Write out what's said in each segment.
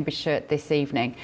Cambridgeshire this evening.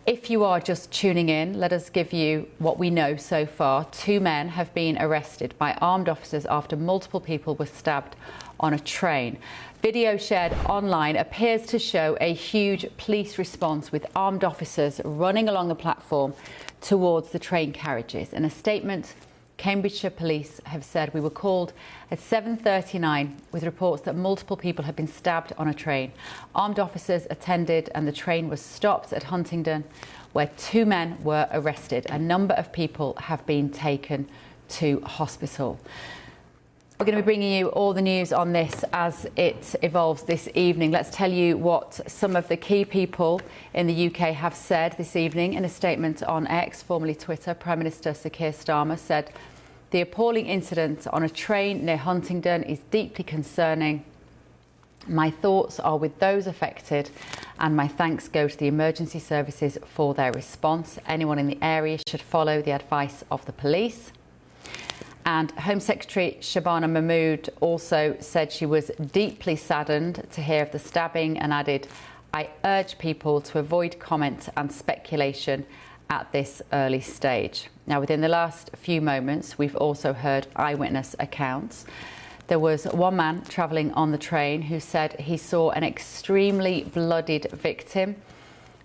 If you are just tuning in, let us give you what we know so far. 2 men have been arrested by armed officers after multiple people were stabbed on a train. Video shared online appears to show a huge police response with armed officers running along the platform towards the train carriages. In a statement, Cambridgeshire Police have said, "We were called at 7:39 with reports that multiple people had been stabbed on a train. Armed officers attended and the train was stopped at Huntingdon, where 2 men were arrested. A number of people have been taken to hospital." We're going to be bringing you all the news on this as it evolves this evening. Let's tell you what some of the key people in the UK have said this evening. In a statement on X, formerly Twitter, Prime Minister Sir Keir Starmer said, "The appalling incident on a train near Huntingdon is deeply concerning. My thoughts are with those affected and my thanks go to the emergency services for their response. Anyone in the area should follow the advice of the police." And Home Secretary Shabana Mahmood also said she was deeply saddened to hear of the stabbing and added, "I urge people to avoid comment and speculation at this early stage." Now, within the last few moments, we've also heard eyewitness accounts. There was one man travelling on the train who said he saw an extremely bloodied victim,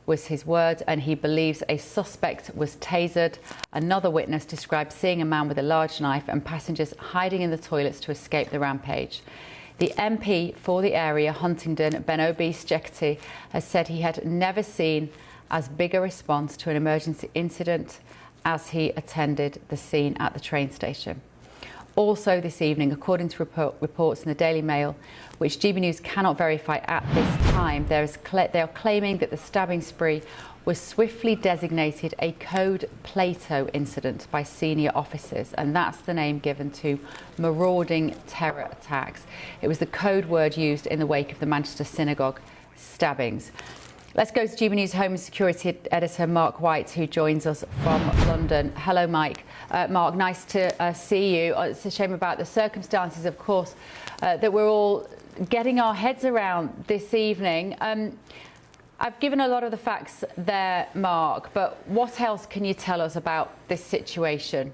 was his word, and he believes a suspect was tasered. Another witness described seeing a man with a large knife and passengers hiding in the toilets to escape the rampage. The MP for the area, Huntingdon, Benobi Skekti, has said he had never seen as big a response to an emergency incident as he attended the scene at the train station. Also this evening, according to reports in the Daily Mail, which GB News cannot verify at this time, they are claiming that the stabbing spree was swiftly designated a Code Plato incident by senior officers, and that's the name given to marauding terror attacks. It was the code word used in the wake of the Manchester synagogue stabbings. Let's go to GB News Home and Security Editor Mark White, who joins us from London. Hello, Mike. Mark, nice to see you. It's a shame about the circumstances, of course, that we're all getting our heads around this evening. I've given a lot of the facts there, Mark, but what else can you tell us about this situation?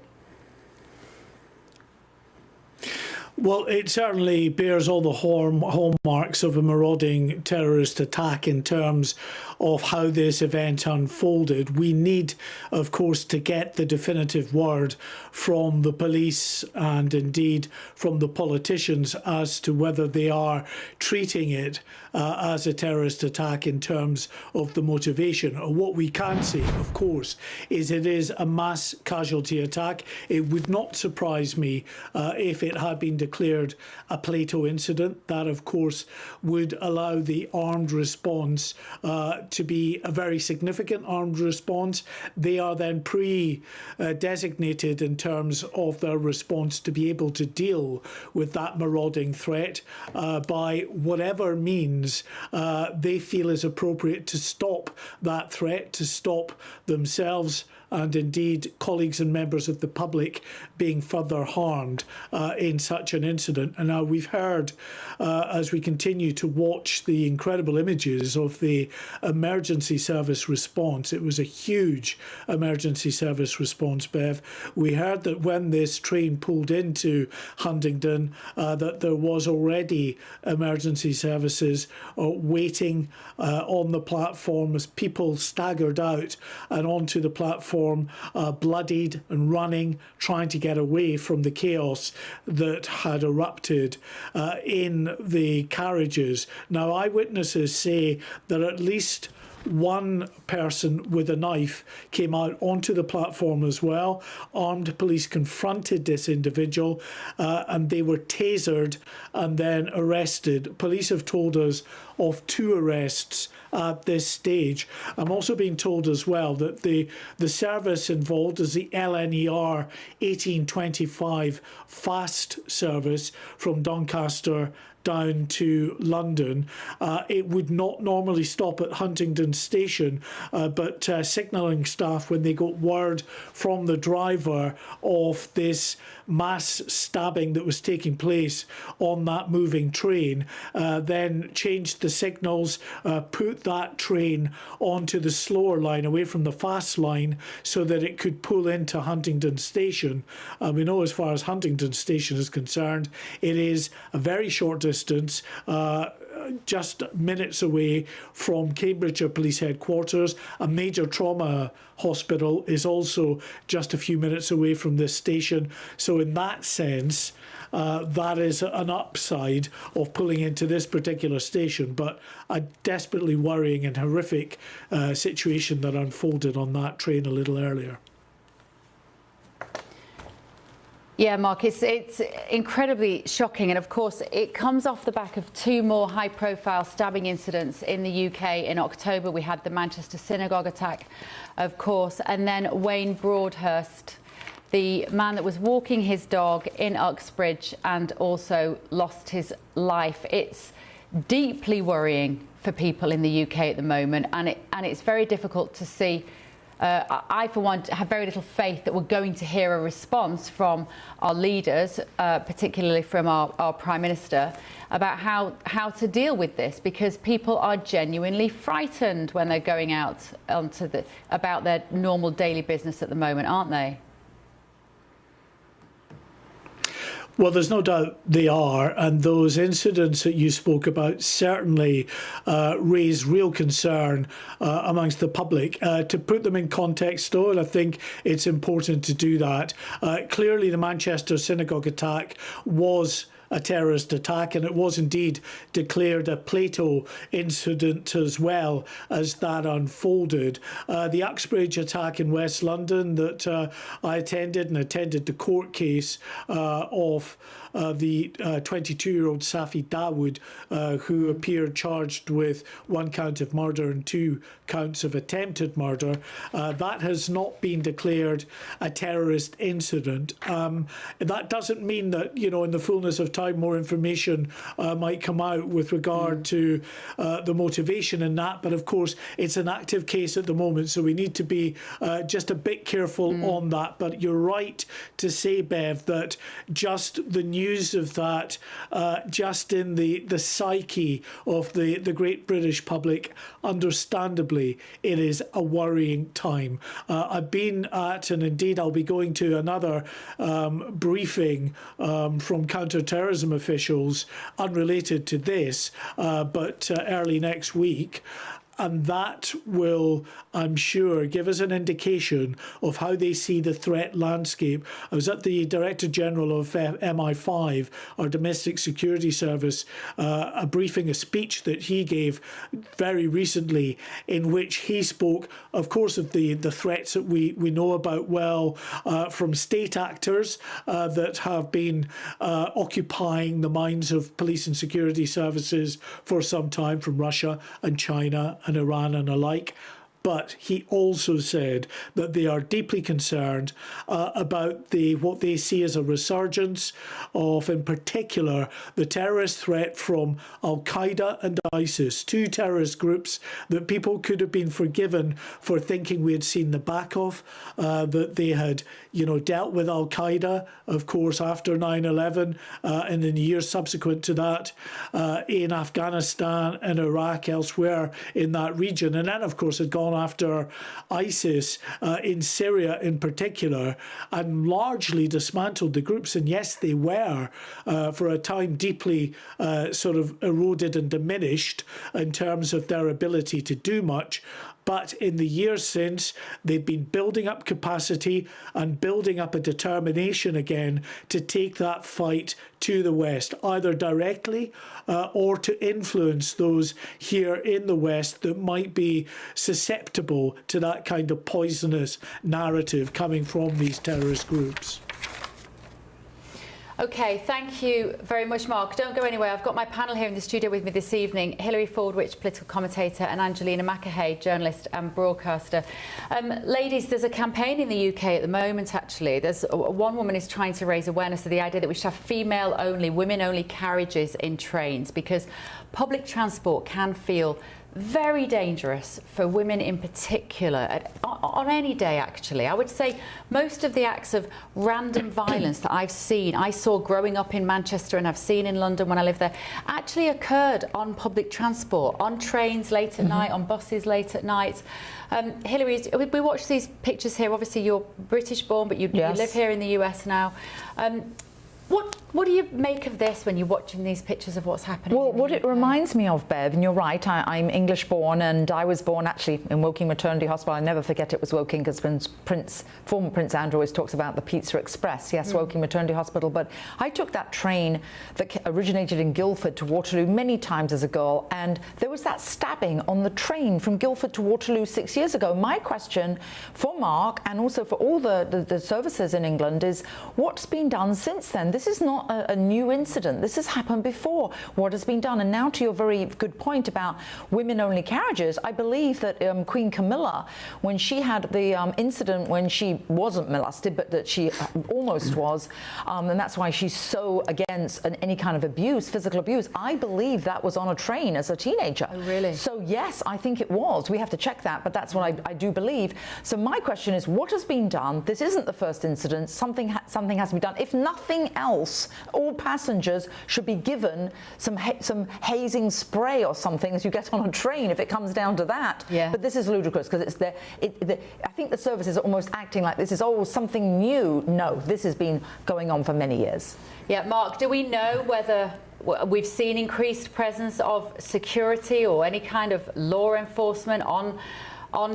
Well, it certainly bears all the hallmarks of a marauding terrorist attack in terms of how this event unfolded. We need, of course, to get the definitive word from the police and indeed from the politicians as to whether they are treating it as a terrorist attack in terms of the motivation. What we can say, of course, is it is a mass casualty attack. It would not surprise me if it had been declared a Plato incident. That, of course, would allow the armed response to be a very significant armed response. They are then designated in terms of their response to be able to deal with that marauding threat by whatever means they feel is appropriate to stop that threat, to stop themselves and indeed colleagues and members of the public being further harmed in such an incident. And now we've heard, as we continue to watch the incredible images of the emergency service response, it was a huge emergency service response, Bev. We heard that when this train pulled into Huntingdon, that there was already emergency services waiting on the platform as people staggered out and onto the platform, bloodied and running, trying to get away from the chaos that had erupted in the carriages. Now, eyewitnesses say that at least one person with a knife came out onto the platform as well. Armed police confronted this individual and they were tasered and then arrested. Police have told us of 2 arrests at this stage. I'm also being told as well that the service involved is the LNER 1825 fast service from Doncaster down to London. It would not normally stop at Huntingdon Station, but signalling staff, when they got word from the driver of this mass stabbing that was taking place on that moving train, then changed the signals, put that train onto the slower line away from the fast line so that it could pull into Huntingdon Station. We know as far as Huntingdon Station is concerned, it is a very short distance, just minutes away from Cambridgeshire Police Headquarters. A major trauma hospital is also just a few minutes away from this station. So in that sense, that is an upside of pulling into this particular station, but a desperately worrying and horrific situation that unfolded on that train a little earlier. Yeah, Mark, it's incredibly shocking. And of course, it comes off the back of two more high-profile stabbing incidents in the UK. In October, we had the Manchester synagogue attack, of course, and then Wayne Broadhurst, the man that was walking his dog in Uxbridge and also lost his life. It's deeply worrying for people in the UK at the moment, and it's very difficult to see. I, for one, have very little faith that we're going to hear a response from our leaders, particularly from our Prime Minister, about how to deal with this, because people are genuinely frightened when they're going out about their normal daily business at the moment, aren't they? Well, there's no doubt they are, and those incidents that you spoke about certainly raise real concern amongst the public. To put them in context, though, and I think it's important to do that, clearly the Manchester synagogue attack was a terrorist attack, and it was indeed declared a Plato incident as well as that unfolded. The Uxbridge attack in West London that I attended the court case of the 22-year-old Safi Dawood, who appeared charged with 1 count of murder and 2 counts of attempted murder. That has not been declared a terrorist incident. That doesn't mean that, in the fullness of time, more information might come out with regard to the motivation in that. But of course, it's an active case at the moment, so we need to be just a bit careful on that. But you're right to say, Bev, that just the news of that, just in the psyche of the great British public, understandably, it is a worrying time. I've been at, and indeed I'll be going to another briefing from counter-terrorism officials unrelated to this, but early next week. And that will, I'm sure, give us an indication of how they see the threat landscape. I was at the Director General of MI5, our Domestic Security Service, a speech that he gave very recently, in which he spoke, of course, of the threats that we know about well from state actors that have been occupying the minds of police and security services for some time, from Russia and China and Iran and alike. But he also said that they are deeply concerned about what they see as a resurgence of, in particular, the terrorist threat from Al-Qaeda and ISIS, 2 terrorist groups that people could have been forgiven for thinking we had seen the back of, that they had, dealt with Al-Qaeda, of course, after 9/11 and in the years subsequent to that, in Afghanistan and Iraq, elsewhere in that region, and then, of course, had gone after ISIS in Syria in particular, and largely dismantled the groups. And yes, they were for a time deeply sort of eroded and diminished in terms of their ability to do much. But in the years since, they've been building up capacity and building up a determination again to take that fight to the West, either directly or to influence those here in the West that might be susceptible to that kind of poisonous narrative coming from these terrorist groups. Okay, thank you very much, Mark. Don't go anywhere. I've got my panel here in the studio with me this evening. Hilary Fordwich, political commentator, and Angelina McAhey, journalist and broadcaster. Ladies, there's a campaign in the UK at the moment, actually. There's one woman is trying to raise awareness of the idea that we should have female-only, women-only carriages in trains, because public transport can feel very dangerous for women in particular, on any day actually. I would say most of the acts of random violence that I saw growing up in Manchester and I've seen in London when I lived there, actually occurred on public transport, on trains late at night, on buses late at night. Hilary, we watch these pictures here. Obviously you're British born, but you live here in the US now. What do you make of this when you're watching these pictures of what's happening? Well, what it reminds me of, Bev, and you're right, I'm English born, and I was born actually in Woking Maternity Hospital. I never forget it was Woking, because former Prince Andrew always talks about the Pizza Express. Yes, Woking Maternity Hospital. But I took that train that originated in Guildford to Waterloo many times as a girl, and there was that stabbing on the train from Guildford to Waterloo 6 years ago. My question for Mark, and also for all the services in England, is what's been done since then? This is not a new incident. This has happened before. What has been done? And now to your very good point about women-only carriages, I believe that Queen Camilla, when she had the incident when she wasn't molested, but that she almost was, and that's why she's so against any kind of abuse, physical abuse, I believe that was on a train as a teenager. Oh, really? So yes, I think it was. We have to check that, but that's what I do believe. So my question is, what has been done? This isn't the first incident. Something has to be done. If nothing else, all passengers should be given some hazing spray or something as you get on a train, if it comes down to that. Yeah. But this is ludicrous, because I think the services are almost acting like this is something new. No, this has been going on for many years. Yeah, Mark, do we know whether we've seen increased presence of security or any kind of law enforcement on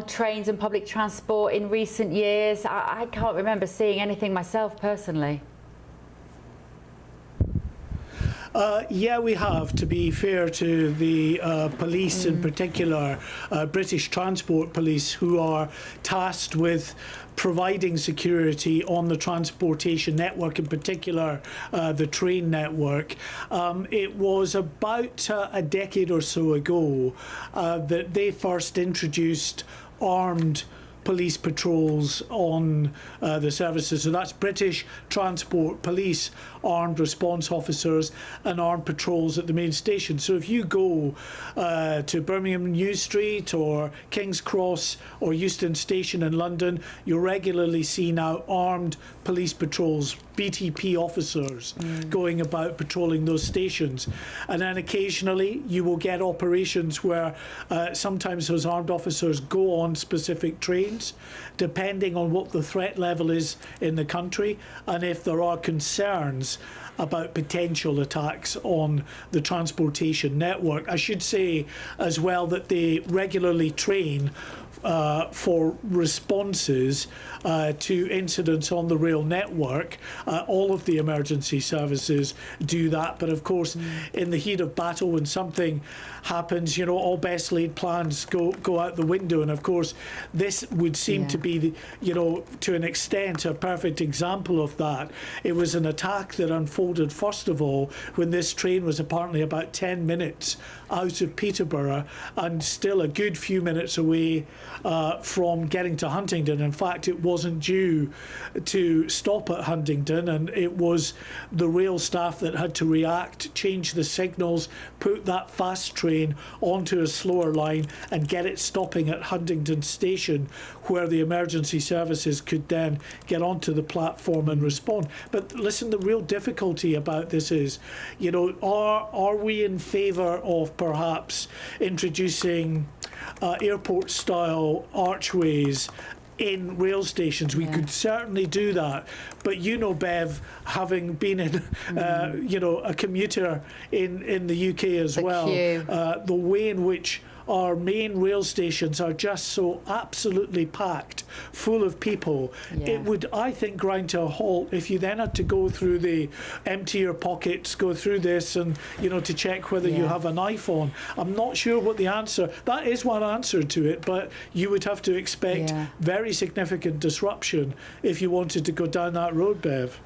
trains and public transport in recent years? I can't remember seeing anything myself personally. Yeah, we have. To be fair to the police in particular, British Transport Police, who are tasked with providing security on the transportation network, in particular the train network. It was about a decade or so ago that they first introduced armed police patrols on the services. So that's British Transport Police, armed response officers and armed patrols at the main station. So if you go to Birmingham New Street or King's Cross or Euston Station in London, you'll regularly see now armed police patrols, BTP officers going about patrolling those stations. And then occasionally you will get operations where sometimes those armed officers go on specific trains, depending on what the threat level is in the country, and if there are concerns about potential attacks on the transportation network. I should say as well that they regularly train for responses to incidents on the rail network. All of the emergency services do that, but of course in the heat of battle, when something happens, you know, all best laid plans go out the window. And of course this would seem to be the, you know, to an extent a perfect example of that. It was an attack that unfolded first of all when this train was apparently about 10 minutes out of Peterborough and still a good few minutes away from getting to Huntingdon. In fact, it wasn't due to stop at Huntingdon, and it was the rail staff that had to react, change the signals, put that fast train onto a slower line and get it stopping at Huntingdon Station, where the emergency services could then get onto the platform and respond. But listen, the real difficulty about this is, you know, are we in favour of perhaps introducing airport-style archways in rail stations? We could certainly do that, but you know, Bev, having been in you know, a commuter in the UK as well, the way in which our main rail stations are just so absolutely packed full of people, it would, I think, grind to a halt if you then had to go through the empty your pockets, go through this, and you know, to check whether you have a knife on. I'm not sure what the answer, that is one answer to it, but you would have to expect very significant disruption if you wanted to go down that road, Bev.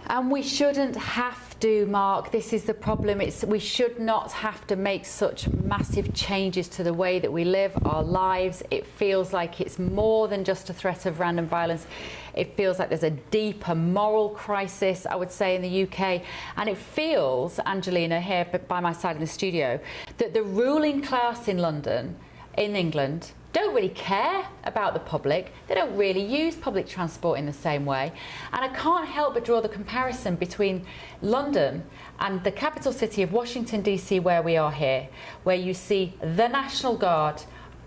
And we shouldn't have to, Mark. This is the problem. We should not have to make such massive changes to the way that we live our lives. It feels like it's more than just a threat of random violence. It feels like there's a deeper moral crisis, I would say, in the UK. And it feels, Angelina, here by my side in the studio, that the ruling class in London, in England, don't really care about the public. They don't really use public transport in the same way. And I can't help but draw the comparison between London and the capital city of Washington, DC, where we are here, where you see the National Guard,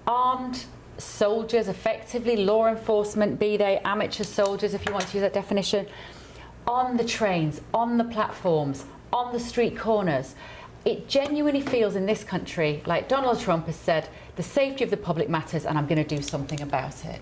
armed soldiers, effectively law enforcement, be they amateur soldiers, if you want to use that definition, on the trains, on the platforms, on the street corners. It genuinely feels in this country like Donald Trump has said, the safety of the public matters and I'm going to do something about it.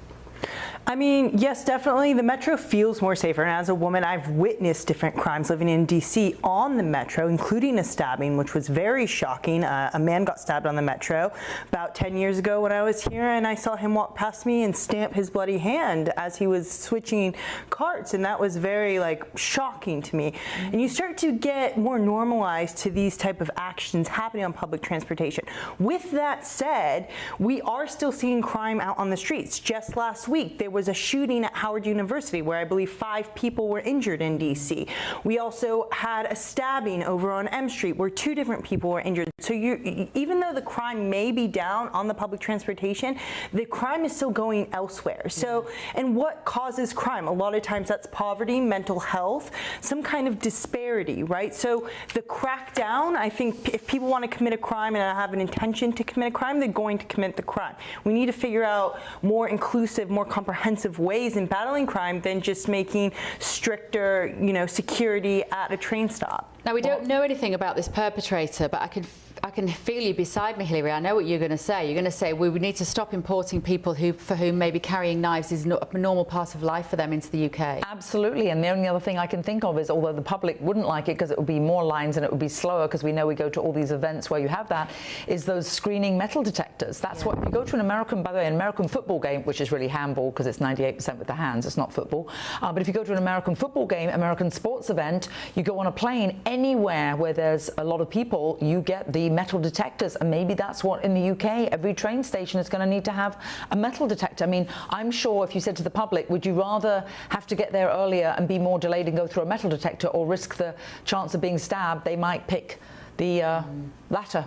I mean, yes, definitely. The metro feels more safer. And as a woman, I've witnessed different crimes living in DC on the metro, including a stabbing, which was very shocking. A man got stabbed on the metro about 10 years ago when I was here, and I saw him walk past me and stamp his bloody hand as he was switching carts. And that was very, shocking to me. And you start to get more normalized to these type of actions happening on public transportation. With that said, we are still seeing crime out on the streets. Just last week, there was a shooting at Howard University where I believe 5 people were injured in DC. We also had a stabbing over on M Street where 2 different people were injured. So even though the crime may be down on the public transportation, the crime is still going elsewhere. So, and what causes crime? A lot of times that's poverty, mental health, some kind of disparity, right? So the crackdown, I think if people want to commit a crime and have an intention to commit a crime, they're going to commit the crime. We need to figure out more inclusive, more comprehensive ways in battling crime than just making stricter, security at a train stop. Now, we don't know anything about this perpetrator, but I can feel you beside me, Hilary. I know what you're going to say. You're going to say we need to stop importing people for whom maybe carrying knives is not a normal part of life for them into the UK. Absolutely, and the only other thing I can think of is, although the public wouldn't like it because it would be more lines and it would be slower, because we know we go to all these events where you have that, is those screening metal detectors. That's what, if you go to an American, by the way, an American football game, which is really handball because it's 98% with the hands, it's not football, but if you go to an American football game, American sports event, you go on a plane, anywhere where there's a lot of people, you get the metal detectors, and maybe that's what in the UK every train station is going to need to have a metal detector. I mean, I'm sure if you said to the public, would you rather have to get there earlier and be more delayed and go through a metal detector or risk the chance of being stabbed, they might pick the latter.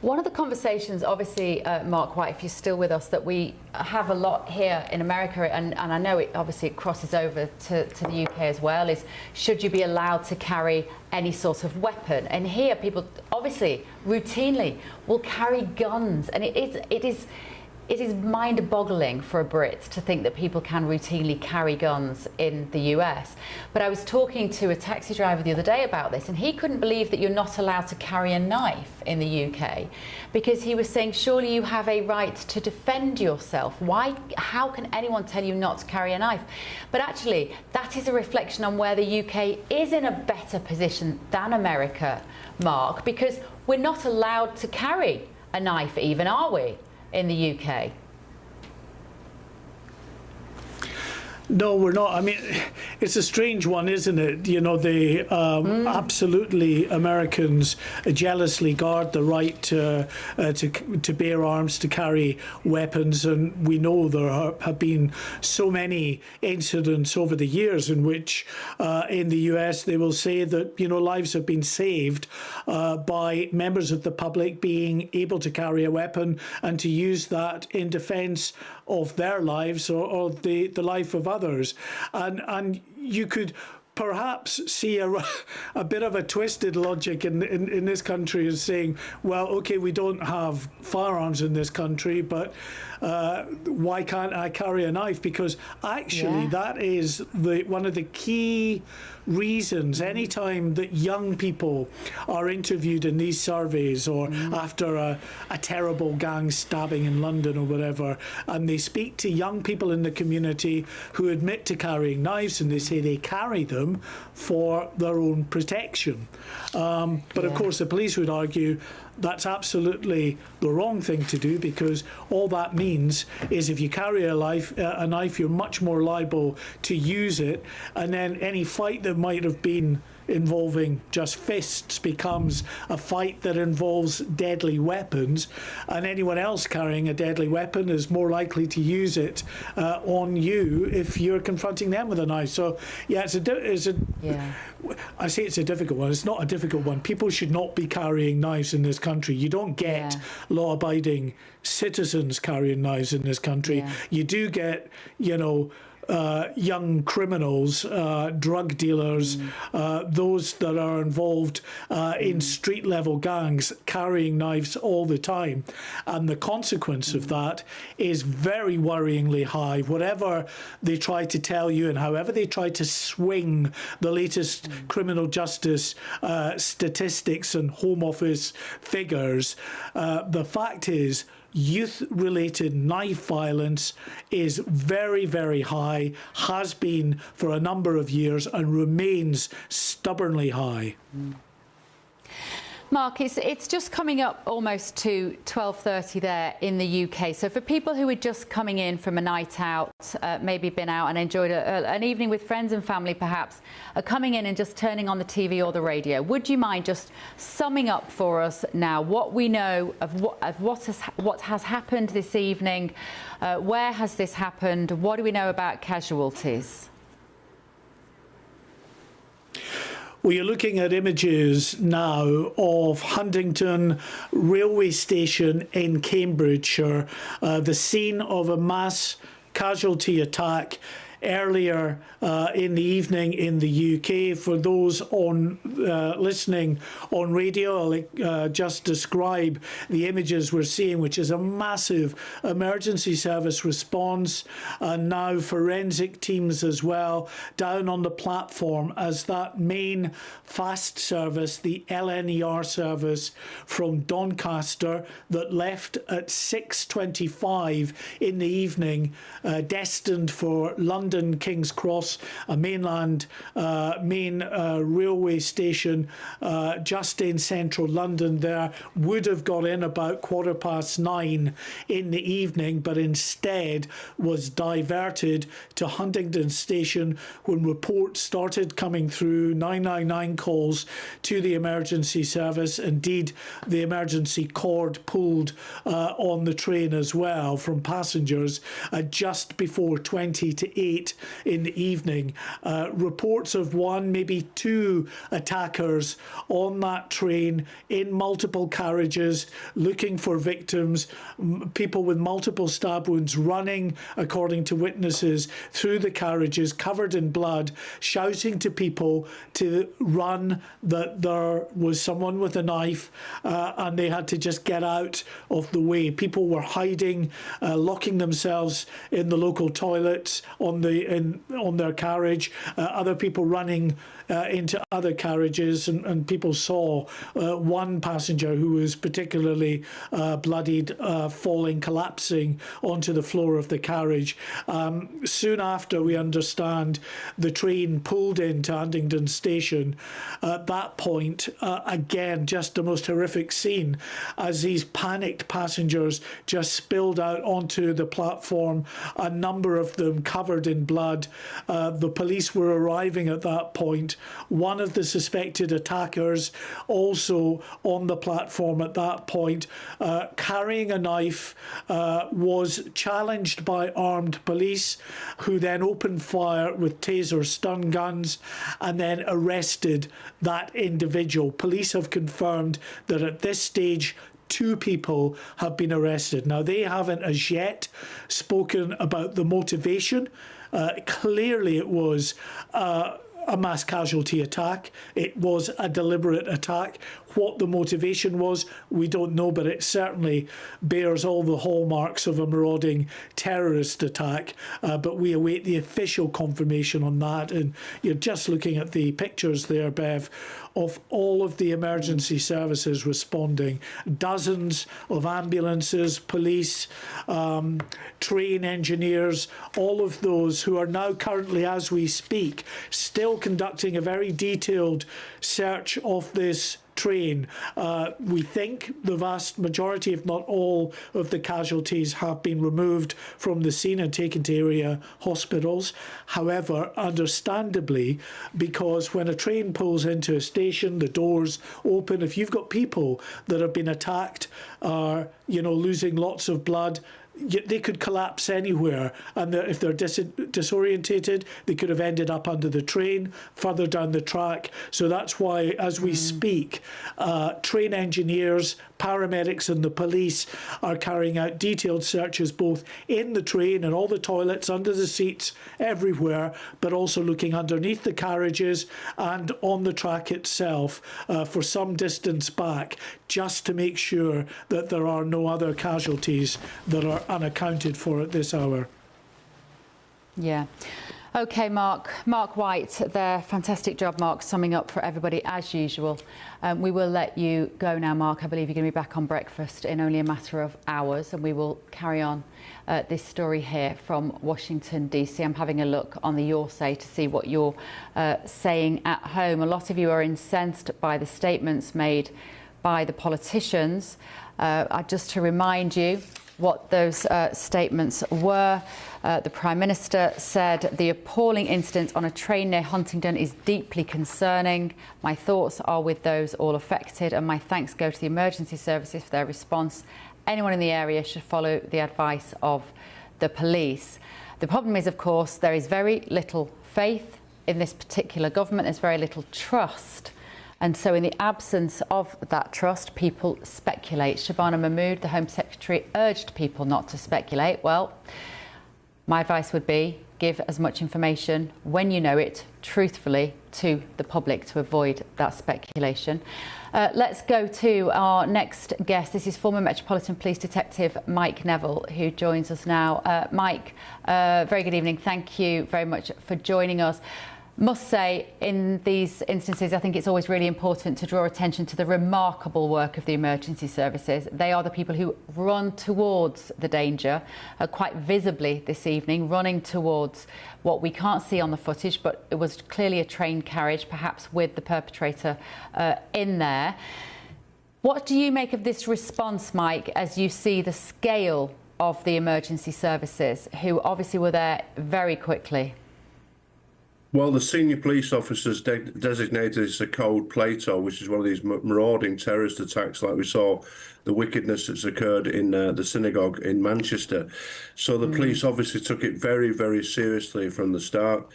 One of the conversations, obviously, Mark White, if you're still with us, that we have a lot here in America, and I know it obviously crosses over to the UK as well, is should you be allowed to carry any sort of weapon? And here people obviously routinely will carry guns, and it is mind-boggling for a Brit to think that people can routinely carry guns in the US. But I was talking to a taxi driver the other day about this, and he couldn't believe that you're not allowed to carry a knife in the UK, because he was saying, surely you have a right to defend yourself. Why? How can anyone tell you not to carry a knife? But actually, that is a reflection on where the UK is in a better position than America, Mark, because we're not allowed to carry a knife even, are we? In the UK? No, we're not. I mean, it's a strange one, isn't it? They absolutely, Americans jealously guard the right to bear arms, to carry weapons, and we know there have been so many incidents over the years in which, in the US, they will say that lives have been saved by members of the public being able to carry a weapon and to use that in defence of their lives or the life of others. And you could perhaps see a bit of a twisted logic in this country as saying, well, okay, we don't have firearms in this country, but why can't I carry a knife? Because actually that is one of the key reasons anytime that young people are interviewed in these surveys or after a terrible gang stabbing in London or whatever, and they speak to young people in the community who admit to carrying knives, and they say they carry them for their own protection. But of course the police would argue that's absolutely the wrong thing to do, because all that means is if you carry a knife, you're much more liable to use it, and then any fight that might have been involving just fists becomes a fight that involves deadly weapons, and anyone else carrying a deadly weapon is more likely to use it on you if you're confronting them with a knife. So yeah, I say it's a difficult one. It's not a difficult one. People should not be carrying knives in this country. You don't get law-abiding citizens carrying knives in this country. You do get, young criminals, drug dealers, those that are involved in street-level gangs carrying knives all the time. And the consequence of that is very worryingly high. Whatever they try to tell you and however they try to swing the latest criminal justice statistics and Home Office figures, the fact is youth-related knife violence is very, very high, has been for a number of years and remains stubbornly high. Mark, it's just coming up almost to 12:30 there in the UK. So for people who are just coming in from a night out, maybe been out and enjoyed an evening with friends and family perhaps, are coming in and just turning on the TV or the radio, would you mind just summing up for us now what we know of what has happened this evening? Where has this happened? What do we know about casualties? Well, you're looking at images now of Huntingdon railway station in Cambridgeshire, the scene of a mass casualty attack earlier in the evening in the UK. For those on listening on radio, I'll just describe the images we're seeing, which is a massive emergency service response, and now forensic teams as well down on the platform as that main fast service, the LNER service from Doncaster that left at 6:25 in the evening, destined for London King's Cross, a main railway station just in central London there, would have got in about 9:15 in the evening, but instead was diverted to Huntingdon Station when reports started coming through, 999 calls to the emergency service. Indeed, the emergency cord pulled on the train as well from passengers just before 20 to 8 in the evening. Reports of one, maybe two attackers on that train in multiple carriages looking for victims, people with multiple stab wounds running, according to witnesses, through the carriages covered in blood, shouting to people to run, that there was someone with a knife and they had to just get out of the way. People were hiding, locking themselves in the local toilets on their carriage, other people running into other carriages, and people saw one passenger who was particularly bloodied, falling, collapsing onto the floor of the carriage. Soon after, we understand, the train pulled into Huntingdon Station. At that point, again, just the most horrific scene as these panicked passengers just spilled out onto the platform, a number of them covered in blood. The police were arriving at that point. One of the suspected attackers also on the platform at that point, carrying a knife, was challenged by armed police, who then opened fire with taser stun guns and then arrested that individual. Police have confirmed that at this stage 2 people have been arrested. Now, they haven't as yet spoken about the motivation. Clearly it was a mass casualty attack. It was a deliberate attack. What the motivation was, we don't know, but it certainly bears all the hallmarks of a marauding terrorist attack. But we await the official confirmation on that. And you're just looking at the pictures there, Bev, of all of the emergency services responding. Dozens of ambulances, police, train engineers, all of those who are now currently, as we speak, still conducting a very detailed search of this train. We think the vast majority, if not all, of the casualties have been removed from the scene and taken to area hospitals. However, understandably, because when a train pulls into a station, the doors open. If you've got people that have been attacked, losing lots of blood, they could collapse anywhere, and if they're disorientated, they could have ended up under the train, further down the track. So that's why, as we speak, train engineers, paramedics and the police are carrying out detailed searches both in the train and all the toilets, under the seats, everywhere, but also looking underneath the carriages and on the track itself for some distance back, just to make sure that there are no other casualties that are unaccounted for at this hour. Yeah. OK, Mark White there. Fantastic job, Mark, summing up for everybody as usual. We will let you go now, Mark. I believe you're going to be back on breakfast in only a matter of hours, and we will carry on this story here from Washington, D.C. I'm having a look on the Your Say to see what you're saying at home. A lot of you are incensed by the statements made by the politicians. Just to remind you what those statements were. The Prime Minister said the appalling incident on a train near Huntingdon is deeply concerning. My thoughts are with those all affected, and my thanks go to the emergency services for their response. Anyone in the area should follow the advice of the police. The problem is, of course, there is very little faith in this particular government. There's very little trust. And so in the absence of that trust, people speculate. Shabana Mahmood, the Home Secretary, urged people not to speculate. Well, my advice would be give as much information when you know it, truthfully, to the public to avoid that speculation. Let's go to our next guest. This is former Metropolitan Police Detective Mike Neville, who joins us now. Mike, very good evening. Thank you very much for joining us. Must say, in these instances, I think it's always really important to draw attention to the remarkable work of the emergency services. They are the people who run towards the danger, quite visibly this evening, running towards what we can't see on the footage, but it was clearly a train carriage, perhaps with the perpetrator in there. What do you make of this response, Mike, as you see the scale of the emergency services, who obviously were there very quickly? Well, the senior police officers designated as a code Plato, which is one of these marauding terrorist attacks like we saw, the wickedness that's occurred in the synagogue in Manchester. So the police obviously took it very, very seriously from the start.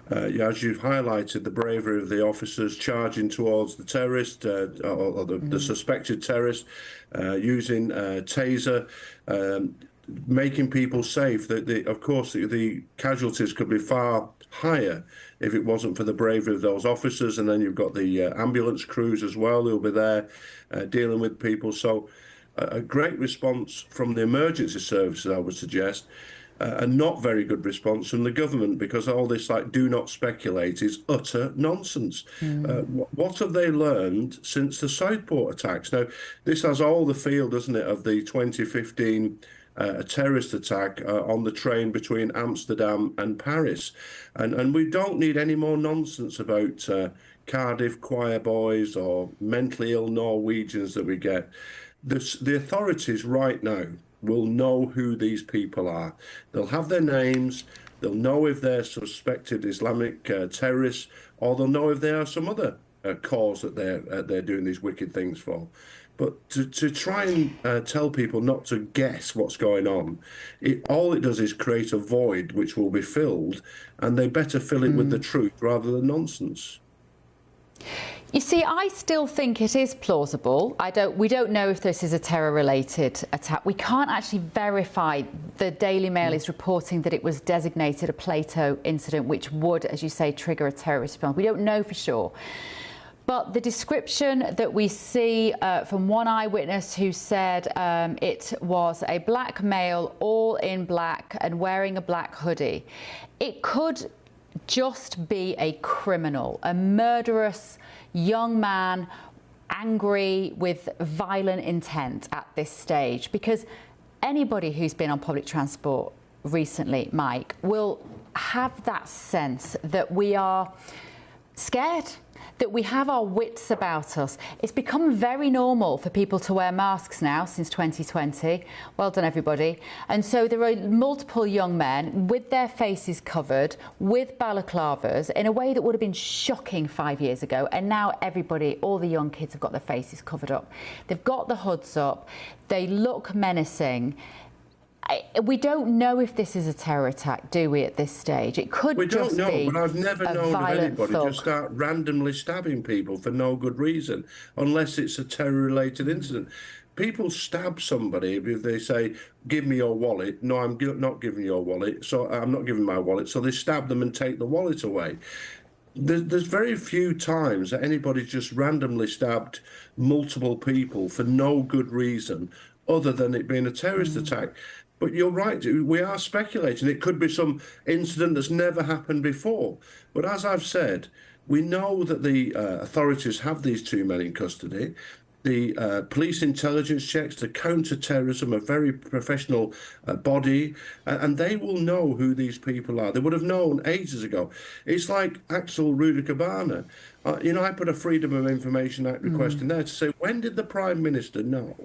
As you've highlighted, the bravery of the officers charging towards the terrorist or the suspected terrorist, using taser, making people safe. Of course, the casualties could be far higher if it wasn't for the bravery of those officers. And then you've got the ambulance crews as well who'll be there dealing with people. So a great response from the emergency services, I would suggest, a not very good response from the government, because all this do not speculate is utter nonsense. What have they learned since the Southport attacks? Now, this has all the feel, doesn't it, of the 2015 a terrorist attack on the train between Amsterdam and Paris. And we don't need any more nonsense about Cardiff choir boys or mentally ill Norwegians that we get. The authorities right now will know who these people are. They'll have their names. They'll know if they're suspected Islamic terrorists, or they'll know if they are some other cause that they're doing these wicked things for. But to try and tell people not to guess what's going on, all it does is create a void which will be filled, and they better fill it with the truth rather than nonsense. You see, I still think it is plausible. We don't know if this is a terror-related attack. We can't actually verify. The Daily Mail is reporting that it was designated a Plato incident, which would, as you say, trigger a terrorist response. We don't know for sure. But the description that we see from one eyewitness who said it was a black male, all in black and wearing a black hoodie, it could just be a criminal, a murderous young man, angry with violent intent at this stage. Because anybody who's been on public transport recently, Mike, will have that sense that we are scared, that we have our wits about us. It's become very normal for people to wear masks now since 2020. Well done, everybody. And so there are multiple young men with their faces covered, with balaclavas, in a way that would have been shocking 5 years ago. And now everybody, all the young kids have got their faces covered up. They've got the hoods up. They look menacing. We don't know if this is a terror attack, do we, at this stage? It could just be a violent thug. We don't know, but I've never known of anybody just start randomly stabbing people for no good reason, unless it's a terror-related incident. People stab somebody if they say, give me your wallet. No, I'm not giving you your wallet, so I'm not giving my wallet. So they stab them and take the wallet away. There's very few times that anybody's just randomly stabbed multiple people for no good reason other than it being a terrorist attack. But you're right, we are speculating. It could be some incident that's never happened before. But as I've said, we know that the authorities have these two men in custody. The police intelligence checks, the counter-terrorism, a very professional body, and they will know who these people are. They would have known ages ago. It's like Axel Rudiker-Barner. I put a Freedom of Information Act request in there to say, when did the Prime Minister know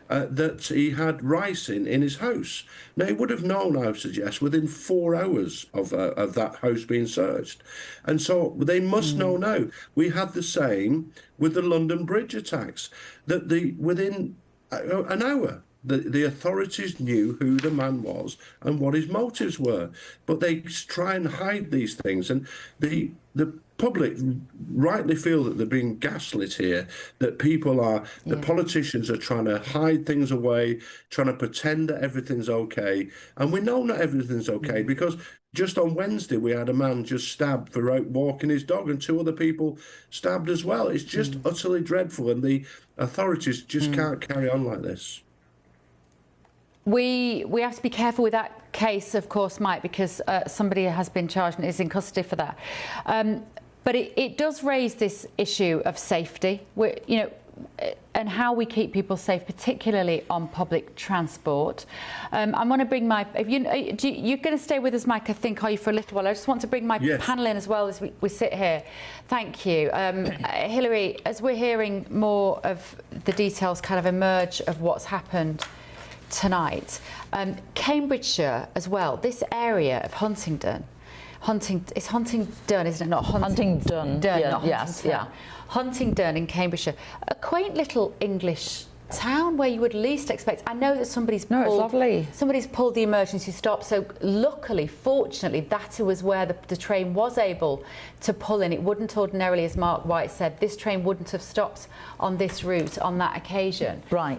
that he had rice in his house? Now, he would have known, I would suggest, within 4 hours of that house being searched. And so they must know now. We had the same with the London Bridge attacks, that within an hour, the authorities knew who the man was and what his motives were. But they try and hide these things. And the public rightly feel that they're being gaslit here, that the politicians are trying to hide things away, trying to pretend that everything's okay. And we know not everything's okay because just on Wednesday, we had a man just stabbed for out walking his dog and 2 other people stabbed as well. It's just utterly dreadful. And the authorities just can't carry on like this. We have to be careful with that case, of course, Mike, because somebody has been charged and is in custody for that. But it does raise this issue of safety, and how we keep people safe, particularly on public transport. I want to bring you're going to stay with us, Mike, I think, are you, for a little while? I just want to bring my panel in as well as we sit here. Thank you. Hilary, as we're hearing more of the details kind of emerge of what's happened tonight, Cambridgeshire as well, this area of Huntingdon, it's Huntingdon, isn't it? Not Huntingdon. Yes, yeah. Huntingdon in Cambridgeshire, a quaint little English town where you would least expect. I know that somebody's pulled the emergency stop. So luckily, fortunately, that was where the train was able to pull in. It wouldn't ordinarily, as Mark White said, this train wouldn't have stopped on this route on that occasion. Right.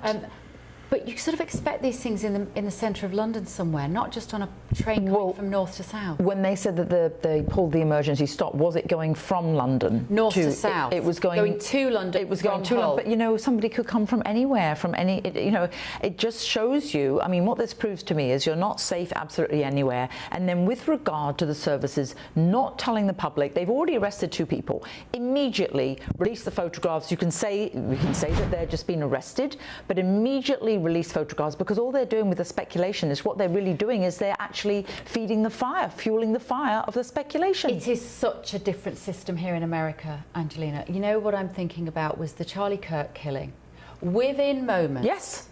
But you sort of expect these things in the centre of London somewhere, not just on a train going from north to south. When they said that they pulled the emergency stop, was it going from London north to south? It was going to London. It was going to London. But somebody could come from anywhere, from any. It just shows you. I mean, what this proves to me is you're not safe absolutely anywhere. And then, with regard to the services not telling the public, they've already arrested 2 people. Immediately release the photographs. We can say that they're just been arrested, but immediately release photographs, because all they're doing with the speculation is what they're really doing is they're actually feeding the fire, fueling the fire of the speculation. It is such a different system here in America, Angelina. You know what I'm thinking about was the Charlie Kirk killing. Within moments. Yes.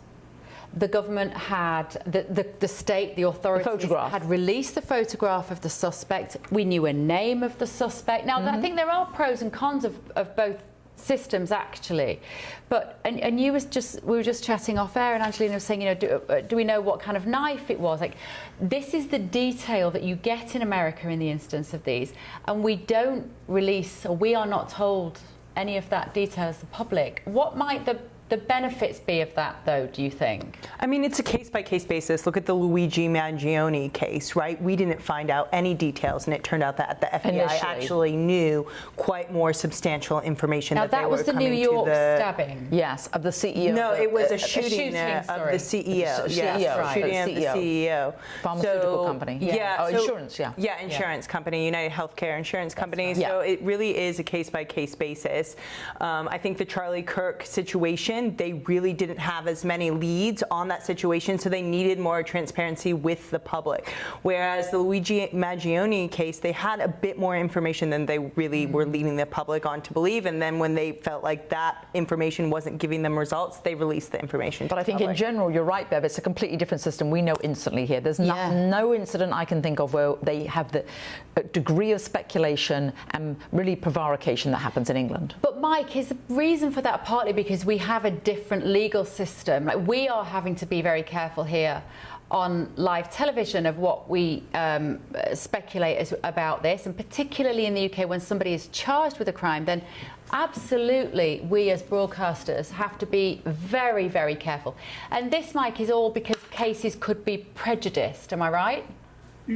The government had, the state, the authorities had released the photograph of the suspect. We knew a name of the suspect. Now, I think there are pros and cons of both systems, actually, but and we were just chatting off air, and Angelina was saying, do we know what kind of knife it was? Like, this is the detail that you get in America in the instance of these, and we don't release, or we are not told any of that detail as the public. What might the benefits be of that, though, do you think? I mean, it's a case-by-case basis. Look at the Luigi Mangione case, right? We didn't find out any details, and it turned out that the FBI actually knew quite more substantial information. Now, that was the New York stabbing. Yes, of the CEO. No, it was a shooting of the CEO. Shooting of the CEO. Pharmaceutical company. Yeah. Insurance, Yeah, insurance company, United Healthcare Insurance Company. So it really is a case-by-case basis. I think the Charlie Kirk situation situation, they really didn't have as many leads on that situation, so they needed more transparency with the public. Whereas the Luigi Maggioni case, they had a bit more information than they really were leading the public on to believe, and then when they felt like that information wasn't giving them results, they released the information. But I think in general, you're right, Bev, it's a completely different system. We know instantly here. There's no incident I can think of where they have the degree of speculation and really prevarication that happens in England. But Mike, is the reason for that partly because we have a different legal system? Like, we are having to be very careful here on live television of what we speculate about this, and particularly in the UK when somebody is charged with a crime, then absolutely we as broadcasters have to be very, very careful. And this, Mike, is all because cases could be prejudiced, am I right?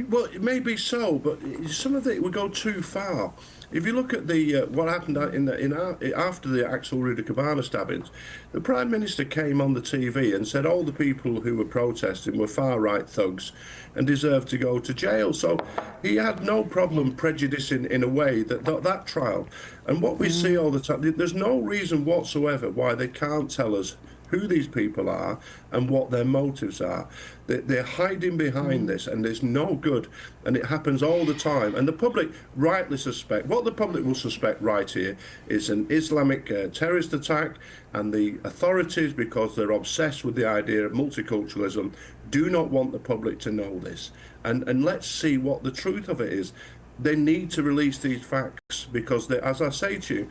Well, it may be so, but some of it would go too far. If you look at the what happened after the Axel Ruda-Cabana stabbings, the Prime Minister came on the TV and said all the people who were protesting were far-right thugs and deserved to go to jail. So he had no problem prejudicing in a way that trial. And what we see all the time, there's no reason whatsoever why they can't tell us who these people are and what their motives are. They're hiding behind this, and there's no good, and it happens all the time. And the public rightly suspect, what the public will suspect right here is an Islamic terrorist attack, and the authorities, because they're obsessed with the idea of multiculturalism, do not want the public to know this. And let's see what the truth of it is. They need to release these facts because, as I say to you,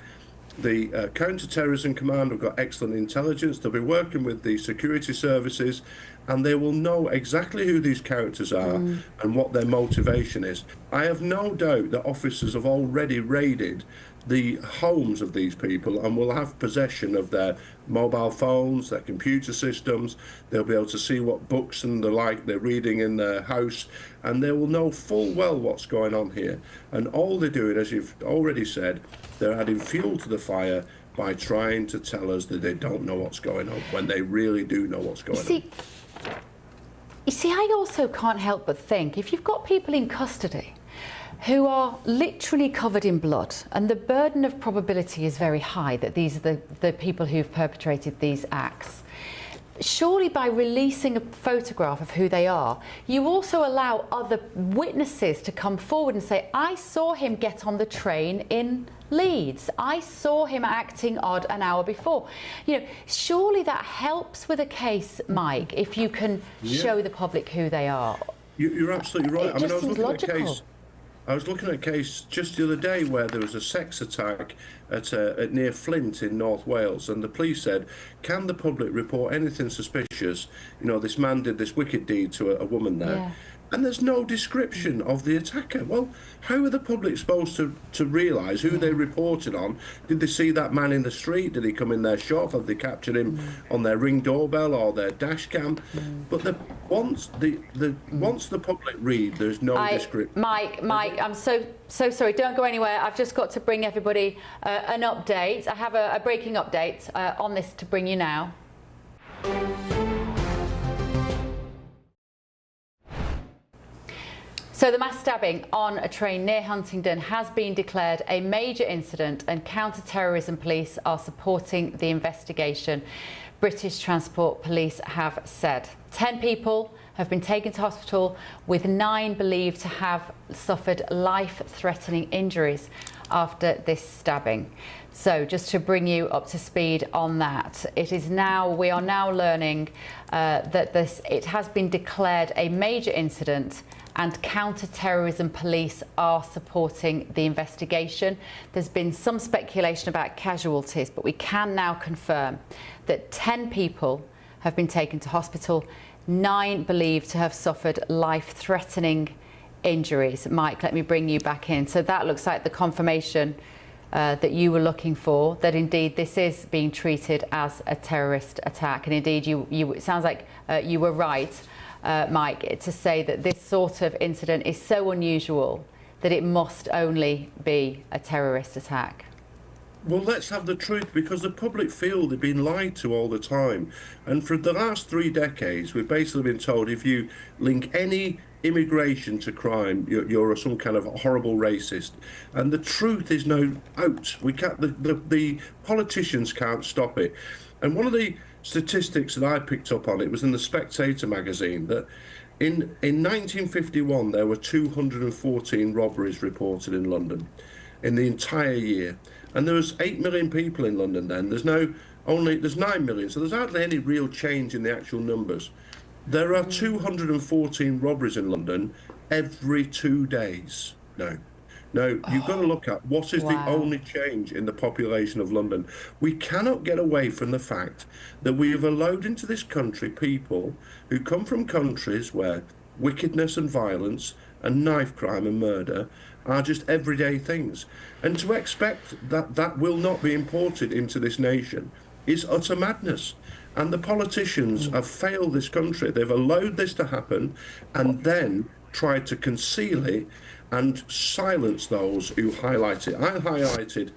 the Counter-Terrorism Command have got excellent intelligence. They'll be working with the security services, and they will know exactly who these characters are and what their motivation is. I have no doubt that officers have already raided the homes of these people and will have possession of their mobile phones, their computer systems. They'll be able to see what books and the like they're reading in their house, and they will know full well what's going on here. And all they're doing, as you've already said, they're adding fuel to the fire by trying to tell us that they don't know what's going on when they really do know what's going on. You see, I also can't help but think, if you've got people in custody who are literally covered in blood, and the burden of probability is very high that these are the people who've perpetrated these acts, surely by releasing a photograph of who they are, you also allow other witnesses to come forward and say, I saw him get on the train in Leeds. I saw him acting odd an hour before. You know, surely that helps with a case, Mike, if you can show the public who they are. You're absolutely right. It just seems logical. I was looking at a case just the other day where there was a sex attack at near Flint in North Wales, and the police said, can the public report anything suspicious? You know, this man did this wicked deed to a woman there. Yeah. And there's no description of the attacker. Well, how are the public supposed to realise who they reported on? Did they see that man in the street? Did he come in their shop? Have they captured him on their Ring doorbell or their dash cam? But once the public read, there's no description. Mike, I'm so sorry. Don't go anywhere. I've just got to bring everybody an update. I have a breaking update on this to bring you now. So the mass stabbing on a train near Huntingdon has been declared a major incident, and counter-terrorism police are supporting the investigation, British Transport Police have said. 10 people have been taken to hospital, with 9 believed to have suffered life-threatening injuries after this stabbing. So just to bring you up to speed on that, we are now learning that it has been declared a major incident, and counter-terrorism police are supporting the investigation. There's been some speculation about casualties, but we can now confirm that 10 people have been taken to hospital, 9 believed to have suffered life-threatening injuries. Mike, let me bring you back in. So that looks like the confirmation that you were looking for, that indeed this is being treated as a terrorist attack. And indeed, it sounds like you were right, Mike, to say that this sort of incident is so unusual that it must only be a terrorist attack. Well, let's have the truth, because the public feel they've been lied to all the time. And for the last 3 decades, we've basically been told if you link any immigration to crime, you're some kind of horrible racist. And the truth is now out. We can't. The politicians can't stop it. And one of the statistics that I picked up on, it was in the Spectator magazine, that in 1951 there were 214 robberies reported in London in the entire year, and there was 8 million people in London then. There's 9 million, so there's hardly any real change in the actual numbers. There are 214 robberies in London every 2 days. No, you've got to look at what is the only change in the population of London. We cannot get away from the fact that we have allowed into this country people who come from countries where wickedness and violence and knife crime and murder are just everyday things. And to expect that that will not be imported into this nation is utter madness. And the politicians have failed this country. They've allowed this to happen and then tried to conceal it and silence those who highlight it. I highlighted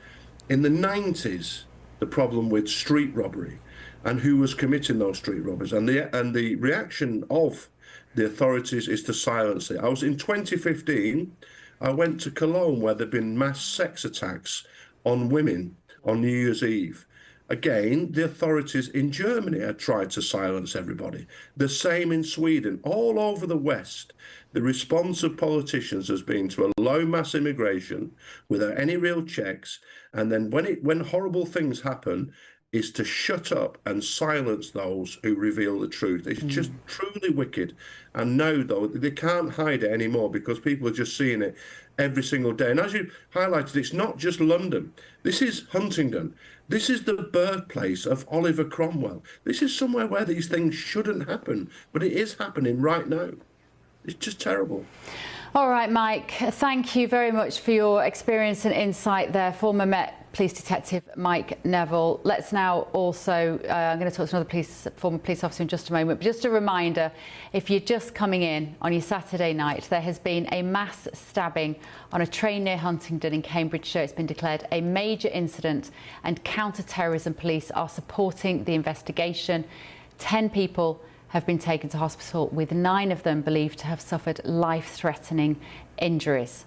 in the 90s the problem with street robbery and who was committing those street robberies, and the reaction of the authorities is to silence it. I was in 2015, I went to Cologne where there'd been mass sex attacks on women on New Year's Eve. Again, the authorities in Germany had tried to silence everybody. The same in Sweden. All over the West, the response of politicians has been to allow mass immigration without any real checks, and then when horrible things happen, is to shut up and silence those who reveal the truth. It's just truly wicked. And now, though, they can't hide it anymore because people are just seeing it every single day. And as you highlighted, it's not just London. This is Huntingdon. This is the birthplace of Oliver Cromwell. This is somewhere where these things shouldn't happen, but it is happening right now. It's just terrible. All right, Mike, thank you very much for your experience and insight there. Former Met Police Detective Mike Neville. Let's now also, I'm going to talk to another former police officer in just a moment, but just a reminder, if you're just coming in on your Saturday night, there has been a mass stabbing on a train near Huntingdon in Cambridgeshire. It's been declared a major incident and counter-terrorism police are supporting the investigation. 10 people have been taken to hospital, with 9 of them believed to have suffered life-threatening injuries.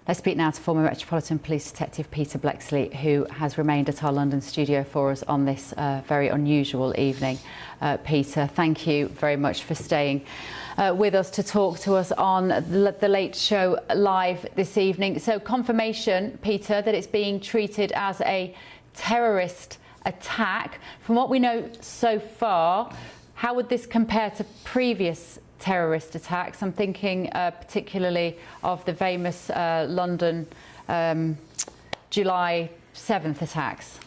Let's speak now to former Metropolitan Police Detective Peter Blexley, who has remained at our London studio for us on this very unusual evening. Peter, thank you very much for staying with us to talk to us on the Late Show Live this evening. So confirmation, Peter, that it's being treated as a terrorist attack. From what we know so far, how would this compare to previous terrorist attacks? I'm thinking particularly of the famous London July 7th attacks.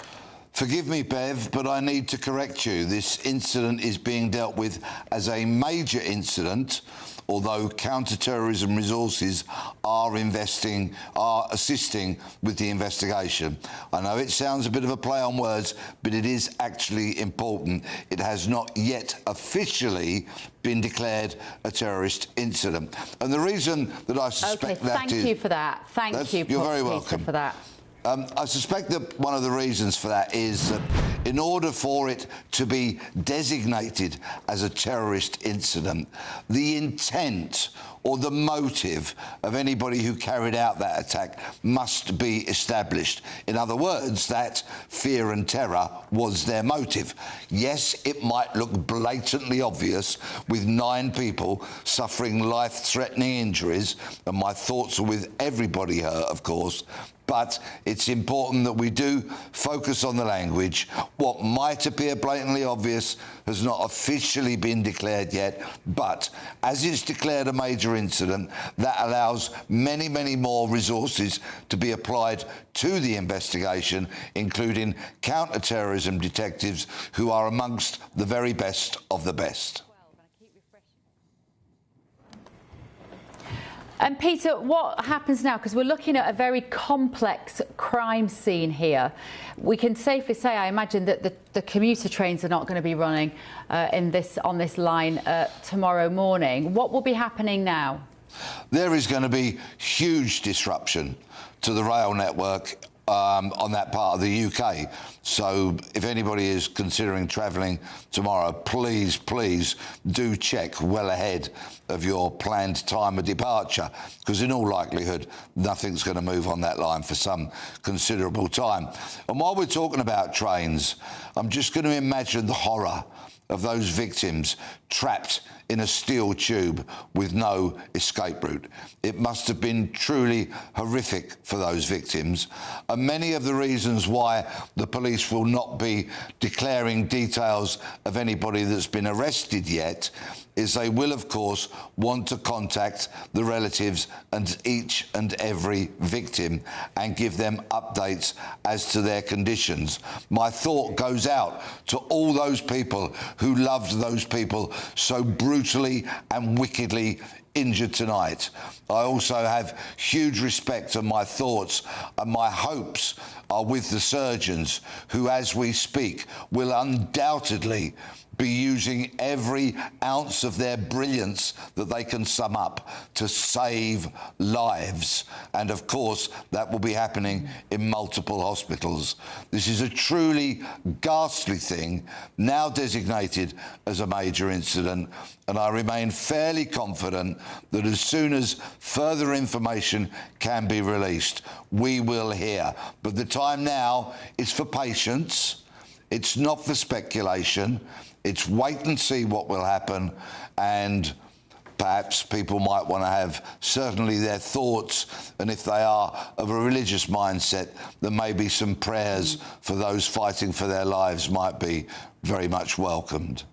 Forgive me, Bev, but I need to correct you. This incident is being dealt with as a major incident, although counter-terrorism resources are assisting with the investigation. I know it sounds a bit of a play on words, but it is actually important. It has not yet officially been declared a terrorist incident. And the reason that I suspect thank you for that. Thank you, you're very Peter, welcome for that. I suspect that one of the reasons for that is that in order for it to be designated as a terrorist incident, the intent or the motive of anybody who carried out that attack must be established. In other words, that fear and terror was their motive. Yes, it might look blatantly obvious with 9 people suffering life-threatening injuries, and my thoughts are with everybody here, of course, but it's important that we do focus on the language. What might appear blatantly obvious has not officially been declared yet, but as it's declared a major incident, that allows many, many more resources to be applied to the investigation, including counter-terrorism detectives who are amongst the very best of the best. And Peter, what happens now? Because we're looking at a very complex crime scene here. We can safely say, I imagine, that the commuter trains are not going to be running on this line tomorrow morning. What will be happening now? There is going to be huge disruption to the rail network on that part of the UK. So if anybody is considering travelling tomorrow, please do check well ahead of your planned time of departure, because in all likelihood, nothing's going to move on that line for some considerable time. And while we're talking about trains, I'm just going to imagine the horror of those victims trapped in a steel tube with no escape route. It must have been truly horrific for those victims, and many of the reasons why the police will not be declaring details of anybody that's been arrested yet is they will, of course, want to contact the relatives and each and every victim and give them updates as to their conditions. My thought goes out to all those people who loved those people so brutally and wickedly injured tonight. I also have huge respect, and my thoughts and my hopes are with the surgeons who, as we speak, will undoubtedly be using every ounce of their brilliance that they can sum up to save lives. And of course, that will be happening in multiple hospitals. This is a truly ghastly thing, now designated as a major incident, and I remain fairly confident that as soon as further information can be released, we will hear. But the time now is for patience. It's not for speculation. It's wait and see what will happen, and perhaps people might want to have certainly their thoughts, and if they are of a religious mindset, then maybe some prayers for those fighting for their lives might be very much welcomed.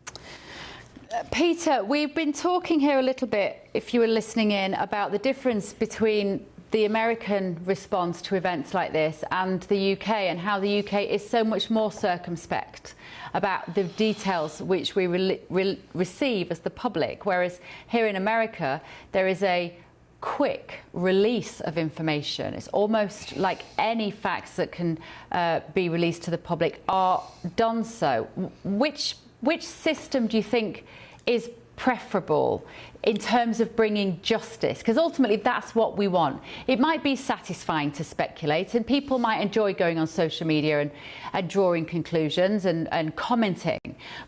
Peter, we've been talking here a little bit, if you were listening in, about the difference between the American response to events like this and the UK, and how the UK is so much more circumspect about the details which we receive as the public, whereas here in America there is a quick release of information. It's almost like any facts that can be released to the public are done so. Which system do you think is preferable in terms of bringing justice? Because ultimately that's what we want. It might be satisfying to speculate, and people might enjoy going on social media and drawing conclusions and commenting,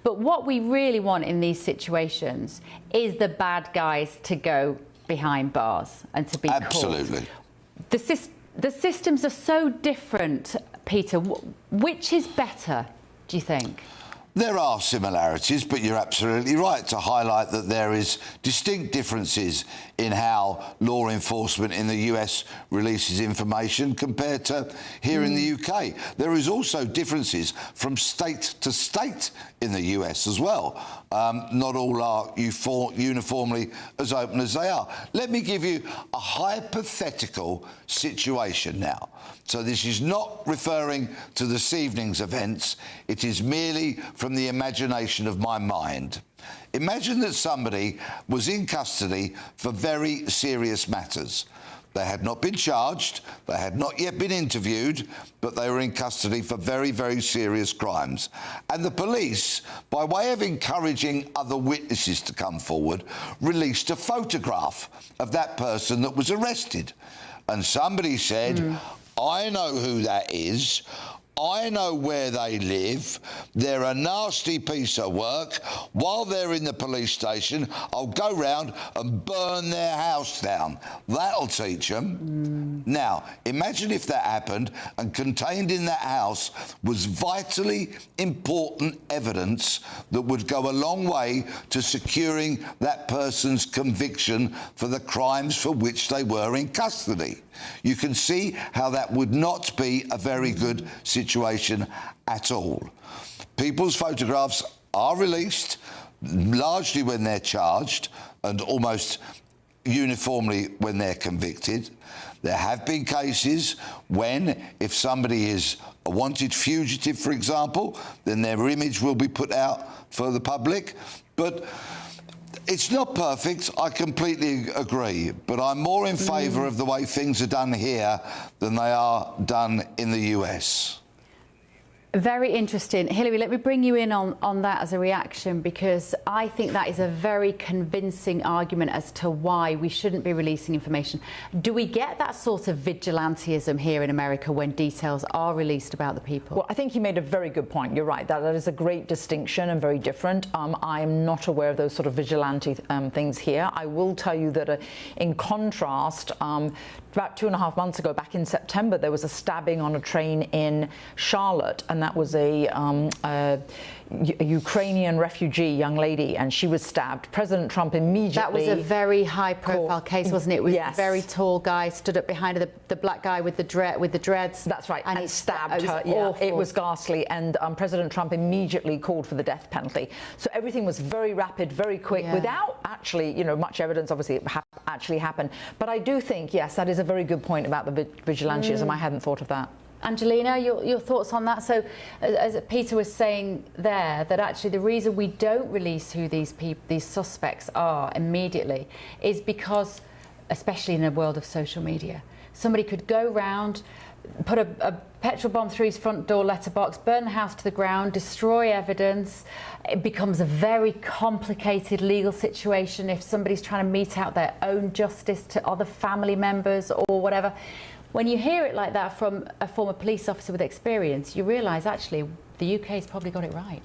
but what we really want in these situations is the bad guys to go behind bars and to be Absolutely. caught. The systems are so different, Peter. Which is better, do you think? There are similarities, but you're absolutely right to highlight that there is distinct differences in how law enforcement in the US releases information compared to here in the UK. There is also differences from state to state in the US as well. Not all are uniformly as open as they are. Let me give you a hypothetical situation now. So this is not referring to this evening's events. It is merely from the imagination of my mind. Imagine that somebody was in custody for very serious matters. They had not been charged, they had not yet been interviewed, but they were in custody for very, very serious crimes. And the police, by way of encouraging other witnesses to come forward, released a photograph of that person that was arrested. And somebody said, I know who that is. I know where they live. They're a nasty piece of work. While they're in the police station, I'll go round and burn their house down. That'll teach them. Now, imagine if that happened and contained in that house was vitally important evidence that would go a long way to securing that person's conviction for the crimes for which they were in custody. You can see how that would not be a very good situation at all. People's photographs are released largely when they're charged and almost uniformly when they're convicted. There have been cases when, if somebody is a wanted fugitive, for example, then their image will be put out for the public. But it's not perfect, I completely agree, but I'm more in favour of the way things are done here than they are done in the US. Very interesting. Hilary, let me bring you in on that as a reaction, because I think that is a very convincing argument as to why we shouldn't be releasing information. Do we get that sort of vigilantism here in America when details are released about the people? Well, I think you made a very good point. You're right. That is a great distinction and very different. I'm not aware of those sort of vigilante things here. I will tell you that in contrast, about 2.5 months ago, back in September, there was a stabbing on a train in Charlotte, and that was a Ukrainian refugee young lady, and she was stabbed. President Trump immediately... That was a very high-profile case, wasn't it? It was yes. a very tall guy stood up behind the black guy with the dreads. That's right, and he stabbed her. Awful. It was ghastly, and President Trump immediately called for the death penalty. So everything was very rapid, very quick, without actually, much evidence. Obviously, it actually happened. But I do think, yes, that is a very good point about the vigilantism. I hadn't thought of that. Angelina, your thoughts on that? So, as Peter was saying there, that actually the reason we don't release who these suspects are immediately is because, especially in a world of social media, somebody could go round, put a petrol bomb through his front door letterbox, burn the house to the ground, destroy evidence. It becomes a very complicated legal situation if somebody's trying to mete out their own justice to other family members or whatever. When you hear it like that from a former police officer with experience, you realise actually the UK's probably got it right.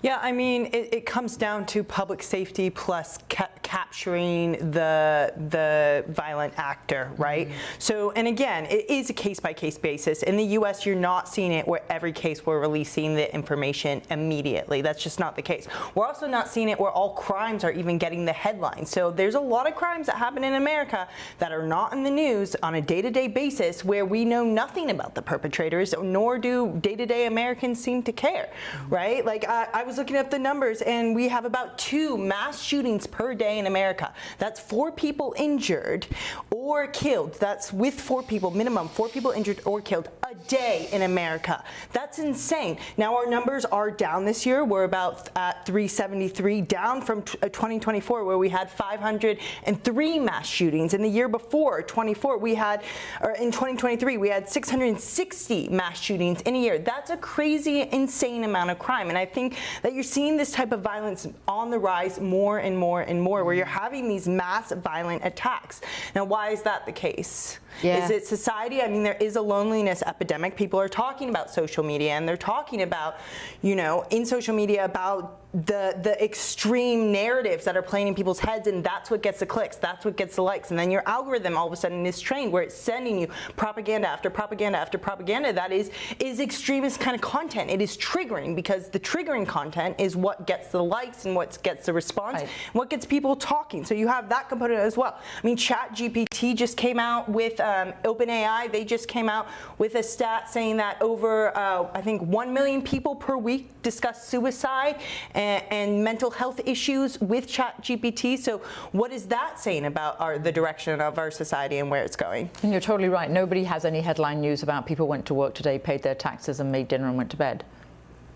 Yeah, I mean, it comes down to public safety plus capturing the violent actor, right? So, and again, it is a case-by-case basis. In the U.S., you're not seeing it where every case we're releasing the information immediately. That's just not the case. We're also not seeing it where all crimes are even getting the headlines. So there's a lot of crimes that happen in America that are not in the news on a day-to-day basis where we know nothing about the perpetrators, nor do day-to-day Americans seem to care, right? Like, I was looking up the numbers, and we have about 2 mass shootings per day in America. That's 4 people injured or killed. That's with 4 people, minimum 4 people injured or killed a day in America. That's insane. Now our numbers are down this year. We're about at 373, down from 2024, where we had 503 mass shootings. In the year before, 24, we had, or in 2023, we had 660 mass shootings in a year. That's a crazy, insane amount of crime. And I think that you're seeing this type of violence on the rise more and more and more, where you're having these mass violent attacks. Now, why is that the case? Yeah. Is it society? I mean, there is a loneliness epidemic. People are talking about social media, and they're talking about, in social media about the extreme narratives that are playing in people's heads, and that's what gets the clicks, that's what gets the likes, and then your algorithm all of a sudden is trained where it's sending you propaganda after propaganda after propaganda that is extremist kind of content. It is triggering, because the triggering content is what gets the likes and what gets the response, and what gets people talking. So you have that component as well. I mean, ChatGPT just came out with OpenAI. They just came out with a stat saying that over I think 1 million people per week discuss suicide and mental health issues with ChatGPT. So what is that saying about the direction of our society and where it's going? And you're totally right. Nobody has any headline news about people went to work today, paid their taxes, and made dinner and went to bed.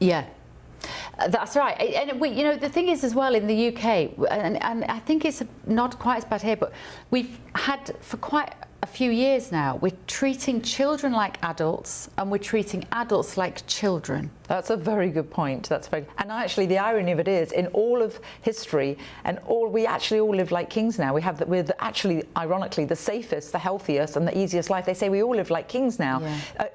Yeah. That's right. And the thing is as well in the UK, and I think it's not quite as bad here, but we've had for quite a few years now, we're treating children like adults, and we're treating adults like children. That's a very good point. And actually, the irony of it is, in all of history, we actually all live like kings now. We're actually, ironically, the safest, the healthiest, and the easiest life. They say we all live like kings now.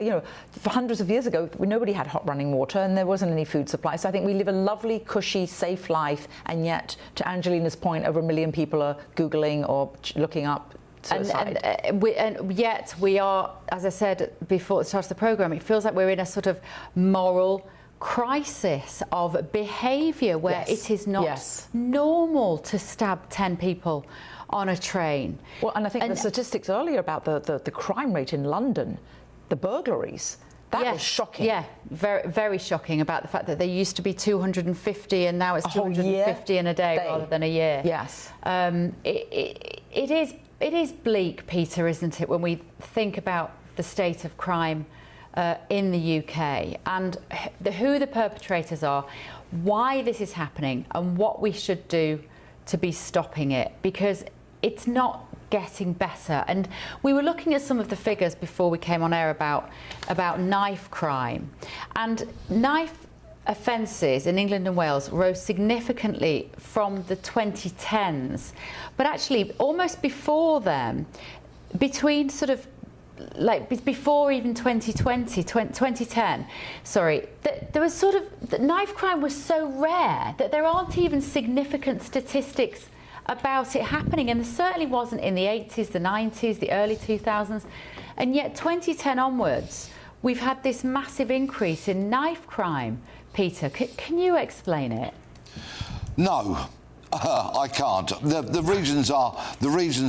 Yeah. For hundreds of years ago, nobody had hot running water, and there wasn't any food supply. So I think we live a lovely, cushy, safe life, and yet, to Angelina's point, over 1 million people are Googling or looking up suicide. And yet we are, as I said before at the start of the programme, it feels like we're in a sort of moral crisis of behaviour where it is not normal to stab 10 people on a train. Well, and I think the statistics earlier about the crime rate in London, the burglaries, that was shocking. Yeah, very, very shocking, about the fact that there used to be 250 and now it's 250 in a day rather than a year. Yes. It is bleak, Peter, isn't it, when we think about the state of crime in the UK and who the perpetrators are, why this is happening, and what we should do to be stopping it, because it's not getting better. And we were looking at some of the figures before we came on air about knife crime. And knife offences in England and Wales rose significantly from the 2010s. But actually, almost before then, between sort of like before even 2010, sorry, there was sort of, the knife crime was so rare that there aren't even significant statistics about it happening, and there certainly wasn't in the 80s, the 90s, the early 2000s, and yet 2010 onwards we've had this massive increase in knife crime. Peter, can you explain it? No. I can't. The reasons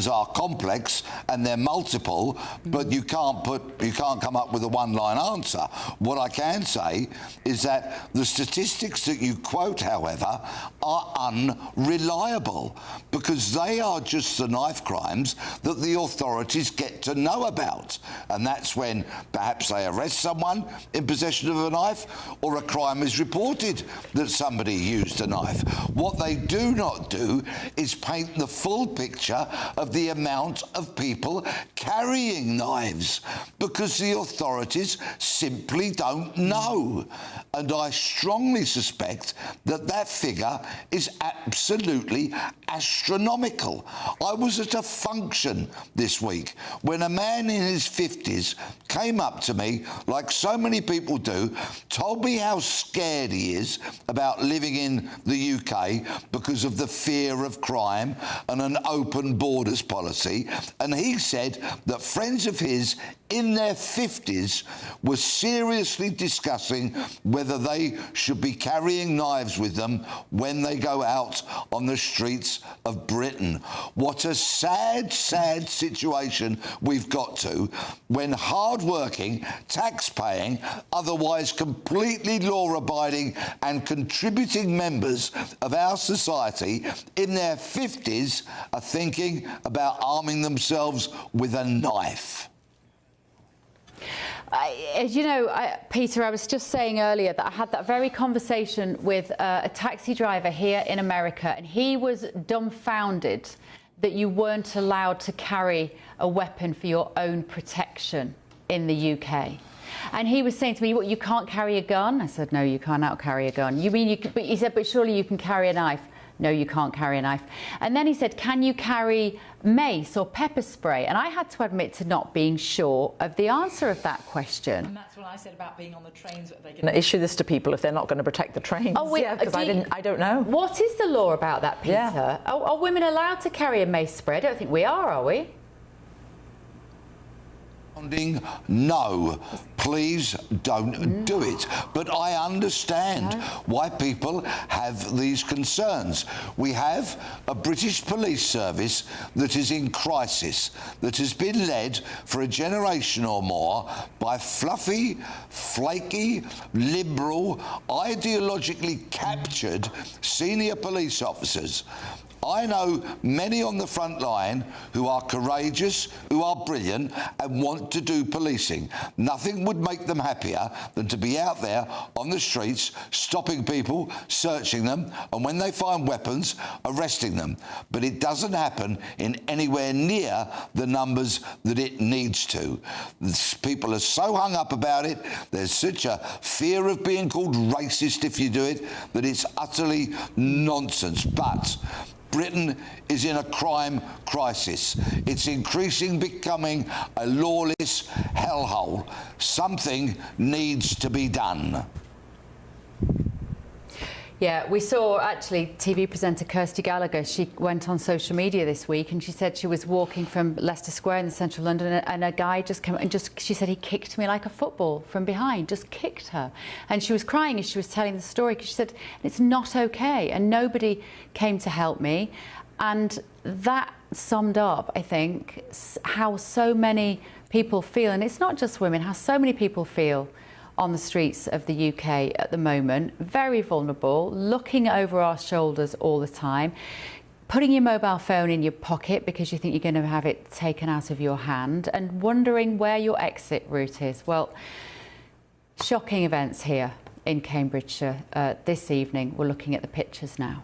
are complex and they're multiple, but you can't come up with a one-line answer. What I can say is that the statistics that you quote, however, are unreliable because they are just the knife crimes that the authorities get to know about, and that's when perhaps they arrest someone in possession of a knife or a crime is reported that somebody used a knife. What they do not do is paint the full picture of the amount of people carrying knives because the authorities simply don't know. And I strongly suspect that that figure is absolutely astronomical. I was at a function this week when a man in his 50s came up to me, like so many people do, told me how scared he is about living in the UK because of the fear of crime and an open borders policy. And he said that friends of his in their 50s were seriously discussing whether they should be carrying knives with them when they go out on the streets of Britain. What a sad, sad situation we've got to when hard-working, tax-paying, otherwise completely law-abiding and contributing members of our society in their 50s are thinking about arming themselves with a knife. Peter, I was just saying earlier that I had that very conversation with a taxi driver here in America, and he was dumbfounded that you weren't allowed to carry a weapon for your own protection in the UK. And he was saying to me, "What, you can't carry a gun?" I said, "No, you cannot carry a gun." "You mean you can?" But he said, "But surely you can carry a knife." "No, you can't carry a knife." And then he said, "Can you carry mace or pepper spray?" And I had to admit to not being sure of the answer of that question. And that's what I said about being on the trains, that they can issue this to people if they're not going to protect the trains. Oh, wait, yeah, because I don't know. What is the law about that, Peter? Yeah. Are women allowed to carry a mace spray? I don't think we are we? No, please don't do it. But I understand why people have these concerns. We have a British police service that is in crisis, that has been led for a generation or more by fluffy, flaky, liberal, ideologically captured senior police officers. I know many on the front line who are courageous, who are brilliant and want to do policing. Nothing would make them happier than to be out there on the streets, stopping people, searching them, and when they find weapons, arresting them. But it doesn't happen in anywhere near the numbers that it needs to. People are so hung up about it, there's such a fear of being called racist if you do it, that it's utterly nonsense. But Britain is in a crime crisis. It's becoming a lawless hellhole. Something needs to be done. Yeah, we saw actually TV presenter Kirsty Gallagher. She went on social media this week and she said she was walking from Leicester Square in central London and a guy just came and she said he kicked me like a football from behind, just kicked her. And she was crying as she was telling the story because she said, "It's not okay." And nobody came to help me. And that summed up, I think, how so many people feel. And it's not just women, how so many people feel on the streets of the UK at the moment, very vulnerable, looking over our shoulders all the time, putting your mobile phone in your pocket because you think you're going to have it taken out of your hand, and wondering where your exit route is. Well, shocking events here in Cambridgeshire this evening. We're looking at the pictures now.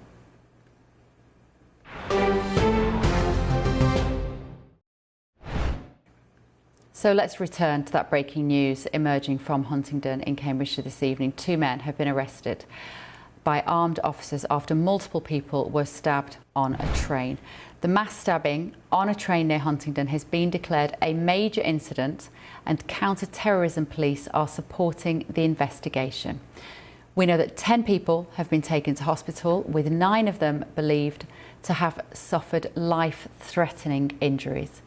So let's return to that breaking news emerging from Huntingdon in Cambridgeshire this evening. 2 men have been arrested by armed officers after multiple people were stabbed on a train. The mass stabbing on a train near Huntingdon has been declared a major incident, and counter-terrorism police are supporting the investigation. We know that 10 people have been taken to hospital, with 9 of them believed to have suffered life-threatening injuries.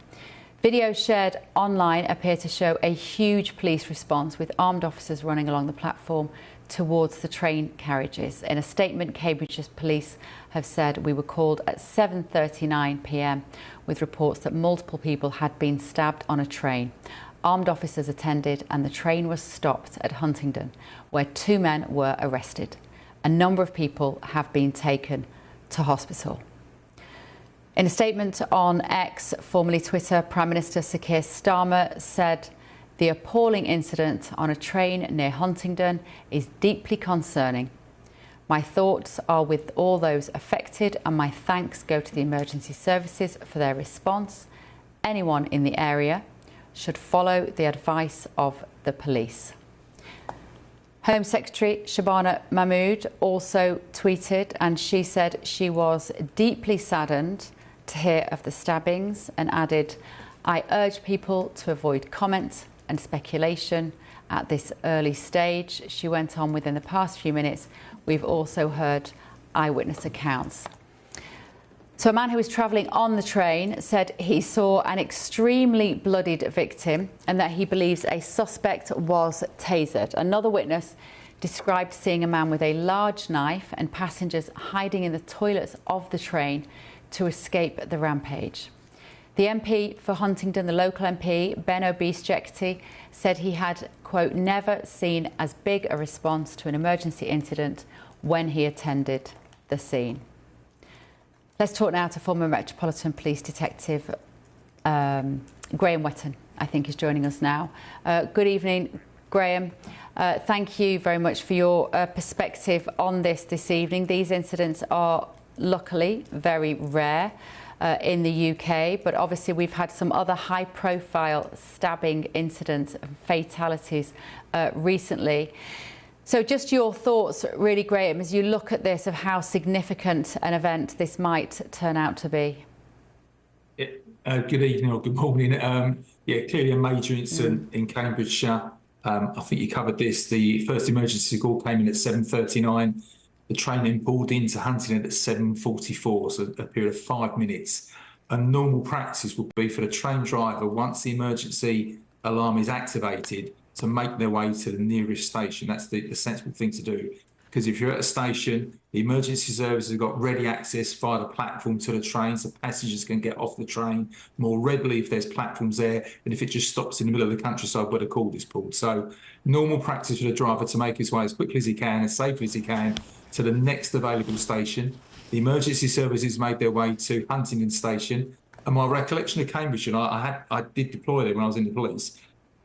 Videos shared online appear to show a huge police response, with armed officers running along the platform towards the train carriages. In a statement, Cambridgeshire police have said, "We were called at 7:39 p.m. with reports that multiple people had been stabbed on a train. Armed officers attended and the train was stopped at Huntingdon, where 2 men were arrested. A number of people have been taken to hospital." In a statement on X, formerly Twitter, Prime Minister Sir Keir Starmer said, "The appalling incident on a train near Huntingdon is deeply concerning. My thoughts are with all those affected, and my thanks go to the emergency services for their response. Anyone in the area should follow the advice of the police." Home Secretary Shabana Mahmood also tweeted, and she said she was deeply saddened to hear of the stabbings, and added, "I urge people to avoid comment and speculation at this early stage." She went on, "Within the past few minutes, we've also heard eyewitness accounts." So a man who was travelling on the train said he saw an extremely bloodied victim and that he believes a suspect was tasered. Another witness described seeing a man with a large knife and passengers hiding in the toilets of the train to escape the rampage. The MP for Huntingdon, the local MP, Ben Obispejekti, said he had, quote, "never seen as big a response to an emergency incident when he attended the scene." Let's talk now to former Metropolitan Police Detective Graham Wetton, I think is joining us now. Good evening, Graham. Thank you very much for your perspective on this evening. These incidents are luckily very rare in the UK, but obviously we've had some other high-profile stabbing incidents and fatalities recently. So just your thoughts, really, Graham, as you look at this, of how significant an event this might turn out to be. Good evening or good morning. Yeah, clearly a major incident in Cambridgeshire. I think you covered this. The first emergency call came in at 7:39. The train then pulled into Huntingdon at 7:44, so a period of 5 minutes. A normal practice would be for the train driver, once the emergency alarm is activated, to make their way to the nearest station. That's the sensible thing to do. Because if you're at a station, the emergency services have got ready access via the platform to the train, so passengers can get off the train more readily if there's platforms there than if it just stops in the middle of the countryside where the cord is pulled. So normal practice for the driver to make his way as quickly as he can, as safely as he can, to the next available station. The emergency services made their way to Huntingdon Station. And my recollection of Cambridgeshire, I did deploy there when I was in the police.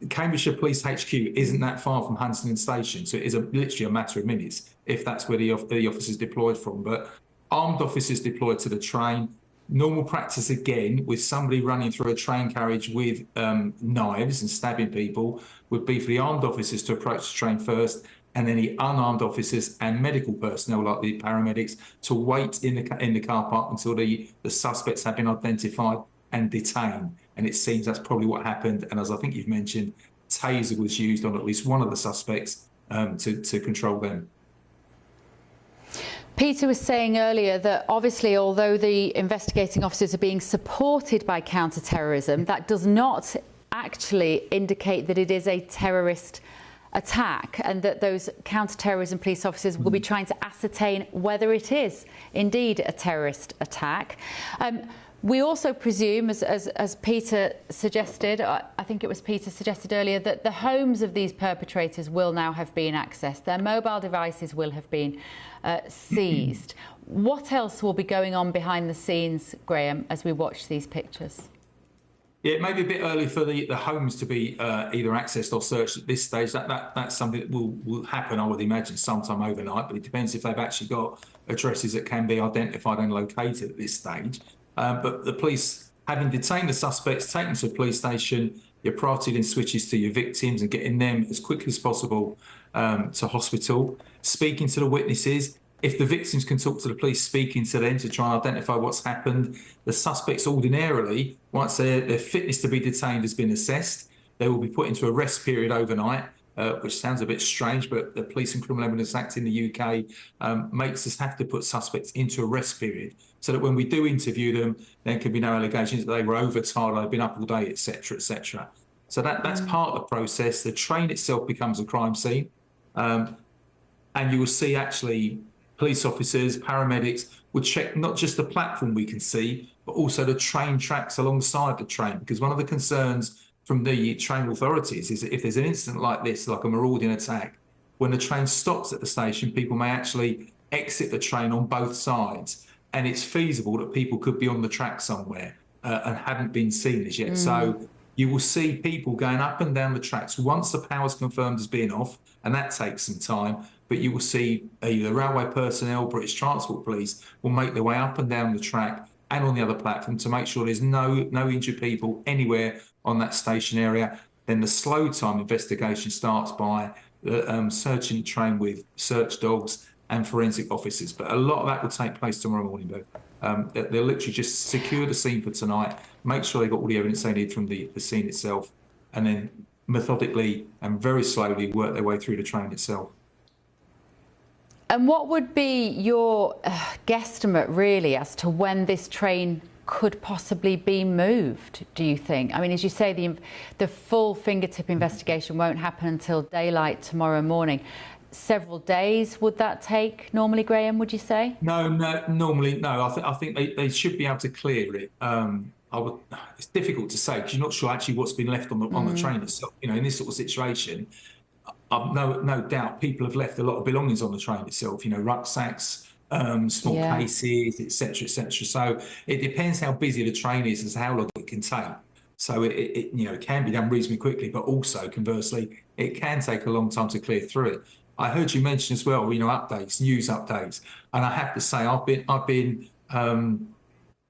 Cambridgeshire Police HQ isn't that far from Huntingdon Station, so it is literally a matter of minutes if that's where the officers deployed from. But armed officers deployed to the train. Normal practice again, with somebody running through a train carriage with knives and stabbing people, would be for the armed officers to approach the train first, and then the unarmed officers and medical personnel, like the paramedics, to wait in the car park until the suspects have been identified and detained. And it seems that's probably what happened. And as I think you've mentioned, taser was used on at least one of the suspects to control them. Peter was saying earlier that obviously, although the investigating officers are being supported by counter-terrorism, that does not actually indicate that it is a terrorist attack, and that those counter-terrorism police officers will be trying to ascertain whether it is indeed a terrorist attack. We also presume, as Peter suggested, I think it was Peter suggested earlier, that the homes of these perpetrators will now have been accessed. Their mobile devices will have been seized. What else will be going on behind the scenes, Graham, as we watch these pictures? Yeah, it may be a bit early for the homes to be either accessed or searched at this stage. That's something that will happen, I would imagine, sometime overnight, but it depends if they've actually got addresses that can be identified and located at this stage. But the police, having detained the suspects, taken to a police station, Your priority then switches to your victims and getting them as quickly as possible to hospital, speaking to the witnesses. If the victims can talk to the police, speaking to them to try and identify what's happened. The suspects ordinarily, once their fitness to be detained has been assessed, they will be put into a rest period overnight, which sounds a bit strange, but the Police and Criminal Evidence Act in the UK makes us have to put suspects into a rest period so that when we do interview them, there can be no allegations that they were overtired, they've been up all day, etc., etc. So that's part of the process. The train itself becomes a crime scene. And you will see actually police officers, paramedics would check not just the platform we can see, but also the train tracks alongside the train. Because one of the concerns from the train authorities is that if there's an incident like this, like a marauding attack, when the train stops at the station, people may actually exit the train on both sides. And it's feasible that people could be on the track somewhere and haven't been seen as yet. So you will see people going up and down the tracks once the power's confirmed as being off, and that takes some time. But you will see either railway personnel, British Transport Police will make their way up and down the track and on the other platform to make sure there's no injured people anywhere on that station area. Then the slow time investigation starts by searching the train with search dogs and forensic officers. But a lot of that will take place tomorrow morning, though. They'll literally just secure the scene for tonight, make sure they've got all the evidence they need from the scene itself, and then methodically and very slowly work their way through the train itself. And what would be your guesstimate, really, as to when this train could possibly be moved, do you think? I mean, as you say, the full fingertip investigation won't happen until daylight tomorrow morning. Several days would that take normally, Graham, would you say? No, normally, no. I think they should be able to clear it. It's difficult to say because you're not sure actually what's been left on the train itself. You know, in this sort of situation, no doubt people have left a lot of belongings on the train itself. You know, rucksacks, small cases, etc., etc. So it depends how busy the train is as to how long it can take. So it can be done reasonably quickly, but also conversely, it can take a long time to clear through it. I heard you mention as well, updates, news updates, and I have to say I've been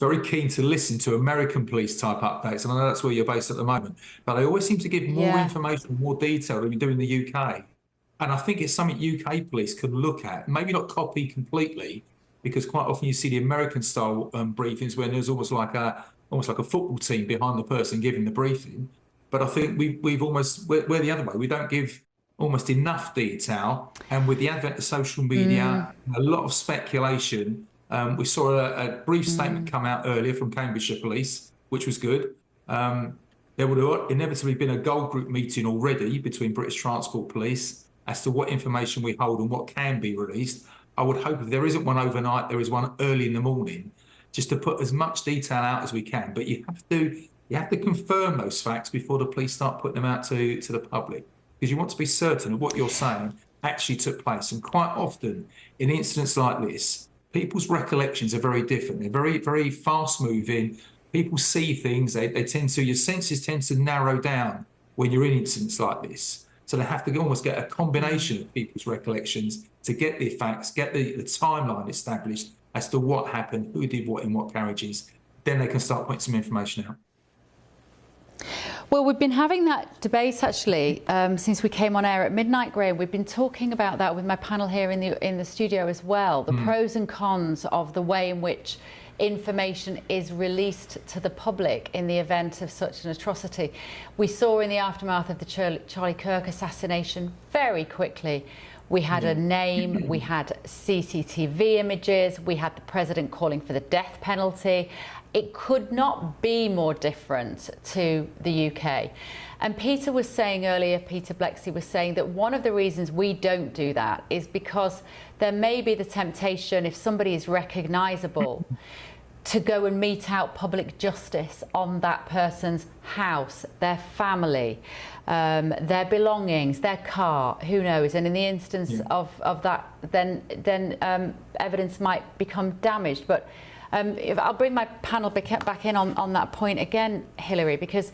very keen to listen to American police type updates, and I know that's where you're based at the moment. But they always seem to give more information, more detail than we do in the UK. And I think it's something UK police could look at, maybe not copy completely, because quite often you see the American style briefings when there's almost like a football team behind the person giving the briefing. But I think we're the other way. We don't give almost enough detail, and with the advent of social media, a lot of speculation. We saw a brief statement come out earlier from Cambridgeshire Police, which was good. There would have inevitably been a gold group meeting already between British Transport Police as to what information we hold and what can be released. I would hope if there isn't one overnight, there is one early in the morning, just to put as much detail out as we can. But you have to confirm those facts before the police start putting them out to the public, because you want to be certain of what you're saying actually took place. And quite often in incidents like this, people's recollections are very different. They're very, very fast moving. People see things. Your senses tend to narrow down when you're in incidents like this. So they have to almost get a combination of people's recollections to get the facts, get the timeline established as to what happened, who did what in what carriages. Then they can start putting some information out. Well, we've been having that debate actually since we came on air at midnight, Graham. We've been talking about that with my panel here in the studio as well. The pros and cons of the way in which information is released to the public in the event of such an atrocity. We saw in the aftermath of the Charlie Kirk assassination very quickly. We had a name, we had CCTV images, we had the president calling for the death penalty. It could not be more different to the UK. And Peter was saying earlier, Peter Blexley was saying that one of the reasons we don't do that is because there may be the temptation, if somebody is recognisable, to go and mete out public justice on that person's house, their family, their belongings, their car, who knows? And in the instance of that, then evidence might become damaged. But I'll bring my panel back in on that point again, Hilary, because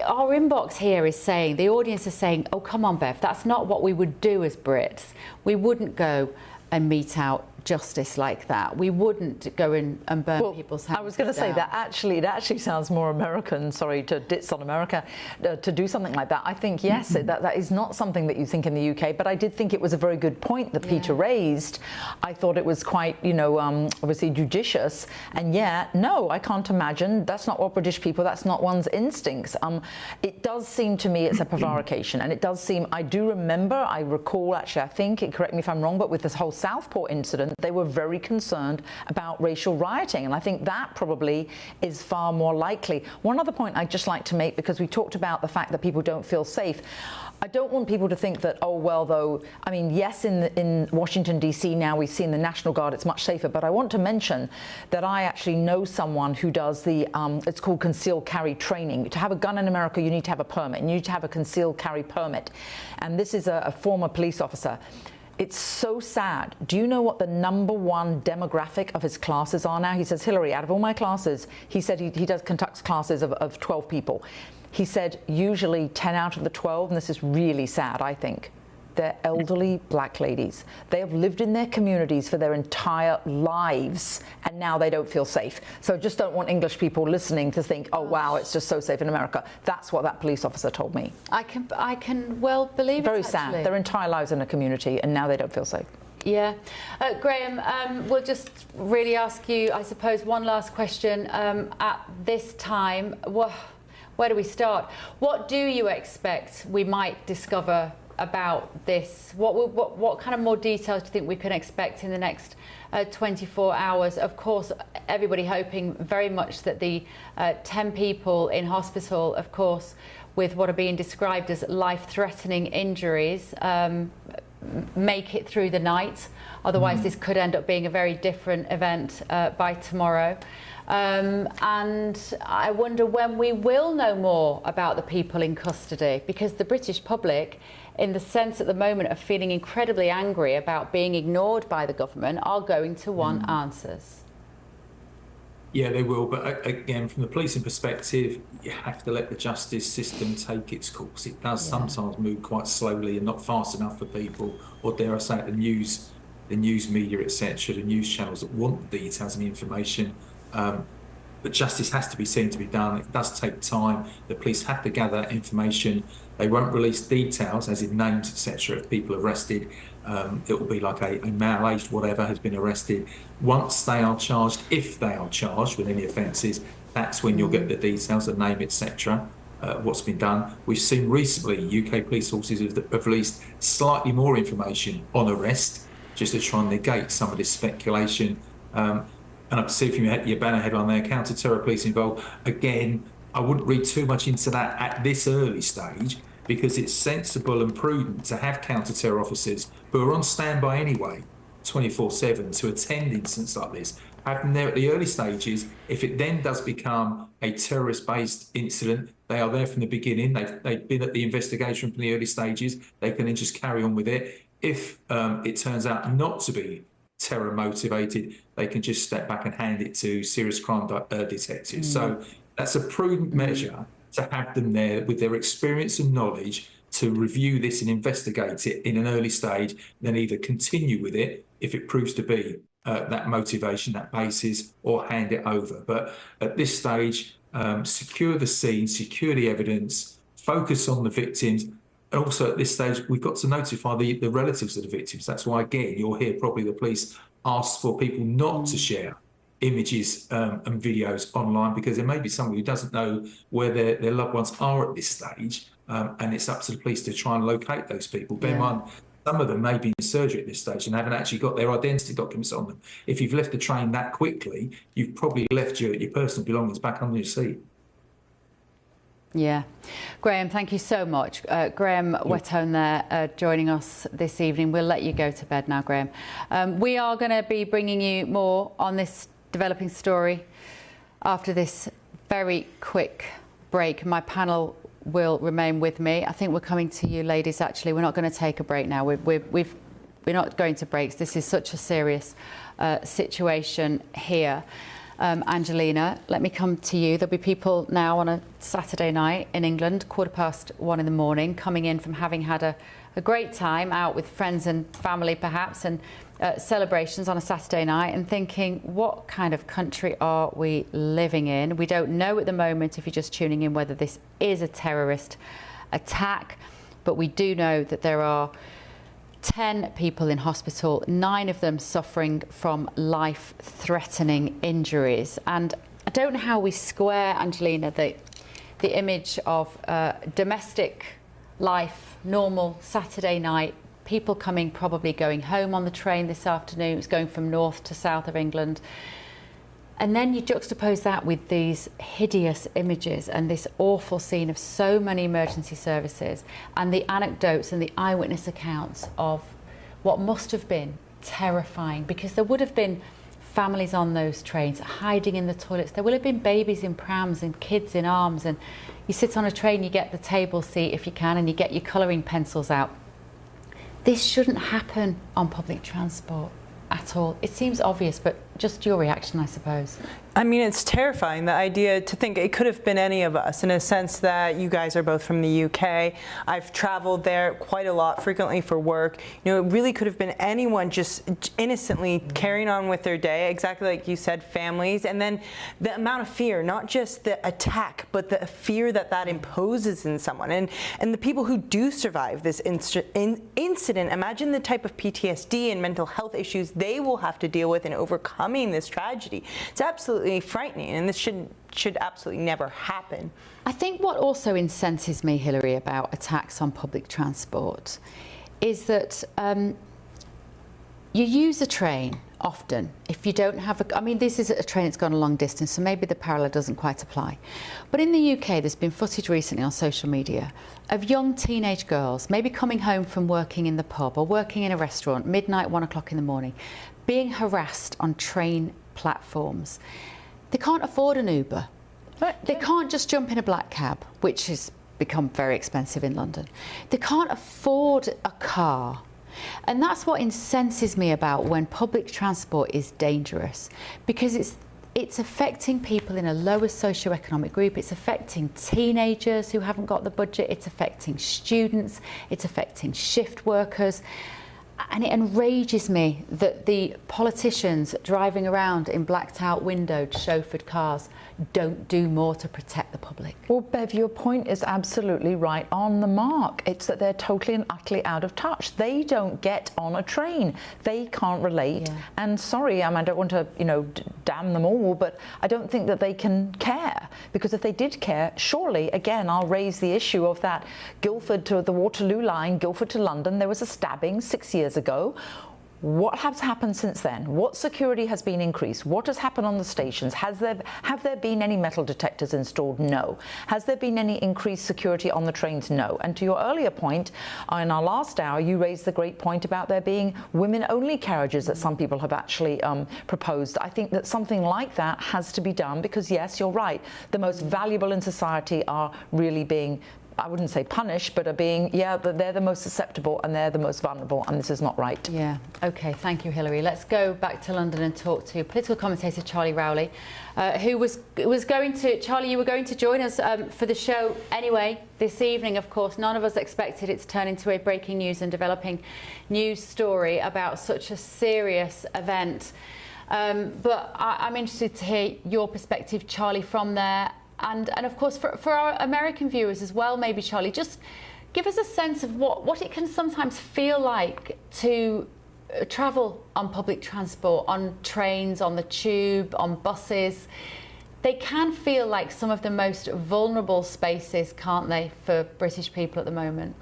our inbox here is saying, the audience is saying, oh, come on, Bev, that's not what we would do as Brits. We wouldn't go and mete out justice like that. We wouldn't go in and burn people's houses. I was going to say that it actually sounds more American, sorry to ditz on America, to do something like that. I think, yes, that is not something that you think in the UK, but I did think it was a very good point that Peter raised. I thought it was quite, obviously judicious, and no, I can't imagine. That's not what British people, that's not one's instincts. It does seem to me it's a prevarication, and it does seem, I recall actually, I think, correct me if I'm wrong, but with this whole Southport incident, they were very concerned about racial rioting, and I think that probably is far more likely. One other point I'd just like to make, because we talked about the fact that people don't feel safe. I don't want people to think that, oh, well, though, I mean, yes, in Washington, D.C. now we've seen the National Guard, it's much safer, but I want to mention that I actually know someone who does the, it's called concealed carry training. To have a gun in America, you need to have a permit, and you need to have a concealed carry permit. And this is a former police officer. It's so sad. Do you know what the #1 demographic of his classes are now? He says, Hillary, out of all my classes, he said he conducts classes of 12 people. He said usually 10 out of the 12, and this is really sad, I think, they're elderly black ladies. They have lived in their communities for their entire lives, and now they don't feel safe. So just don't want English people listening to think, oh, wow, it's just so safe in America. That's what that police officer told me. I can well believe it, Very sad. Their entire lives in a community, and now they don't feel safe. Yeah. Graham, we'll just really ask you, I suppose, one last question at this time. Where do we start? What do you expect we might discover about this? What kind of more details do you think we can expect in the next 24 hours? Of course, everybody hoping very much that the 10 people in hospital, of course, with what are being described as life-threatening injuries, make it through the night. Otherwise, this could end up being a very different event by tomorrow. And I wonder when we will know more about the people in custody, because the British public, in the sense at the moment of feeling incredibly angry about being ignored by the government, are going to want answers. Yeah, they will. But again, from the policing perspective, you have to let the justice system take its course. It does sometimes move quite slowly and not fast enough for people, or dare I say it, the news media, etc., the news channels that want the details and the information. But justice has to be seen to be done. It does take time. The police have to gather information. They won't release details, as in names, etc., of people arrested. It will be like a male aged whatever has been arrested. Once they are charged, if they are charged with any offences, that's when you'll get the details, the name, etc., what's been done. We've seen recently UK police forces have released slightly more information on arrest, just to try and negate some of this speculation. And I see from your banner headline there, counter-terror police involved. Again, I wouldn't read too much into that at this early stage, because it's sensible and prudent to have counter-terror officers who are on standby anyway, 24/7, to attend incidents like this. Have them there at the early stages. If it then does become a terrorist-based incident, they are there from the beginning. They've been at the investigation from the early stages. They can then just carry on with it. If it turns out not to be terror motivated, they can just step back and hand it to serious crime detectives. So that's a prudent measure to have them there with their experience and knowledge to review this and investigate it in an early stage, then either continue with it if it proves to be that motivation, that basis, or hand it over. But at this stage, secure the scene, secure the evidence, focus on the victims. And also at this stage, we've got to notify the relatives of the victims. That's why, again, you'll hear probably the police ask for people not to share images and videos online, because there may be somebody who doesn't know where their loved ones are at this stage, and it's up to the police to try and locate those people. Bear in mind, some of them may be in surgery at this stage and haven't actually got their identity documents on them. If you've left the train that quickly, you've probably left your personal belongings back under your seat. Yeah. Graham, thank you so much. Graham Wetone there joining us this evening. We'll let you go to bed now, Graham. We are going to be bringing you more on this developing story after this very quick break. My panel will remain with me. I think we're coming to you, ladies, actually. We're not going to take a break now. We're not going to breaks. This is such a serious situation here. Angelina, let me come to you. There'll be people now on a Saturday night in England, 1:15 in the morning, coming in from having had a great time out with friends and family perhaps, and celebrations on a Saturday night, and thinking, what kind of country are we living in? We don't know at the moment, if you're just tuning in, whether this is a terrorist attack, but we do know that there are 10 people in hospital, 9 of them suffering from life-threatening injuries. And I don't know how we square, Angelina, the image of domestic life, normal Saturday night, people coming, probably going home on the train this afternoon. It's going from north to south of England. And then you juxtapose that with these hideous images and this awful scene of so many emergency services, and the anecdotes and the eyewitness accounts of what must have been terrifying, because there would have been families on those trains hiding in the toilets. There will have been babies in prams and kids in arms, and you sit on a train, you get the table seat if you can, and you get your colouring pencils out. This shouldn't happen on public transport at all. It seems obvious, but just your reaction, I suppose. I mean, it's terrifying, the idea to think it could have been any of us, in a sense that you guys are both from the UK. I've traveled there quite a lot, frequently for work. You know, it really could have been anyone just innocently carrying on with their day, exactly like you said, families. And then the amount of fear, not just the attack, but the fear that that imposes in someone. And the people who do survive this incident, imagine the type of PTSD and mental health issues they will have to deal with in overcoming this tragedy. It's absolutely frightening, and this should absolutely never happen. I think what also incenses me, Hilary, about attacks on public transport is that you use a train often if you don't have I mean, this is a train that's gone a long distance, so maybe the parallel doesn't quite apply. But in the UK, there's been footage recently on social media of young teenage girls maybe coming home from working in the pub or working in a restaurant, midnight, 1 o'clock in the morning, being harassed on train platforms. They can't afford an Uber. They can't just jump in a black cab, which has become very expensive in London. They can't afford a car. And that's what incenses me about when public transport is dangerous, because it's affecting people in a lower socioeconomic group. It's affecting teenagers who haven't got the budget. It's affecting students. It's affecting shift workers. And it enrages me that the politicians driving around in blacked out windowed chauffeured cars don't do more to protect the public. Well, Bev, your point is absolutely right on the mark. It's that they're totally and utterly out of touch. They don't get on a train. They can't relate. Yeah. And sorry, I don't want to, damn them all, but I don't think that they can care. Because if they did care, surely, again, I'll raise the issue of that Guildford to the Waterloo line, Guildford to London. There was a stabbing 6 years ago. What has happened since then? What security has been increased? What has happened on the stations? Have there been any metal detectors installed? No. Has there been any increased security on the trains? No. And to your earlier point, in our last hour, you raised the great point about there being women-only carriages that some people have actually proposed. I think that something like that has to be done because, yes, you're right, the most valuable in society are really being, I wouldn't say punished, but are being, they're the most susceptible and they're the most vulnerable, and this is not right. Yeah, OK, thank you, Hilary. Let's go back to London and talk to political commentator Charlie Rowley, who was going to, Charlie, you were going to join us for the show anyway this evening, of course. None of us expected it to turn into a breaking news and developing news story about such a serious event. But I'm interested to hear your perspective, Charlie, from there. And of course, for our American viewers as well, maybe, Charlie, just give us a sense of what it can sometimes feel like to travel on public transport, on trains, on the tube, on buses. They can feel like some of the most vulnerable spaces, can't they, for British people at the moment?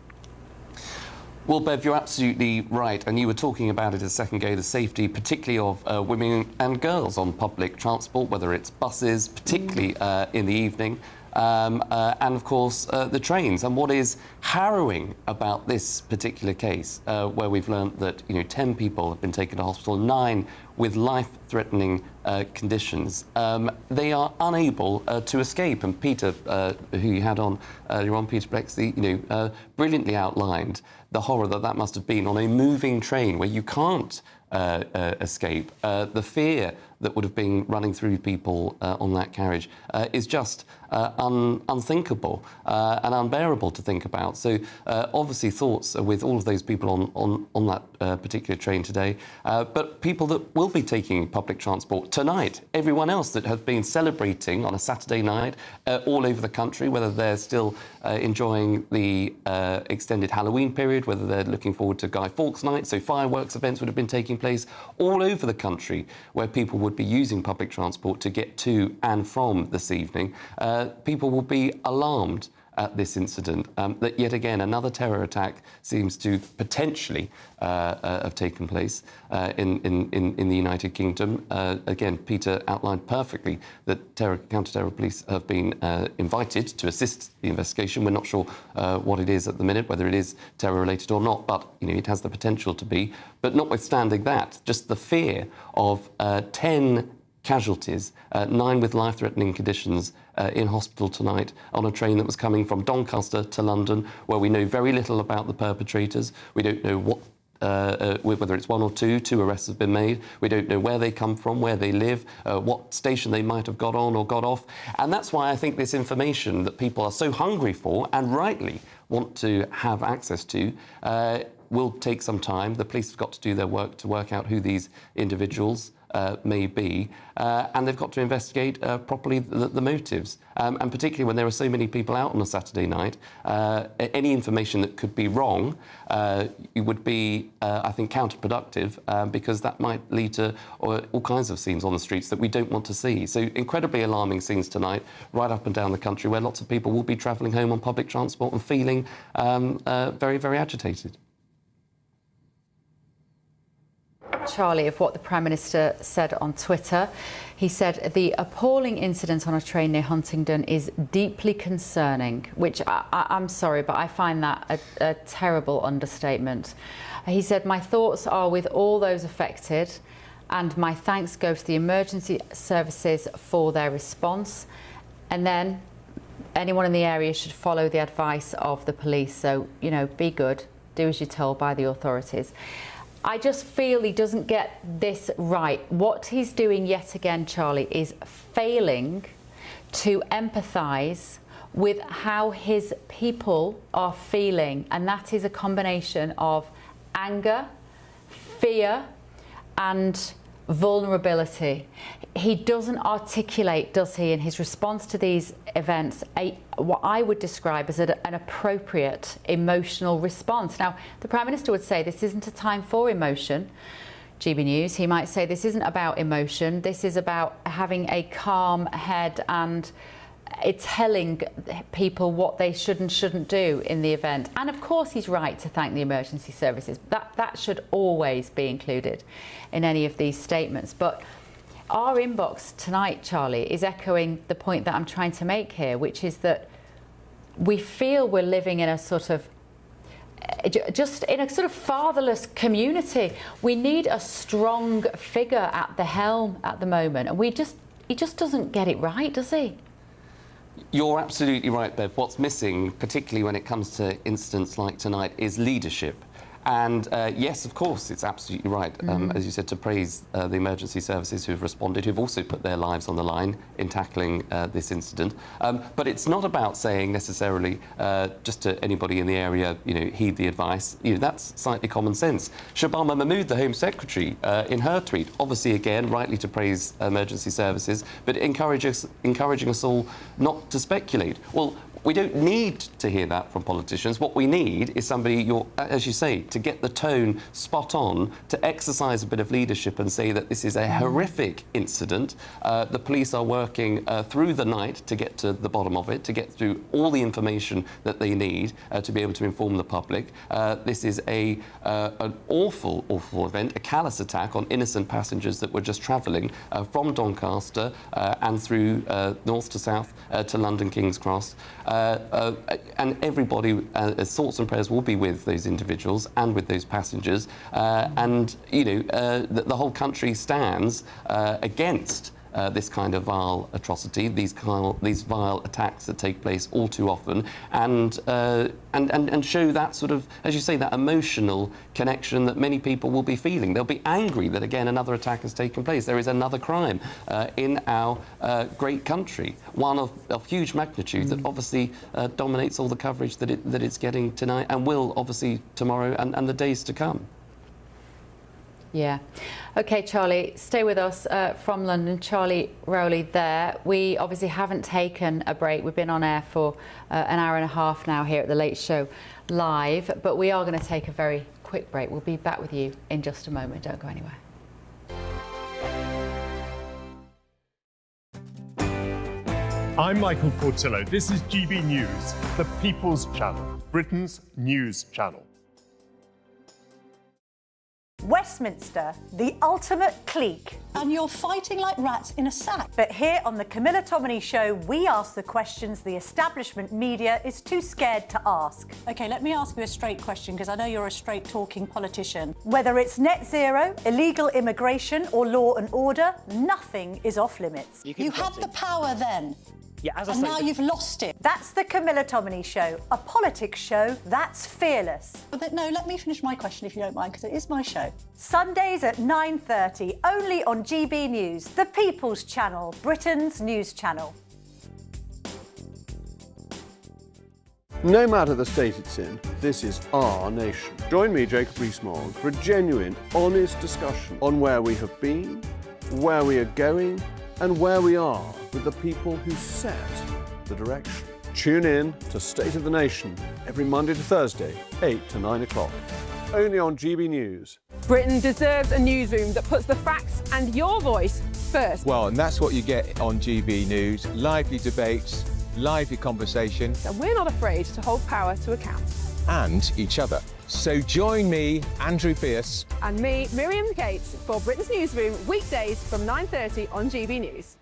Well, Bev, you're absolutely right, and you were talking about it a second ago, the safety particularly of women and girls on public transport, whether it's buses, particularly in the evening, and of course the trains. And what is harrowing about this particular case, where we've learned that 10 people have been taken to hospital, 9 with life-threatening conditions, they are unable to escape. And Peter, who you had on earlier on, Peter Blexley, brilliantly outlined the horror that must have been on a moving train where you can't escape, the fear that would have been running through people on that carriage is just unthinkable and unbearable to think about. So obviously thoughts are with all of those people on that particular train today, but people that will be taking public transport tonight, everyone else that has been celebrating on a Saturday night all over the country, whether they're still enjoying the extended Halloween period, whether they're looking forward to Guy Fawkes night, so fireworks events would have been taking place all over the country where people would be using public transport to get to and from this evening. People will be alarmed at this incident, that yet again another terror attack seems to potentially have taken place in the United Kingdom. Again, Peter outlined perfectly that counter-terror police have been invited to assist the investigation. We're not sure what it is at the minute, whether it is terror-related or not, but it has the potential to be. But notwithstanding that, just the fear of 10 casualties, 9 with life-threatening conditions in hospital tonight on a train that was coming from Doncaster to London, where we know very little about the perpetrators. We don't know what whether it's one or two arrests have been made. We don't know where they come from, where they live, what station they might have got on or got off. And that's why I think this information that people are so hungry for and rightly want to have access to will take some time. The police have got to do their work to work out who these individuals may be, and they've got to investigate properly the motives. And particularly when there are so many people out on a Saturday night, any information that could be wrong would be, I think, counterproductive, because that might lead to all kinds of scenes on the streets that we don't want to see. So incredibly alarming scenes tonight, right up and down the country, where lots of people will be travelling home on public transport and feeling very, very agitated. Charlie, of what the Prime Minister said on Twitter. He said the appalling incident on a train near Huntingdon is deeply concerning, which I'm sorry, but I find that a terrible understatement. He said, my thoughts are with all those affected and my thanks go to the emergency services for their response. And then anyone in the area should follow the advice of the police. So, be good, do as you're told by the authorities. I just feel he doesn't get this right. What he's doing yet again, Charlie, is failing to empathise with how his people are feeling. And that is a combination of anger, fear and vulnerability. He doesn't articulate, does he, in his response to these events, what I would describe as an appropriate emotional response. Now, the Prime Minister would say this isn't a time for emotion. GB News, he might say this isn't about emotion, this is about having a calm head and telling people what they should and shouldn't do in the event. And of course he's right to thank the emergency services. That should always be included in any of these statements. But our inbox tonight, Charlie, is echoing the point that I'm trying to make here, which is that we feel we're living in a sort of fatherless community. We need a strong figure at the helm at the moment, and he just doesn't get it right, does he? You're absolutely right, Bev. What's missing, particularly when it comes to incidents like tonight, is leadership. And yes, of course, it's absolutely right, as you said, to praise the emergency services who've responded, who've also put their lives on the line in tackling this incident. But it's not about saying necessarily just to anybody in the area, heed the advice. That's slightly common sense. Shabana Mahmood, the Home Secretary, in her tweet, obviously again rightly to praise emergency services, but encouraging us all not to speculate. Well, we don't need to hear that from politicians. What we need is somebody, as you say, to get the tone spot on, to exercise a bit of leadership and say that this is a horrific incident. The police are working through the night to get to the bottom of it, to get through all the information that they need to be able to inform the public. This is an awful, awful event, a callous attack on innocent passengers that were just travelling from Doncaster and through north to south to London King's Cross. And everybody, thoughts and prayers will be with those individuals and with those passengers. And, the whole country stands against this kind of vile atrocity, these vile attacks that take place all too often, and show that sort of, as you say, that emotional connection that many people will be feeling. They'll be angry that again another attack has taken place. There is another crime in our great country, one of huge magnitude that obviously dominates all the coverage that it's getting tonight and will obviously tomorrow and the days to come. Yeah. OK, Charlie, stay with us from London. Charlie Rowley there. We obviously haven't taken a break. We've been on air for an hour and a half now here at The Late Show Live, but we are going to take a very quick break. We'll be back with you in just a moment. Don't go anywhere. I'm Michael Portillo. This is GB News, the People's Channel, Britain's news channel. Westminster, the ultimate clique. And you're fighting like rats in a sack. But here on the Camilla Tominey Show, we ask the questions the establishment media is too scared to ask. OK, let me ask you a straight question, because I know you're a straight-talking politician. Whether it's net zero, illegal immigration or law and order, nothing is off limits. You had the power then. Yeah, as I and say, now you've lost it. That's the Camilla Tominey Show, a politics show that's fearless. But no, let me finish my question if you don't mind, because it is my show. Sundays at 9:30, only on GB News, the People's Channel, Britain's news channel. No matter the state it's in, this is our nation. Join me, Jacob Rees-Mogg, for a genuine, honest discussion on where we have been, where we are going, and where we are with the people who set the direction. Tune in to State of the Nation every Monday to Thursday, 8 to 9 o'clock. Only on GB News. Britain deserves a newsroom that puts the facts and your voice first. Well, and that's what you get on GB News. Lively debates, lively conversation. And we're not afraid to hold power to account. And each other. So join me, Andrew Pearce. And me, Miriam Gates, for Britain's Newsroom, weekdays from 9:30 on GB News.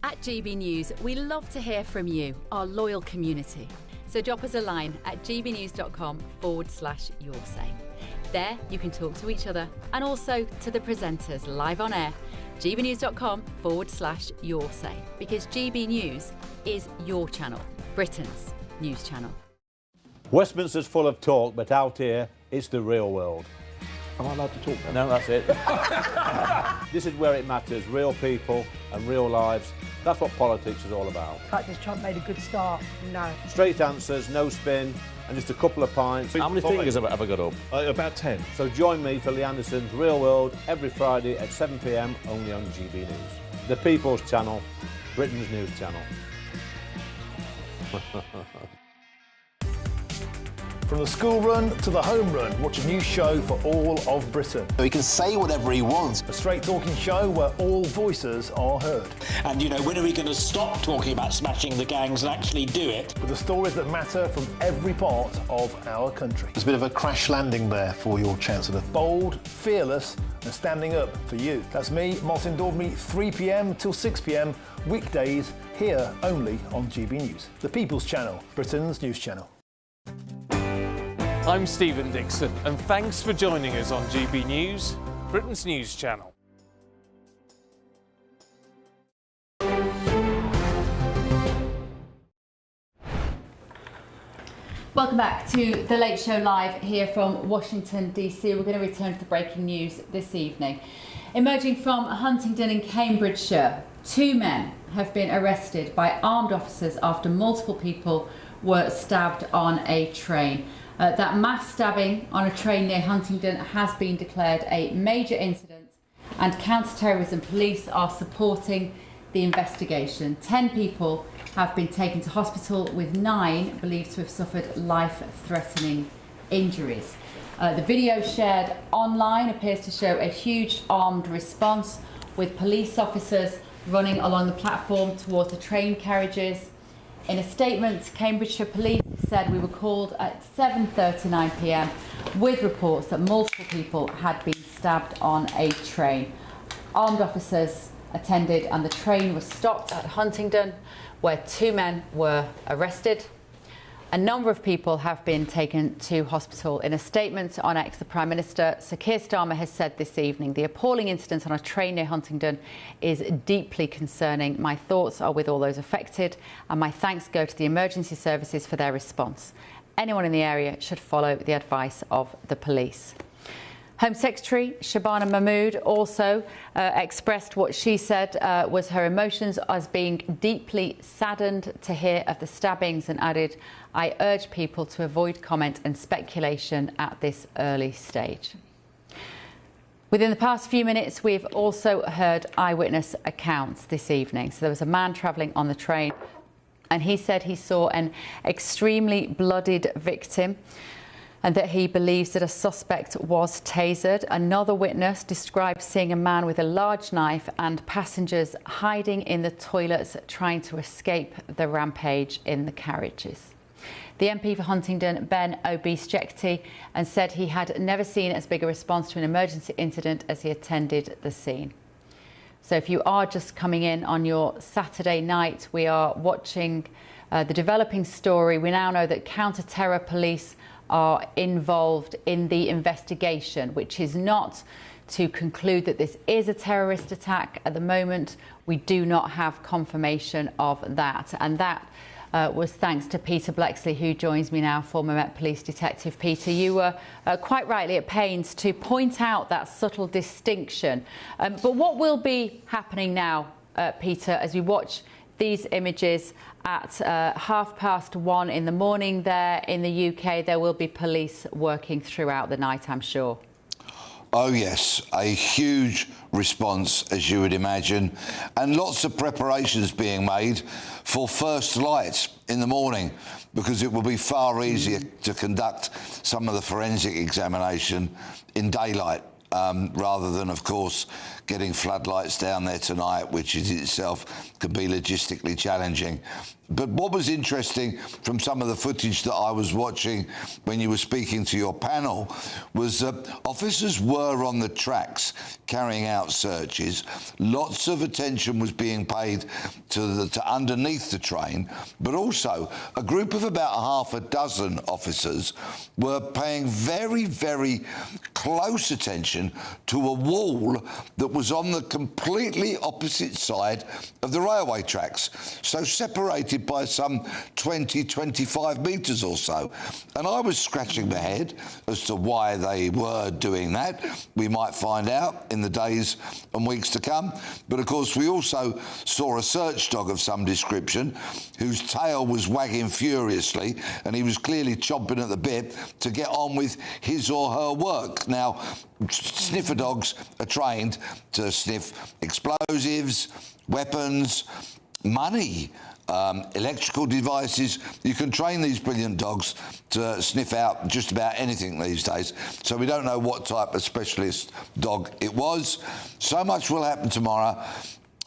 At GB News, we love to hear from you, our loyal community. So drop us a line at gbnews.com/yoursay. There you can talk to each other and also to the presenters live on air. gbnews.com/yoursay, because GB News is your channel, Britain's news channel. Westminster's full of talk, but out here, it's the real world. Am I allowed to talk then? No, that's it. This is where it matters, real people and real lives. That's what politics is all about. The fact is Trump made a good start. No. Straight answers, no spin, and just a couple of pints. How many fingers have I got up? About 10. So join me for Lee Anderson's Real World every Friday at 7 p.m. only on GB News. The People's Channel, Britain's news channel. From the school run to the home run, watch a new show for all of Britain. So he can say whatever he wants. A straight talking show where all voices are heard. And, you know, when are we going to stop talking about smashing the gangs and actually do it? With the stories that matter from every part of our country. There's a bit of a crash landing there for your Chancellor. Bold, fearless and standing up for you. That's me, Martin Daubney, 3 p.m. till 6 p.m. weekdays here only on GB News. The People's Channel, Britain's news channel. I'm Stephen Dixon, and thanks for joining us on GB News, Britain's news channel. Welcome back to The Late Show Live here from Washington, D.C. We're going to return to the breaking news this evening. Emerging from Huntingdon in Cambridgeshire, 2 men have been arrested by armed officers after multiple people were stabbed on a train. That mass stabbing on a train near Huntingdon has been declared a major incident, and counter-terrorism police are supporting the investigation. 10 people have been taken to hospital, with 9 believed to have suffered life-threatening injuries. The video shared online appears to show a huge armed response, with police officers running along the platform towards the train carriages. In a statement, Cambridgeshire Police said, "We were called at 7:39 p.m. with reports that multiple people had been stabbed on a train. Armed officers attended and the train was stopped at Huntingdon, where 2 men were arrested. A number of people have been taken to hospital. In a statement on X, the Prime Minister, Sir Keir Starmer, has said this evening, the appalling incident on a train near Huntingdon is deeply concerning. My thoughts are with all those affected, and my thanks go to the emergency services for their response. Anyone in the area should follow the advice of the police. Home Secretary Shabana Mahmood also expressed what she said was her emotions as being deeply saddened to hear of the stabbings, and added, I urge people to avoid comment and speculation at this early stage. Within the past few minutes, we've also heard eyewitness accounts this evening. So there was a man travelling on the train, and he said he saw an extremely bloodied victim, and that he believes that a suspect was tasered. Another witness described seeing a man with a large knife and passengers hiding in the toilets trying to escape the rampage in the carriages. The MP for Huntingdon, Ben Obies-Jeckty, and said he had never seen as big a response to an emergency incident as he attended the scene. So if you are just coming in on your Saturday night, we are watching the developing story. We now know that counter-terror police are involved in the investigation, which is not to conclude that this is a terrorist attack. At the moment, we do not have confirmation of that. And that was thanks to Peter Blexley, who joins me now, former Met Police detective. Peter, you were quite rightly at pains to point out that subtle distinction. But what will be happening now, Peter, as we watch these images at 1:30 in the morning there in the UK? There will be police working throughout the night, I'm sure. Oh yes, a huge response, as you would imagine, and lots of preparations being made for first light in the morning, because it will be far easier to conduct some of the forensic examination in daylight, rather than, of course, getting floodlights down there tonight, which in itself could be logistically challenging. But what was interesting from some of the footage that I was watching when you were speaking to your panel was that officers were on the tracks carrying out searches. Lots of attention was being paid to underneath the train, but also a group of about half a dozen officers were paying very, very close attention to a wall that was on the completely opposite side of the railway tracks, so separated by some 20-25 metres or so. And I was scratching my head as to why they were doing that. We might find out in the days and weeks to come. But of course, we also saw a search dog of some description whose tail was wagging furiously, and he was clearly chomping at the bit to get on with his or her work. Now, sniffer dogs are trained to sniff explosives, weapons, money, electrical devices. You can train these brilliant dogs to sniff out just about anything these days. So we don't know what type of specialist dog it was. So much will happen tomorrow.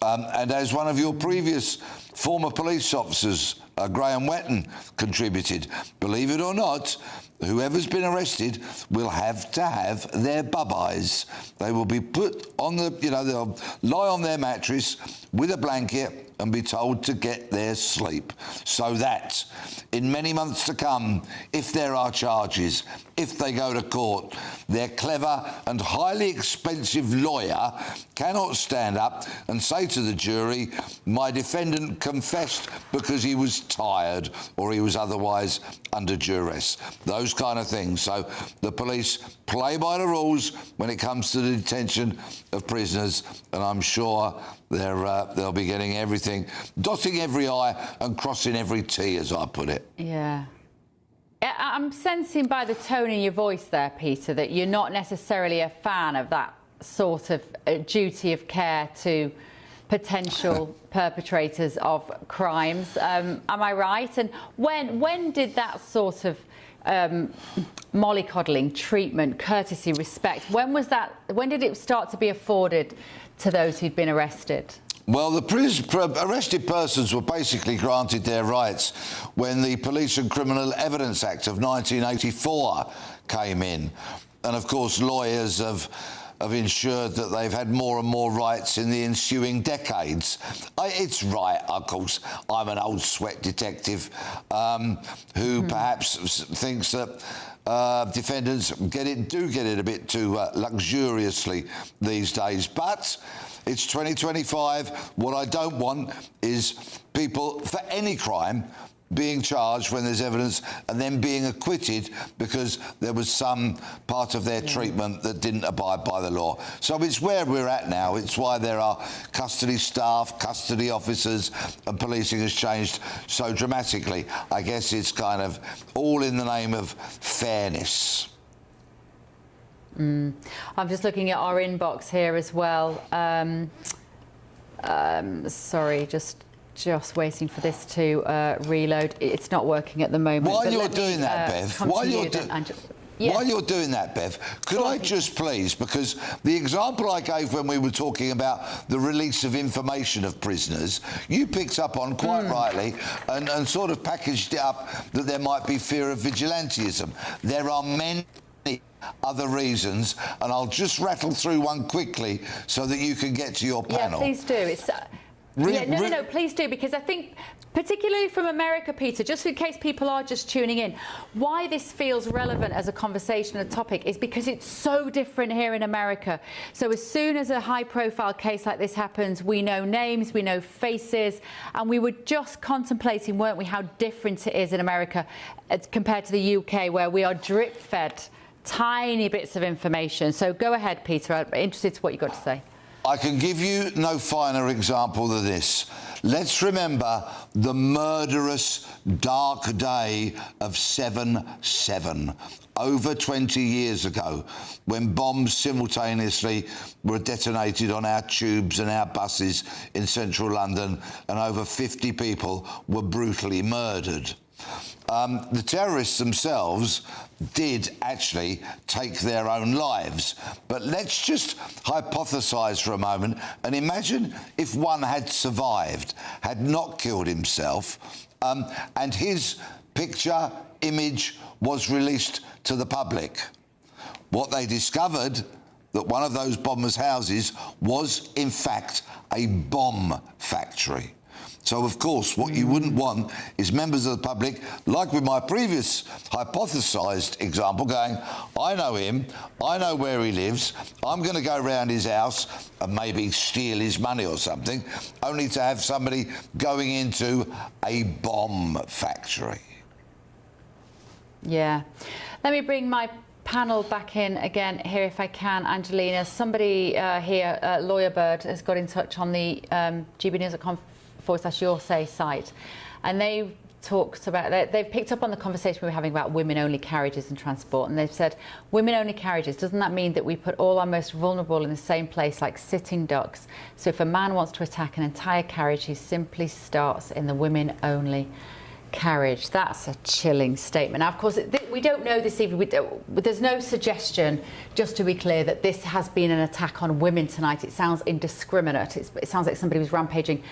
And as one of your previous former police officers, Graham Wetton, contributed, believe it or not, whoever's been arrested will have to have their bub-eyes. They will be put on the, they'll lie on their mattress with a blanket and be told to get their sleep, so that in many months to come, if there are charges, if they go to court, their clever and highly expensive lawyer cannot stand up and say to the jury, my defendant confessed because he was tired or he was otherwise under duress. Those kind of things. So the police play by the rules when it comes to the detention of prisoners, and I'm sure they'll be getting everything, dotting every I and crossing every T, as I put it. Yeah. I'm sensing by the tone in your voice there, Peter, that you're not necessarily a fan of that sort of duty of care to potential perpetrators of crimes. Am I right? And when did that sort of mollycoddling, treatment, courtesy, respect, when did it start to be afforded to those who'd been arrested? Well, the arrested persons were basically granted their rights when the Police and Criminal Evidence Act of 1984 came in. And of course, lawyers have have ensured that they've had more and more rights in the ensuing decades. It's right, of course, I'm an old sweat detective who perhaps thinks that defendants do get it a bit too luxuriously these days. But it's 2025. What I don't want is people, for any crime, being charged when there's evidence and then being acquitted because there was some part of their treatment that didn't abide by the law. So it's where we're at now. It's why there are custody staff, custody officers, and policing has changed so dramatically. I guess it's kind of all in the name of fairness. I'm just looking at our inbox here as well. Sorry, just waiting for this to reload. It's not working at the moment. While you're doing that, Bev, while you're doing that, Bev, could I just please, because the example I gave when we were talking about the release of information of prisoners, you picked up on quite rightly and sort of packaged it up that there might be fear of vigilantism. There are many other reasons, and I'll just rattle through one quickly so that you can get to your panel. Yeah, please do. It's no, please do, because I think, particularly from America, Peter, just in case people are just tuning in, why this feels relevant as a conversation, a topic, is because it's so different here in America. So as soon as a high-profile case like this happens, we know names, we know faces, and we were just contemplating, weren't we, how different it is in America compared to the UK, where we are drip-fed tiny bits of information. So go ahead, Peter. I'm interested to what you've got to say. I can give you no finer example than this. Let's remember the murderous dark day of 7/7, over 20 years ago, when bombs simultaneously were detonated on our tubes and our buses in central London, and over 50 people were brutally murdered. The terrorists themselves did actually take their own lives. But let's just hypothesise for a moment and imagine if one had survived, had not killed himself, and his picture, image was released to the public. What they discovered, that one of those bombers' houses was, in fact, a bomb factory. So, of course, what you wouldn't want is members of the public, like with my previous hypothesised example, going, I know him, I know where he lives, I'm going to go round his house and maybe steal his money or something, only to have somebody going into a bomb factory. Yeah. Let me bring my panel back in again here if I can, Angelina. Somebody here, Lawyer Bird, has got in touch on the gbnews.com/YourSay site, and they talked about, they've picked up on the conversation we were having about women-only carriages and transport, and they've said, women-only carriages, doesn't that mean that we put all our most vulnerable in the same place, like sitting ducks? So if a man wants to attack an entire carriage, he simply starts in the women-only carriage. That's a chilling statement. Now, of course, we don't know this evening. There's no suggestion, just to be clear, that this has been an attack on women tonight. It sounds indiscriminate. It sounds like somebody was rampaging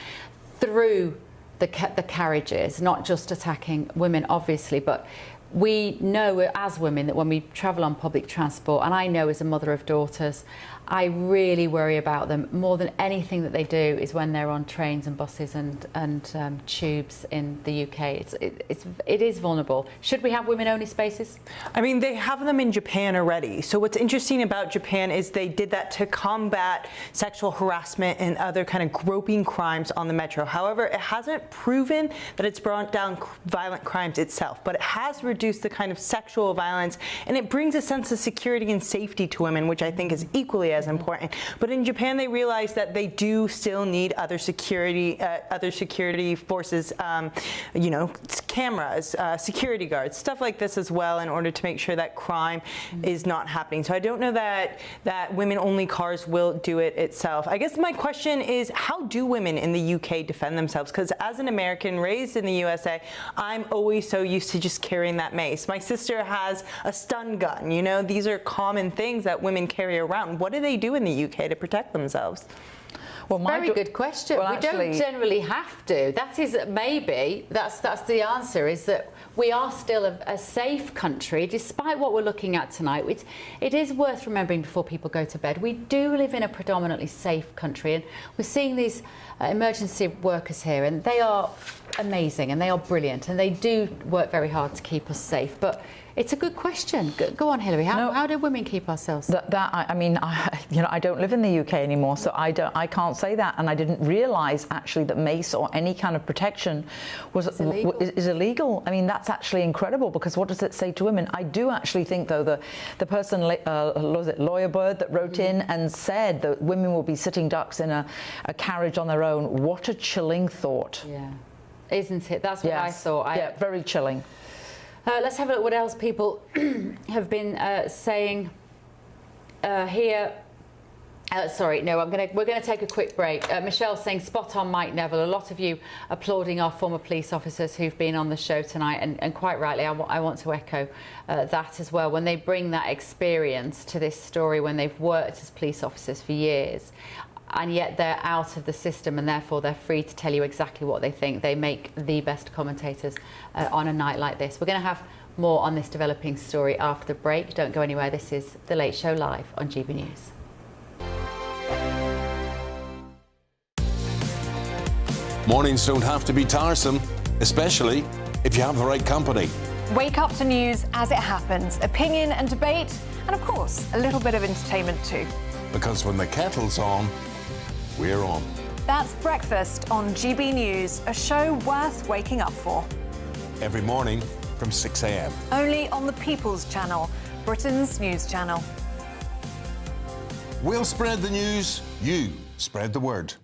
through the carriages, not just attacking women, obviously, but we know as women that when we travel on public transport, and I know as a mother of daughters, I really worry about them more than anything that they do is when they're on trains and buses and tubes in the UK. It is vulnerable. Should we have women-only spaces? I mean, they have them in Japan already. So what's interesting about Japan is they did that to combat sexual harassment and other kind of groping crimes on the metro. However, it hasn't proven that it's brought down violent crimes itself, but it has reduced the kind of sexual violence, and it brings a sense of security and safety to women, which I think is equally as important. But in Japan, they realized that they do still need other security forces, you know, cameras, security guards, stuff like this as well, in order to make sure that crime is not happening. So I don't know that women-only cars will do it itself. I guess my question is, how do women in the UK defend themselves? Because as an American raised in the USA, I'm always so used to just carrying that mace. My sister has a stun gun. You know, these are common things that women carry around. What do they do in the UK to protect themselves? Well, Very good question. Well, we don't generally have to. That is maybe that's the answer. Is that we are still a safe country, despite what we're looking at tonight. It is worth remembering before people go to bed. We do live in a predominantly safe country, and we're seeing these emergency workers here, and they are amazing and they are brilliant, and they do work very hard to keep us safe. But it's a good question. Go on, Hilary. How do women keep ourselves safe? I don't live in the UK anymore, so I can't say that, and I didn't realise actually that mace or any kind of protection is illegal. I mean, that's actually incredible, because what does it say to women? I do actually think, though, the person, was it Lawyer Bird, that wrote in and said that women will be sitting ducks in a carriage on their own. What a chilling thought. Yeah, isn't it? That's what I thought. Yeah, very chilling. Let's have a look what else people have been saying here. Sorry, no, we're going to take a quick break. Michelle's saying, spot on, Mike Neville. A lot of you applauding our former police officers who've been on the show tonight, and quite rightly, I want to echo that as well. When they bring that experience to this story, when they've worked as police officers for years, and yet they're out of the system, and therefore they're free to tell you exactly what they think. They make the best commentators on a night like this. We're going to have more on this developing story after the break. Don't go anywhere. This is The Late Show live on GB News. Mornings don't have to be tiresome, especially if you have the right company. Wake up to news as it happens, opinion and debate, and of course, a little bit of entertainment too. Because when the kettle's on, we're on. That's Breakfast on GB News, a show worth waking up for. Every morning from 6 a.m. Only on the People's Channel, Britain's news channel. We'll spread the news, you spread the word.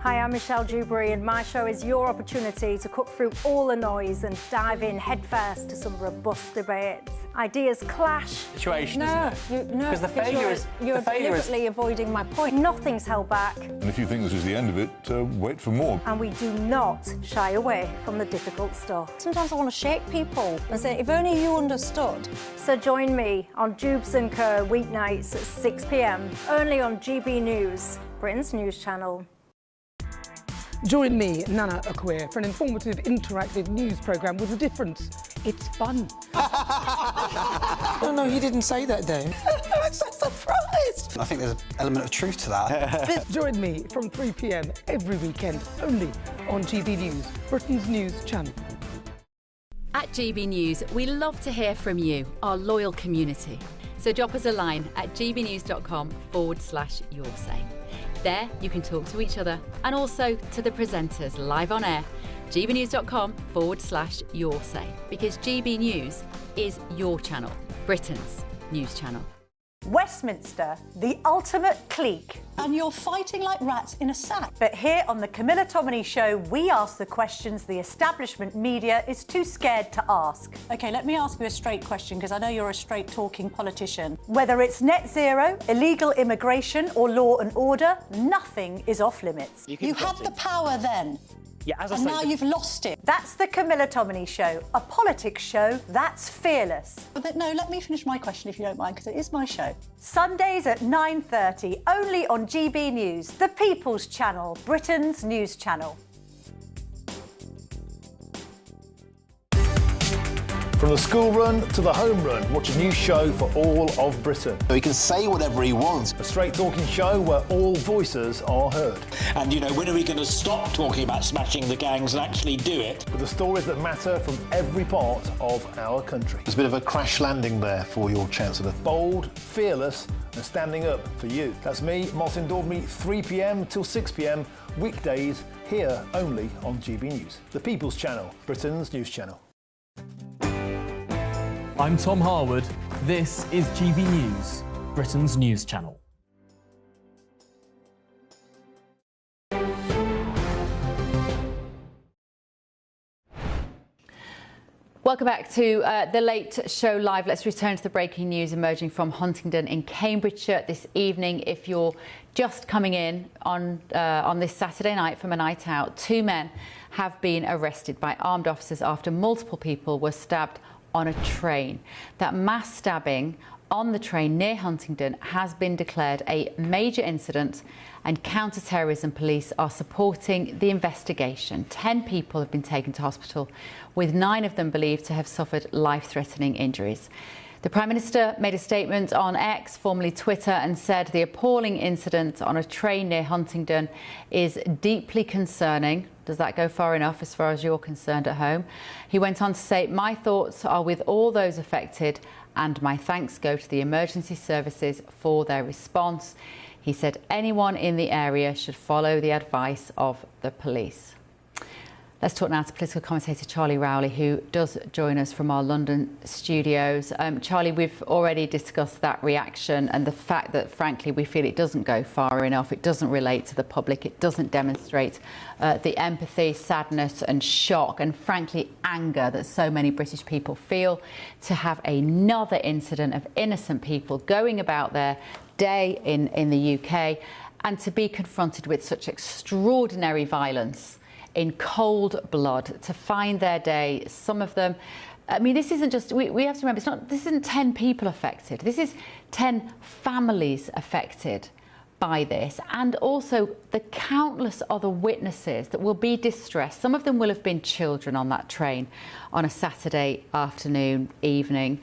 Hi, I'm Michelle Dewberry, and my show is your opportunity to cut through all the noise and dive in headfirst to some robust debates. Ideas clash. Situation, No, isn't it? no, Because the failure is you're deliberately avoiding my point. Nothing's held back, And if you think this is the end of it, wait for more. and we do not shy away from the difficult stuff. Sometimes I want to shake people and say, if only you understood. So join me on Jubes & Co weeknights at 6 p.m, only on GB News, Britain's news channel. Join me, Nana Akwe, for an informative, interactive news programme with a difference. It's fun. No, he didn't say that, Dave. I'm so surprised. I think there's an element of truth to that. Join me from 3 p.m. every weekend, only on GB News, Britain's news channel. At GB News, we love to hear from you, our loyal community. So drop us a line at gbnews.com/yoursay. There, you can talk to each other and also to the presenters live on air. gbnews.com/yoursay, because GB News is your channel, Britain's news channel. Westminster, the ultimate clique. And you're fighting like rats in a sack. But here on the Camilla Tominey Show, we ask the questions the establishment media is too scared to ask. OK, let me ask you a straight question, because I know you're a straight-talking politician. Whether it's net zero, illegal immigration or law and order, nothing is off limits. You had the power then. Yeah, as I And say, now you've lost it. That's the Camilla Tominey Show, a politics show that's fearless. No, let me finish my question if you don't mind, because it is my show. Sundays at 9:30, only on GB News, the People's Channel, Britain's news channel. From the school run to the home run, watch a new show for all of Britain. He can say whatever he wants. A straight talking show where all voices are heard. And, when are we going to stop talking about smashing the gangs and actually do it? With the stories that matter from every part of our country. There's a bit of a crash landing there for your Chancellor. Bold, fearless and standing up for you. That's me, Martin Daubney, 3 p.m. till 6 p.m, weekdays, here only on GB News. The People's Channel, Britain's news channel. I'm Tom Harwood. This is GB News, Britain's news channel. Welcome back to The Late Show Live. Let's return to the breaking news emerging from Huntingdon in Cambridgeshire this evening. If you're just coming in on this Saturday night from a night out, 2 men have been arrested by armed officers after multiple people were stabbed on a train. That mass stabbing on the train near Huntingdon has been declared a major incident, and counter-terrorism police are supporting the investigation. 10 people have been taken to hospital, with 9 of them believed to have suffered life-threatening injuries. The Prime Minister made a statement on X, formerly Twitter, and said the appalling incident on a train near Huntingdon is deeply concerning. Does that go far enough as far as you're concerned at home? He went on to say, "My thoughts are with all those affected, and my thanks go to the emergency services for their response." He said anyone in the area should follow the advice of the police. Let's talk now to political commentator Charlie Rowley, who does join us from our London studios. Charlie, we've already discussed that reaction and the fact that, frankly, we feel it doesn't go far enough. It doesn't relate to the public. It doesn't demonstrate the empathy, sadness and shock and, frankly, anger that so many British people feel to have another incident of innocent people going about their day in the UK and to be confronted with such extraordinary violence in cold blood, to find their day, some of them. I mean, this isn't just, we have to remember, this isn't 10 people affected. This is 10 families affected by this, and also the countless other witnesses that will be distressed. Some of them will have been children on that train on a Saturday afternoon, evening,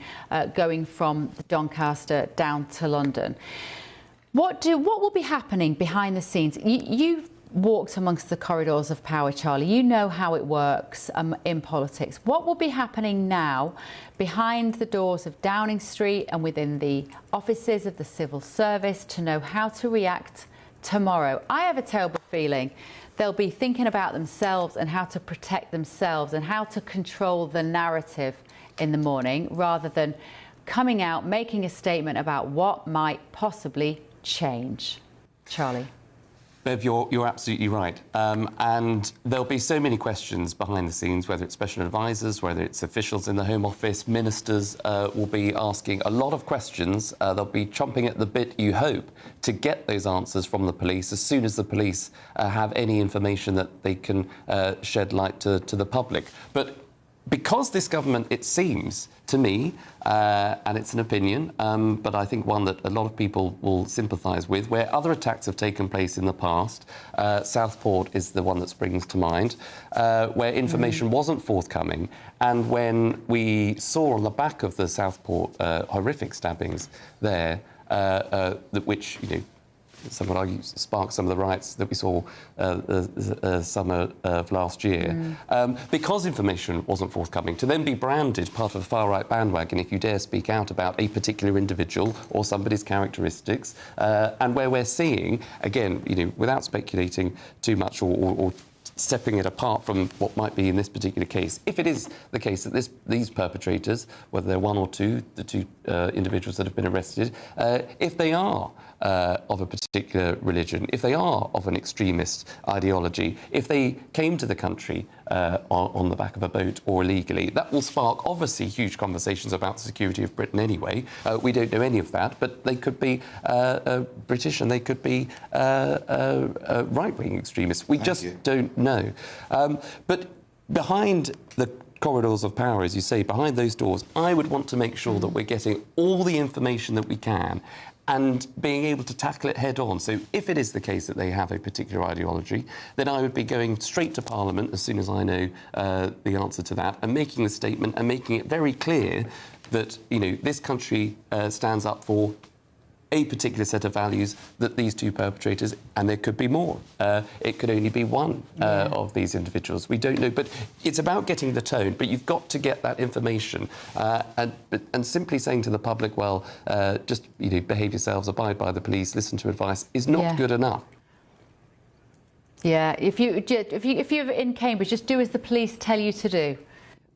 going from Doncaster down to London. What will be happening behind the scenes? You've walked amongst the corridors of power, Charlie. You know how it works in politics. What will be happening now behind the doors of Downing Street and within the offices of the civil service to know how to react tomorrow? I have a terrible feeling they'll be thinking about themselves and how to protect themselves and how to control the narrative in the morning, rather than coming out, making a statement about what might possibly change. Charlie. Bev, you're absolutely right. And there'll be so many questions behind the scenes, whether it's special advisors, whether it's officials in the Home Office, ministers will be asking a lot of questions. They'll be chomping at the bit, you hope, to get those answers from the police as soon as the police have any information that they can shed light to the public. But because this government, it seems to me, and it's an opinion, but I think one that a lot of people will sympathise with, where other attacks have taken place in the past, Southport is the one that springs to mind, where information wasn't forthcoming, and when we saw on the back of the Southport horrific stabbings there, which, you know, some would argue sparked some of the riots that we saw the summer of last year. Because information wasn't forthcoming, to then be branded part of a far-right bandwagon if you dare speak out about a particular individual or somebody's characteristics, and where we're seeing, again, you know, without speculating too much or stepping it apart from what might be in this particular case, if it is the case that these perpetrators, whether they're one or two, the two individuals that have been arrested, if they are of a particular religion, if they are of an extremist ideology, if they came to the country on the back of a boat or illegally, that will spark obviously huge conversations about the security of Britain anyway. We don't know any of that, but they could be British and they could be right-wing extremists. We just don't know. But behind the corridors of power, as you say, behind those doors, I would want to make sure that we're getting all the information that we can and being able to tackle it head on. So if it is the case that they have a particular ideology, then I would be going straight to Parliament as soon as I know the answer to that, and making the statement and making it very clear that, you know, this country stands up for a particular set of values that these two perpetrators, and there could be more. It could only be one of these individuals. We don't know, but it's about getting the tone. But you've got to get that information, and simply saying to the public, well, just, you know, behave yourselves, abide by the police, listen to advice, is not good enough. Yeah, if you're in Cambridge, just do as the police tell you to do.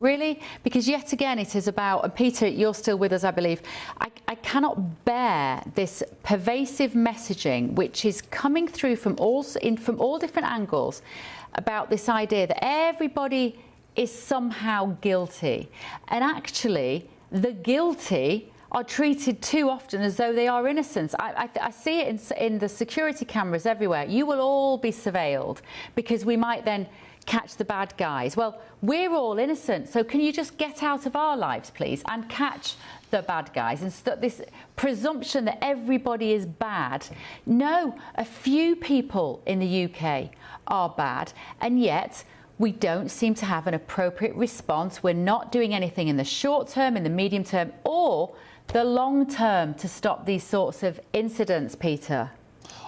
Really? Because yet again it is about, and Peter, you're still with us, I believe, I cannot bear this pervasive messaging which is coming through from all different angles about this idea that everybody is somehow guilty. And actually, the guilty are treated too often as though they are innocent. I see it in the security cameras everywhere. You will all be surveilled, because we might then catch the bad guys. Well, we're all innocent, so can you just get out of our lives, please, and catch the bad guys? And this presumption that everybody is bad. No, a few people in the UK are bad, and yet we don't seem to have an appropriate response. We're not doing anything in the short term, in the medium term, or the long term to stop these sorts of incidents, Peter.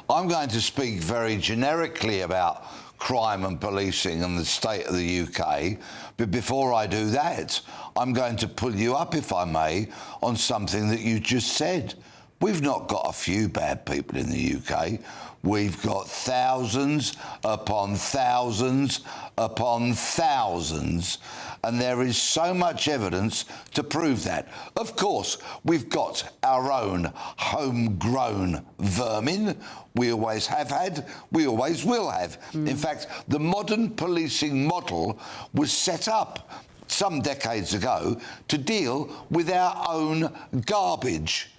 I'm going to speak very generically about crime and policing and the state of the UK, but before I do that, I'm going to pull you up, if I may, on something that you just said. We've not got a few bad people in the UK. We've got thousands upon thousands upon thousands, and there is so much evidence to prove that. Of course, we've got our own homegrown vermin. We always have had, we always will have. In fact, the modern policing model was set up some decades ago to deal with our own garbage.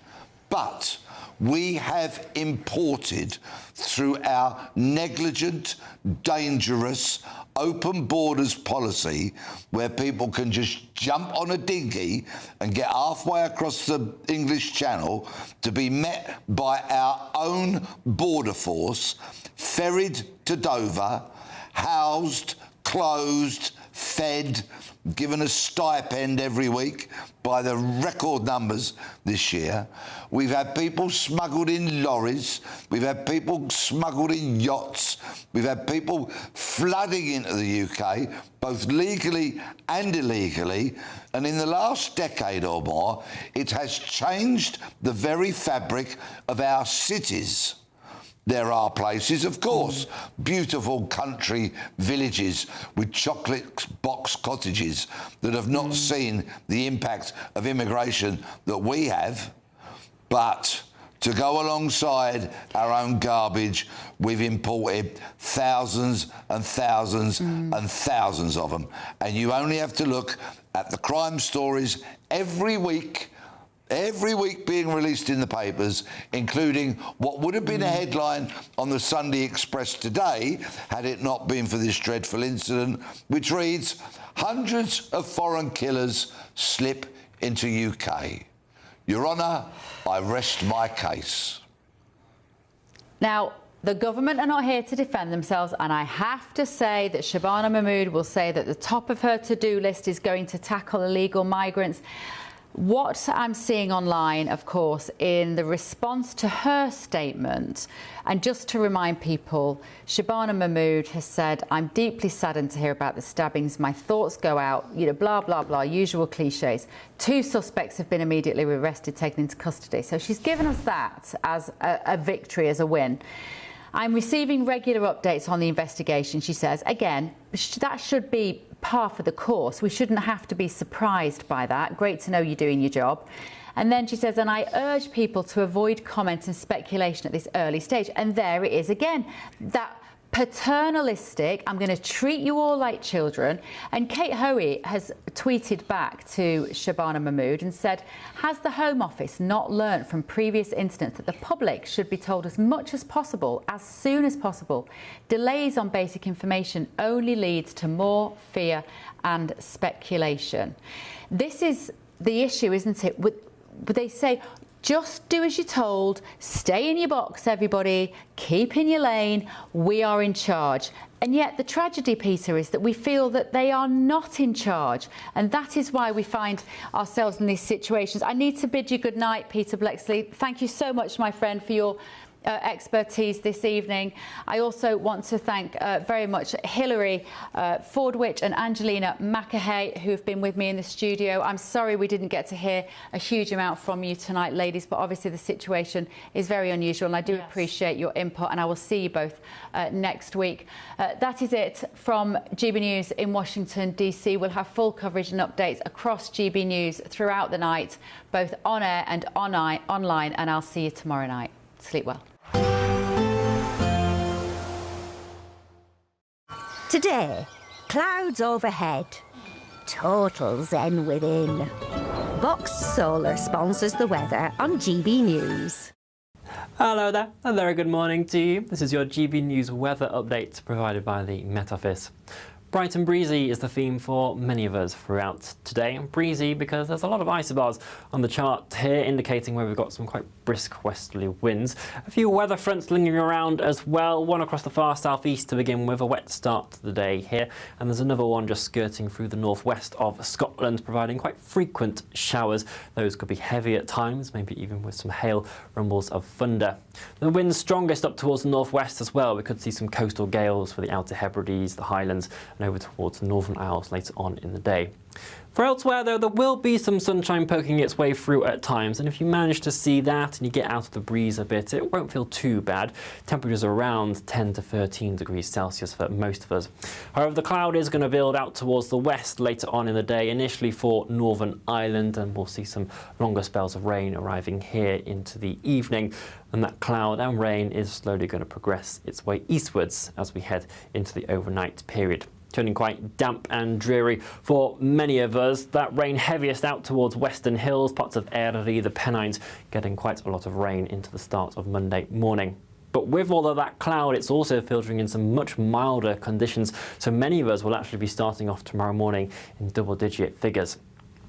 But we have imported, through our negligent, dangerous, open borders policy, where people can just jump on a dinghy and get halfway across the English Channel to be met by our own border force, ferried to Dover, housed, clothed, fed, given a stipend every week by the record numbers this year. We've had people smuggled in lorries. We've had people smuggled in yachts. We've had people flooding into the UK, both legally and illegally. And in the last decade or more, it has changed the very fabric of our cities. There are places, of course, beautiful country villages with chocolate box cottages that have not seen the impact of immigration that we have. But to go alongside our own garbage, we've imported thousands and thousands and thousands of them. And you only have to look at the crime stories every week being released in the papers, including what would have been a headline on the Sunday Express today, had it not been for this dreadful incident, which reads, "Hundreds of foreign killers slip into UK. Your Honour, I rest my case." Now, the government are not here to defend themselves, and I have to say that Shabana Mahmood will say that the top of her to-do list is going to tackle illegal migrants. What I'm seeing online, of course, in the response to her statement, and just to remind people, Shabana Mahmood has said, "I'm deeply saddened to hear about the stabbings. My thoughts go out," blah, blah, blah, usual cliches. 2 suspects have been immediately arrested, taken into custody. So she's given us that as a victory, as a win. "I'm receiving regular updates on the investigation," she says. Again, that should be par for the course. We shouldn't have to be surprised by that. Great to know you're doing your job. And then she says, "And I urge people to avoid comment and speculation at this early stage." And there it is again, that paternalistic, I'm going to treat you all like children. And Kate Hoey has tweeted back to Shabana Mahmood and said, "Has the Home Office not learnt from previous incidents that the public should be told as much as possible, as soon as possible? Delays on basic information only leads to more fear and speculation." This is the issue, isn't it? They say, just do as you're told, stay in your box, everybody, keep in your lane, we are in charge. And yet the tragedy, Peter, is that we feel that they are not in charge. And that is why we find ourselves in these situations. I need to bid you good night, Peter Blexley. Thank you so much, my friend, for your expertise this evening. I also want to thank very much Hilary Fordwich and Angelina McAhay, who have been with me in the studio. I'm sorry we didn't get to hear a huge amount from you tonight, ladies, but obviously the situation is very unusual, and I do appreciate your input, and I will see you both next week. That is it from GB News in Washington, DC. We'll have full coverage and updates across GB News throughout the night, both on air and online, and I'll see you tomorrow night. Sleep well. Today, clouds overhead, total zen within. Boxed Solar sponsors the weather on GB News. Hello there, and very good morning to you. This is your GB News weather update provided by the Met Office. Bright and breezy is the theme for many of us throughout today. And breezy because there's a lot of isobars on the chart here indicating where we've got some quite brisk westerly winds. A few weather fronts lingering around as well. One across the far southeast to begin with, a wet start to the day here. And there's another one just skirting through the northwest of Scotland, providing quite frequent showers. Those could be heavy at times, maybe even with some hail, rumbles of thunder. The wind's strongest up towards the northwest as well. We could see some coastal gales for the Outer Hebrides, the Highlands, and over towards the Northern Isles later on in the day. For elsewhere, though, there will be some sunshine poking its way through at times, and if you manage to see that and you get out of the breeze a bit, it won't feel too bad. Temperatures are around 10 to 13 degrees Celsius for most of us. However, the cloud is going to build out towards the west later on in the day, initially for Northern Ireland, and we'll see some longer spells of rain arriving here into the evening. And that cloud and rain is slowly going to progress its way eastwards as we head into the overnight period. Turning quite damp and dreary for many of us. That rain heaviest out towards Western Hills, parts of Erie, the Pennines, getting quite a lot of rain into the start of Monday morning. But with all of that cloud, it's also filtering in some much milder conditions, so many of us will actually be starting off tomorrow morning in double-digit figures.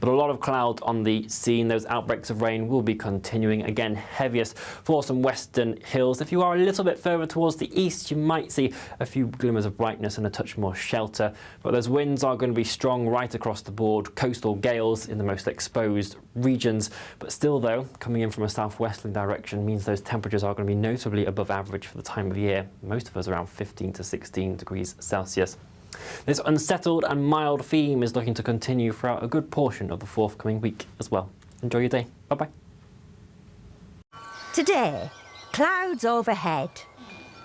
But a lot of cloud on the scene. Those outbreaks of rain will be continuing, again heaviest for some western hills. If you are a little bit further towards the east, you might see a few glimmers of brightness and a touch more shelter. But those winds are going to be strong right across the board. Coastal gales in the most exposed regions. But still, though, coming in from a southwesterly direction means those temperatures are going to be notably above average for the time of year. Most of us around 15 to 16 degrees Celsius. This unsettled and mild theme is looking to continue throughout a good portion of the forthcoming week as well. Enjoy your day. Bye-bye. Today, clouds overhead.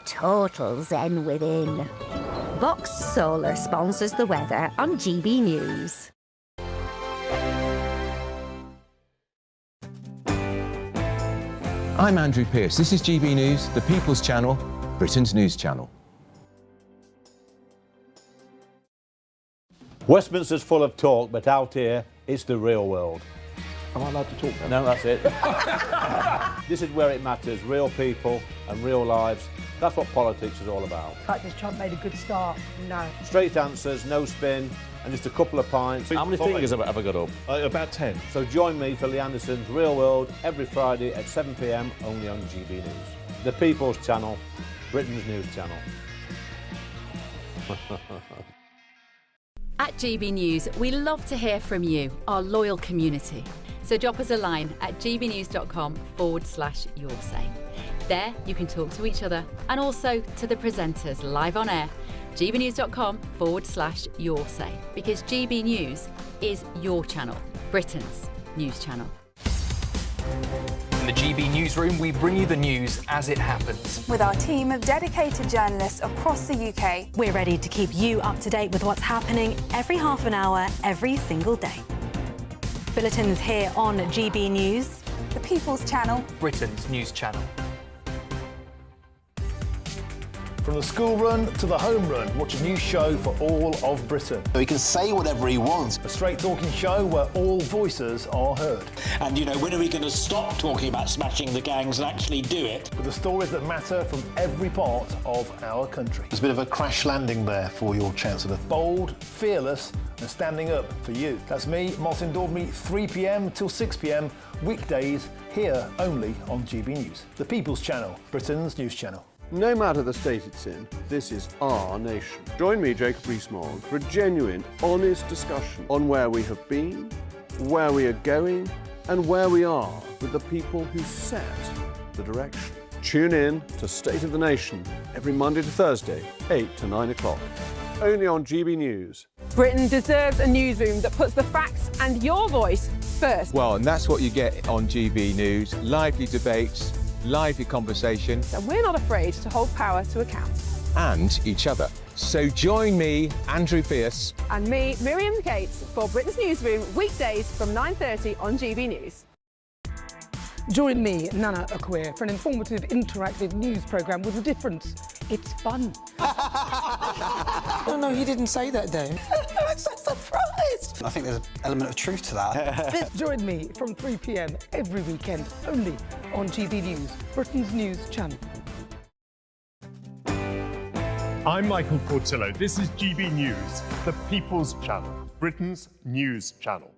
Total zen within. Box Solar sponsors the weather on GB News. I'm Andrew Pearce. This is GB News, the People's Channel, Britain's news channel. Westminster's full of talk, but out here, it's the real world. Am I allowed to talk then? No, that's it. This is where it matters, real people and real lives. That's what politics is all about. The fact is Trump made a good start. No. Straight answers, no spin, and just a couple of pints. How many fingers have I got up? About 10. So join me for Lee Anderson's Real World every Friday at 7 p.m. only on GB News. The People's Channel, Britain's news channel. At GB News, we love to hear from you, our loyal community. So drop us a line at gbnews.com/yoursay. There you can talk to each other and also to the presenters live on air. gbnews.com/yoursay, because GB News is your channel, Britain's news channel. In the GB newsroom, we bring you the news as it happens. With our team of dedicated journalists across the UK, we're ready to keep you up to date with what's happening every half an hour, every single day. Bulletins here on GB News, the People's Channel, Britain's news channel. From the school run to the home run, watch a new show for all of Britain. So he can say whatever he wants. A straight talking show where all voices are heard. And, you know, when are we going to stop talking about smashing the gangs and actually do it? With the stories that matter from every part of our country. There's a bit of a crash landing there for your Chancellor. Bold, fearless and standing up for you. That's me, Martin Daubney, 3 p.m. till 6 p.m. weekdays here only on GB News. The People's Channel, Britain's news channel. No matter the state it's in, this is our nation. Join me, Jacob Rees-Mogg, for a genuine, honest discussion on where we have been, where we are going, and where we are with the people who set the direction. Tune in to State of the Nation every Monday to Thursday, 8 to 9 o'clock. Only on GB News. Britain deserves a newsroom that puts the facts and your voice first. Well, and that's what you get on GB News. Lively debates, lively conversation. And we're not afraid to hold power to account. And each other. So join me, Andrew Pearce. And me, Miriam Gates, for Britain's Newsroom, weekdays from 9:30 on GB News. Join me, Nana Akweer, for an informative, interactive news programme with a difference. It's fun. No, he didn't say that, Dave. I'm so surprised. I think there's an element of truth to that. Join me from 3 p.m. every weekend, only on GB News, Britain's news channel. I'm Michael Portillo. This is GB News, the People's Channel, Britain's news channel.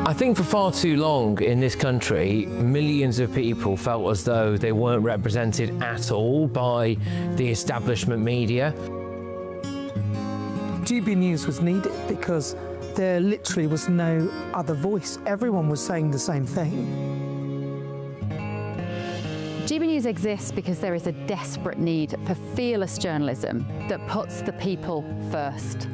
I think for far too long in this country, millions of people felt as though they weren't represented at all by the establishment media. GB News was needed because there literally was no other voice. Everyone was saying the same thing. GB News exists because there is a desperate need for fearless journalism that puts the people first.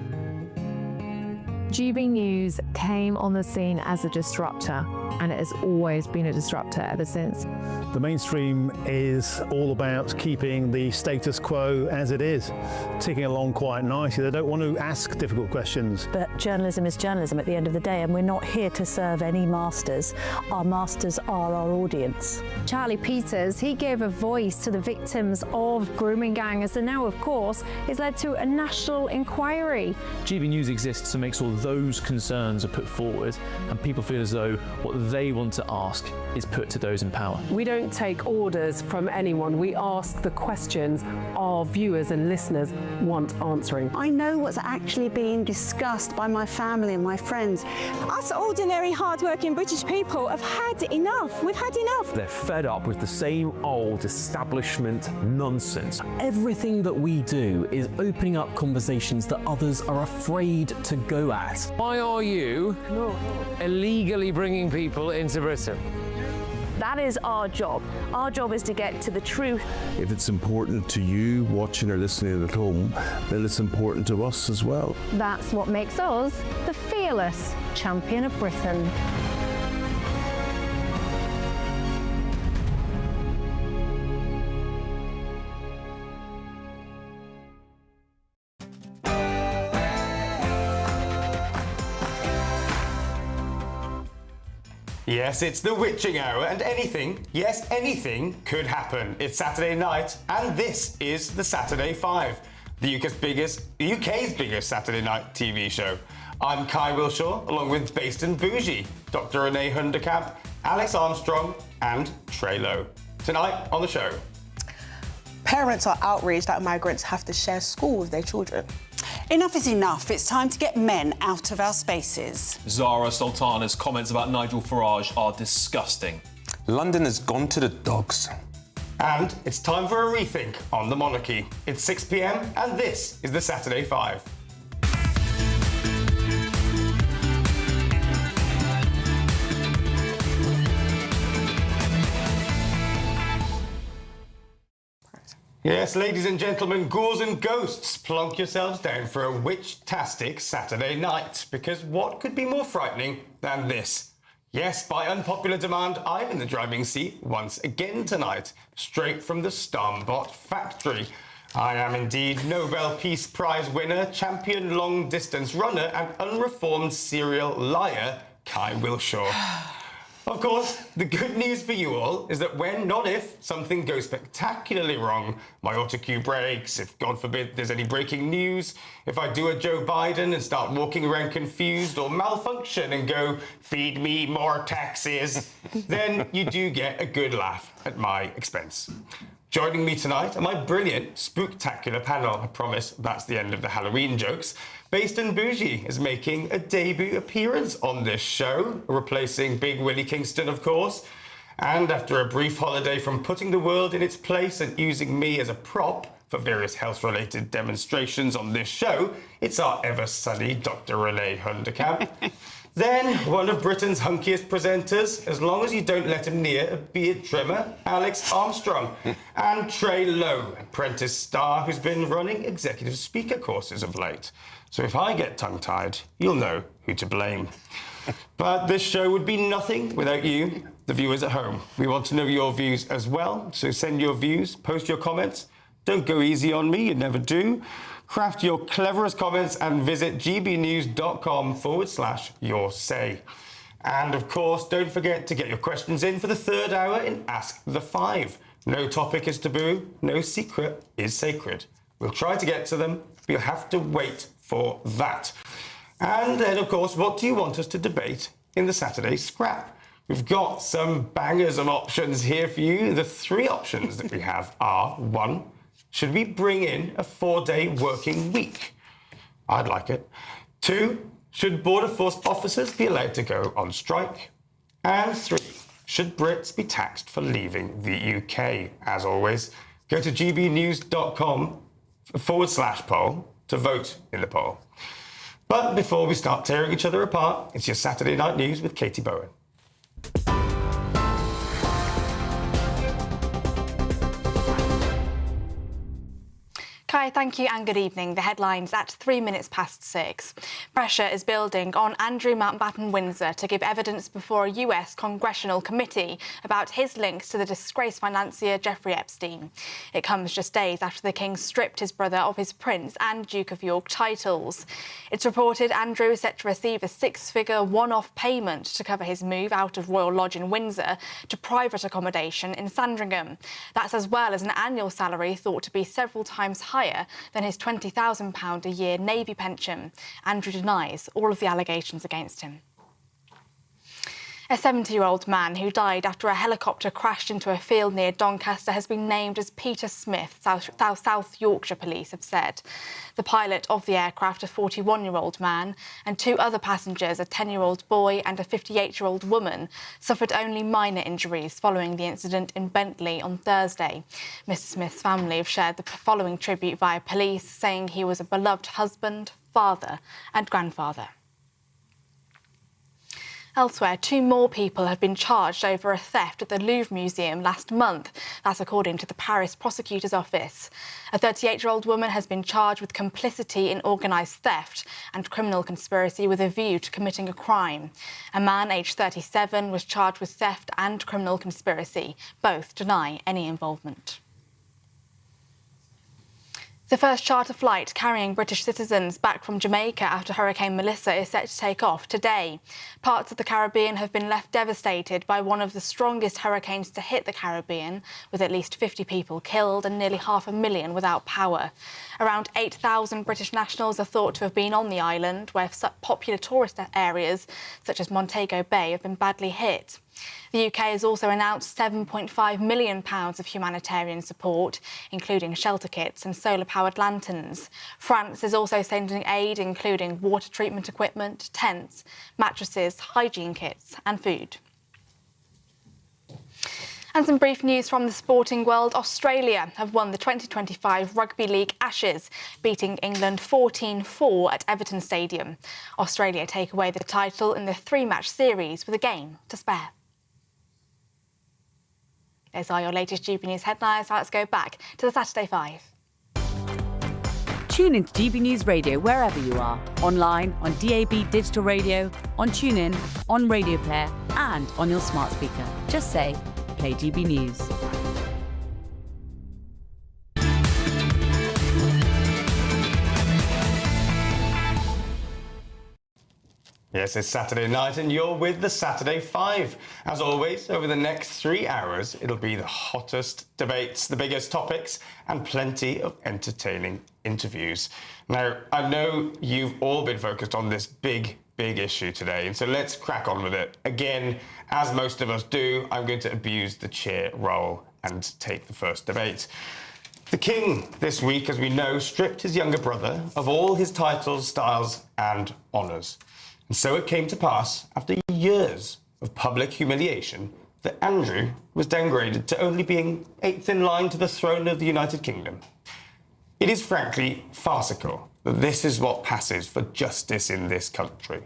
GB News came on the scene as a disruptor, and it has always been a disruptor ever since. The mainstream is all about keeping the status quo as it is, ticking along quite nicely. They don't want to ask difficult questions. But journalism is journalism at the end of the day, and we're not here to serve any masters. Our masters are our audience. Charlie Peters, he gave a voice to the victims of grooming gangs, and now, of course, it's led to a national inquiry. GB News exists to make sure those concerns are put forward and people feel as though what they want to ask is put to those in power. We don't take orders from anyone. We ask the questions our viewers and listeners want answering. I know what's actually being discussed by my family and my friends. Us ordinary, hard-working British people have had enough. We've had enough. They're fed up with the same old establishment nonsense. Everything that we do is opening up conversations that others are afraid to go at. Why are you illegally bringing people into Britain? That is our job. Our job is to get to the truth. If it's important to you watching or listening at home, then it's important to us as well. That's what makes us the fearless champion of Britain. Yes, it's the witching hour, and anything, yes, anything could happen. It's Saturday night, and this is the Saturday 5, the UK's biggest Saturday night TV show. I'm Kai Wilshaw, along with Based and Bougie, Dr. Renee Hunderkamp, Alex Armstrong, and Trey Lowe. Tonight on the show. Parents are outraged that migrants have to share school with their children. Enough is enough. It's time to get men out of our spaces. Zara Sultana's comments about Nigel Farage are disgusting. London has gone to the dogs. And it's time for a rethink on the monarchy. It's 6 p.m, and this is the Saturday 5. Yes, ladies and gentlemen, ghouls and ghosts, plonk yourselves down for a witch-tastic Saturday night, because what could be more frightening than this? Yes, by unpopular demand, I'm in the driving seat once again tonight, straight from the Stambot factory. I am indeed Nobel Peace Prize winner, champion long-distance runner, and unreformed serial liar, Kai Wilshaw. Of course, the good news for you all is that when, not if, something goes spectacularly wrong, my autocue breaks, if God forbid there's any breaking news, if I do a Joe Biden and start walking around confused, or malfunction and go, feed me more taxes, then you do get a good laugh at my expense. Joining me tonight are my brilliant, spooktacular panel. I promise that's the end of the Halloween jokes. Based and Bougie is making a debut appearance on this show, replacing Big Willie Kingston, of course. And after a brief holiday from putting the world in its place and using me as a prop for various health-related demonstrations on this show, it's our ever-sunny Dr. Renee Hunderkamp. Then, one of Britain's hunkiest presenters, as long as you don't let him near a beard trimmer, Alex Armstrong. And Trey Lowe, apprentice star who's been running executive speaker courses of late. So if I get tongue-tied, you'll know who to blame. But this show would be nothing without you, the viewers at home. We want to know your views as well, so send your views, post your comments. Don't go easy on me, you never do. Craft your cleverest comments and visit gbnews.com/your say. And of course, don't forget to get your questions in for the third hour in Ask the Five. No topic is taboo, no secret is sacred. We'll try to get to them, but you'll have to wait for that. And then, of course, what do you want us to debate in the Saturday Scrap? We've got some bangers of options here for you. The three options that we have are: 1, should we bring in a 4-day working week? I'd like it. 2, should Border Force officers be allowed to go on strike? And 3, should Brits be taxed for leaving the UK? As always, go to gbnews.com/poll to vote in the poll. But before we start tearing each other apart, it's your Saturday Night News with Katie Bowen. Kai, thank you and good evening. The headlines at 3 minutes past 6. Pressure is building on Andrew Mountbatten Windsor to give evidence before a US congressional committee about his links to the disgraced financier Jeffrey Epstein. It comes just days after the King stripped his brother of his Prince and Duke of York titles. It's reported Andrew is set to receive a 6-figure one-off payment to cover his move out of Royal Lodge in Windsor to private accommodation in Sandringham. That's as well as an annual salary thought to be several times higher than his £20,000 a year Navy pension. Andrew denies all of the allegations against him. A 70-year-old man who died after a helicopter crashed into a field near Doncaster has been named as Peter Smith, South Yorkshire Police have said. The pilot of the aircraft, a 41-year-old man, and 2 other passengers, a 10-year-old boy and a 58-year-old woman, suffered only minor injuries following the incident in Bentley on Thursday. Mr Smith's family have shared the following tribute via police, saying he was a beloved husband, father and grandfather. Elsewhere, 2 more people have been charged over a theft at the Louvre Museum last month. That's according to the Paris prosecutor's office. A 38-year-old woman has been charged with complicity in organised theft and criminal conspiracy with a view to committing a crime. A man aged 37 was charged with theft and criminal conspiracy. Both deny any involvement. The first charter flight carrying British citizens back from Jamaica after Hurricane Melissa is set to take off today. Parts of the Caribbean have been left devastated by one of the strongest hurricanes to hit the Caribbean, with at least 50 people killed and nearly 500,000 without power. Around 8,000 British nationals are thought to have been on the island, where popular tourist areas such as Montego Bay have been badly hit. The UK has also announced £7.5 million of humanitarian support, including shelter kits and solar-powered lanterns. France is also sending aid, including water treatment equipment, tents, mattresses, hygiene kits and food. And some brief news from the sporting world. Australia have won the 2025 Rugby League Ashes, beating England 14-4 at Everton Stadium. Australia take away the title in the 3-match series with a game to spare. Those are your latest GB News headlines. Now let's go back to the Saturday 5. Tune into GB News Radio wherever you are. Online, on DAB digital radio, on TuneIn, on Radio Player and on your smart speaker. Just say, play GB News. Yes, it's Saturday night and you're with the Saturday 5. As always, over the next 3 hours, it'll be the hottest debates, the biggest topics, and plenty of entertaining interviews. Now, I know you've all been focused on this big issue today, and so let's crack on with it. Again, as most of us do, I'm going to abuse the chair role and take the first debate. The King, this week, as we know, stripped his younger brother of all his titles, styles, and honours. And so it came to pass, after years of public humiliation, that Andrew was downgraded to only being 8th in line to the throne of the United Kingdom. It is frankly farcical that this is what passes for justice in this country.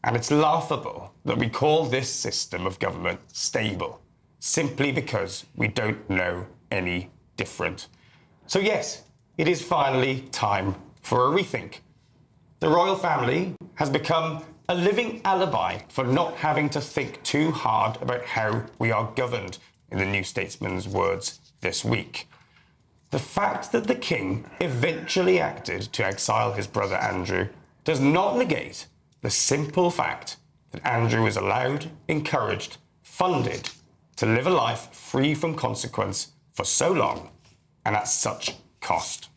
And it's laughable that we call this system of government stable, simply because we don't know any different. So yes, it is finally time for a rethink. The royal family has become a living alibi for not having to think too hard about how we are governed, in the New Statesman's words this week. The fact that the King eventually acted to exile his brother Andrew does not negate the simple fact that Andrew was allowed, encouraged, funded to live a life free from consequence for so long and at such cost.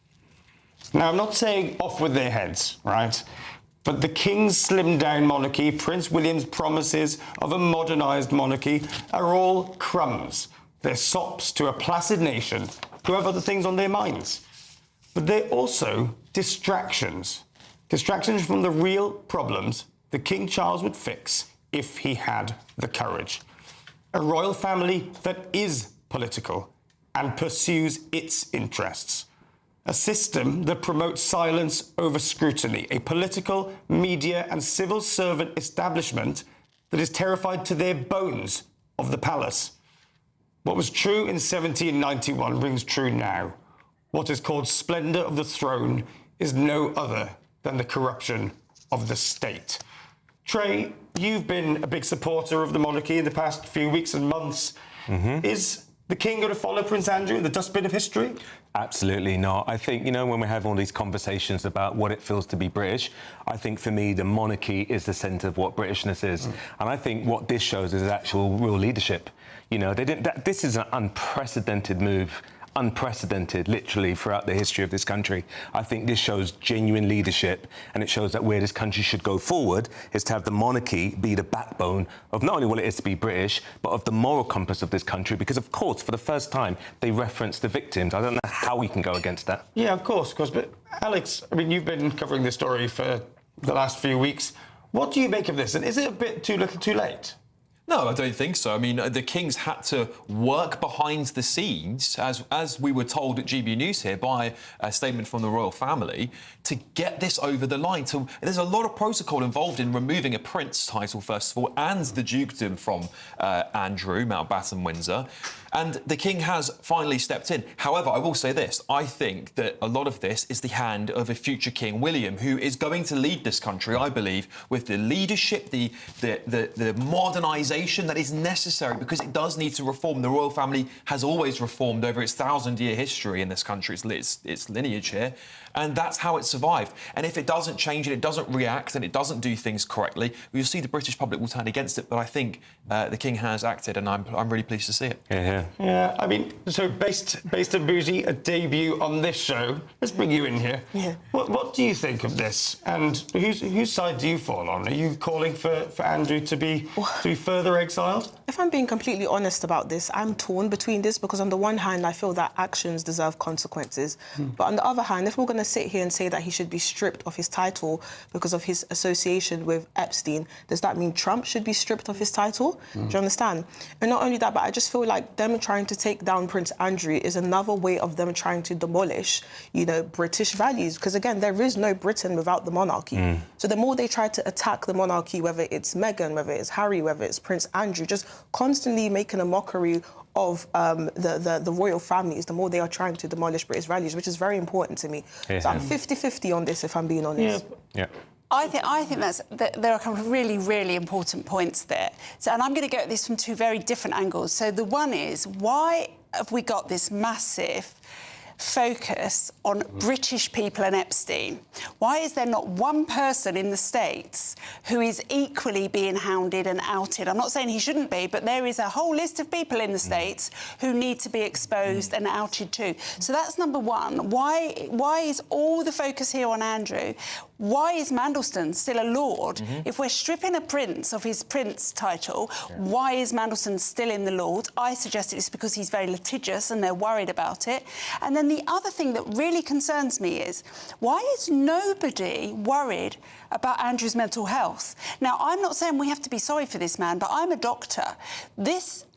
Now, I'm not saying off with their heads, right? But the King's slimmed-down monarchy, Prince William's promises of a modernised monarchy are all crumbs. They're sops to a placid nation who have other things on their minds. But they're also distractions. Distractions from the real problems that King Charles would fix if he had the courage. A royal family that is political and pursues its interests. A system that promotes silence over scrutiny. A political, media and civil servant establishment that is terrified to their bones of the palace. What was true in 1791 rings true now. What is called splendour of the throne is no other than the corruption of the state. Trey, you've been a big supporter of the monarchy in the past few weeks and months. Is the King going to follow Prince Andrew in the dustbin of history? Absolutely not. I think, you know, when we have all these conversations about what it feels to be British, I think for me the monarchy is the centre of what Britishness is. And I think what this shows is actual real leadership. You know, this is an unprecedented move. Unprecedented, literally, throughout the history of this country. I think this shows genuine leadership, and it shows that where this country should go forward is to have the monarchy be the backbone of not only what it is to be British, but of the moral compass of this country, because, of course, for the first time, they reference the victims. I don't know how we can go against that. Yeah, of course, but Alex, I mean, you've been covering this story for the last few weeks. What do you make of this, and is it a bit too little too late? No, I don't think so. I mean, the King's had to work behind the scenes, as we were told at GB News here by a statement from the royal family, to get this over the line. So there's a lot of protocol involved in removing a prince title, first of all, and the dukedom from Andrew, Mountbatten Windsor. And the King has finally stepped in. However, I will say this. I think that a lot of this is the hand of a future King William, who is going to lead this country, I believe, with the leadership, the modernisation that is necessary, because it does need to reform. The royal family has always reformed over its 1,000-year history in this country, its lineage here, and that's how it survived. And if it doesn't change and it doesn't react and it doesn't do things correctly, you'll see the British public will turn against it. But I think the King has acted, and I'm really pleased to see it. Yeah, I mean, so based on Bougie, a debut on this show. Let's bring you in here. Yeah. What do you think of this? And whose side do you fall on? Are you calling for Andrew to be further exiled? If I'm being completely honest about this, I'm torn between this, because on the one hand, I feel that actions deserve consequences. But on the other hand, if we're going to sit here and say that he should be stripped of his title because of his association with Epstein, does that mean Trump should be stripped of his title? Do you understand? And not only that, but I just feel like them trying to take down Prince Andrew is another way of them trying to demolish, you know, British values. Because again, there is no Britain without the monarchy. So the more they try to attack the monarchy, whether it's Meghan, whether it's Harry, whether it's Prince Andrew, just constantly making a mockery of the royal families, the more they are trying to demolish British values, which is very important to me. So I'm 50-50 on this, if I'm being honest. Yeah. I think there are a couple of really, really important points there. So, and I'm going to go at this from two very different angles. So the one is, why have we got this massive focus on British people and Epstein? Why is there not one person in the States who is equally being hounded and outed? I'm not saying he shouldn't be, but there is a whole list of people in the States who need to be exposed and outed too. So that's number one. Why is all the focus here on Andrew? Why is Mandelston still a lord? If we're stripping a prince of his prince title, why is Mandelston still in the lord? I suggest it's because he's very litigious and they're worried about it. And then the other thing that really concerns me is, why is nobody worried about Andrew's mental health? Now, I'm not saying we have to be sorry for this man, but I'm a doctor.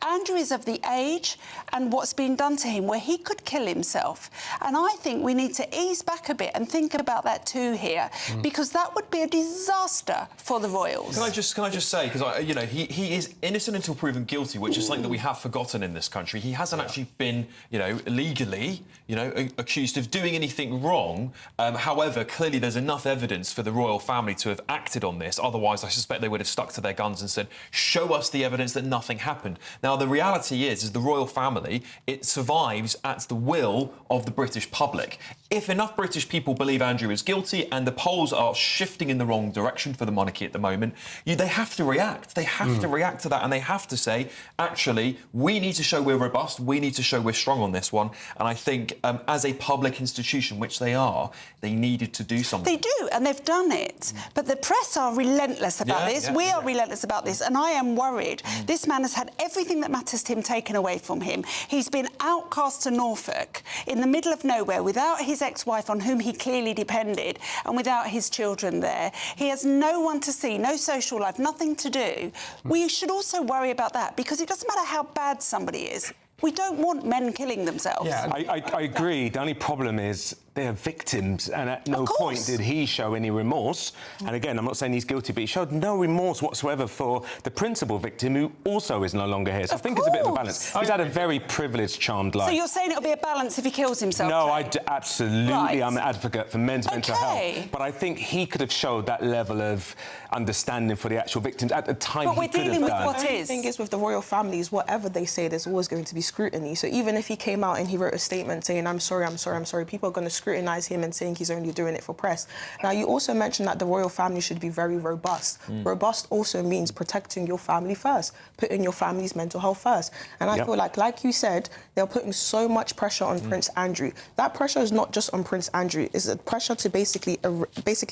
Andrew is of the age and what's been done to him where he could kill himself. And I think we need to ease back a bit and think about that too here, because that would be a disaster for the royals. Can I just say, because he is innocent until proven guilty, which is something that we have forgotten in this country. He hasn't actually been, legally, accused of doing anything wrong. However, clearly there's enough evidence for the royal family to have acted on this. Otherwise, I suspect they would have stuck to their guns and said, show us the evidence that nothing happened. Now, Now, the reality is the royal family, it survives at the will of the British public. If enough British people believe Andrew is guilty and the polls are shifting in the wrong direction for the monarchy at the moment, they have to react. They have to react to that, and they have to say, actually, we need to show we're robust, we need to show we're strong on this one. And I think as a public institution, which they are, they needed to do something. They do, and they've done it. But the press are relentless about this. We are relentless about this, and I am worried. This man has had everything that matters to him taken away from him. He's been outcast to Norfolk in the middle of nowhere without his ex-wife on whom he clearly depended and without his children there. He has no one to see, no social life, nothing to do. We should also worry about that, because it doesn't matter how bad somebody is. We don't want men killing themselves. Yeah, I agree. The only problem is they're victims, and at no point did he show any remorse. And again, I'm not saying he's guilty, but he showed no remorse whatsoever for the principal victim, who also is no longer here. So I think it's a bit of a balance. He's had a very privileged, charmed life. So you're saying it'll be a balance if he kills himself? No, absolutely. I'm an advocate for men's mental health. But I think he could have showed that level of understanding for the actual victims at the time. But we're dealing with what The is. thing is, with the royal families, whatever they say, there's always going to be scrutiny. So even if he came out and he wrote a statement saying, I'm sorry, people are going to scrutinise him and saying he's only doing it for press. Now, you also mentioned that the royal family should be very robust. Robust also means protecting your family first, putting your family's mental health first. And I feel like you said, they're putting so much pressure on Prince Andrew. That pressure is not just on Prince Andrew. It's a pressure to basically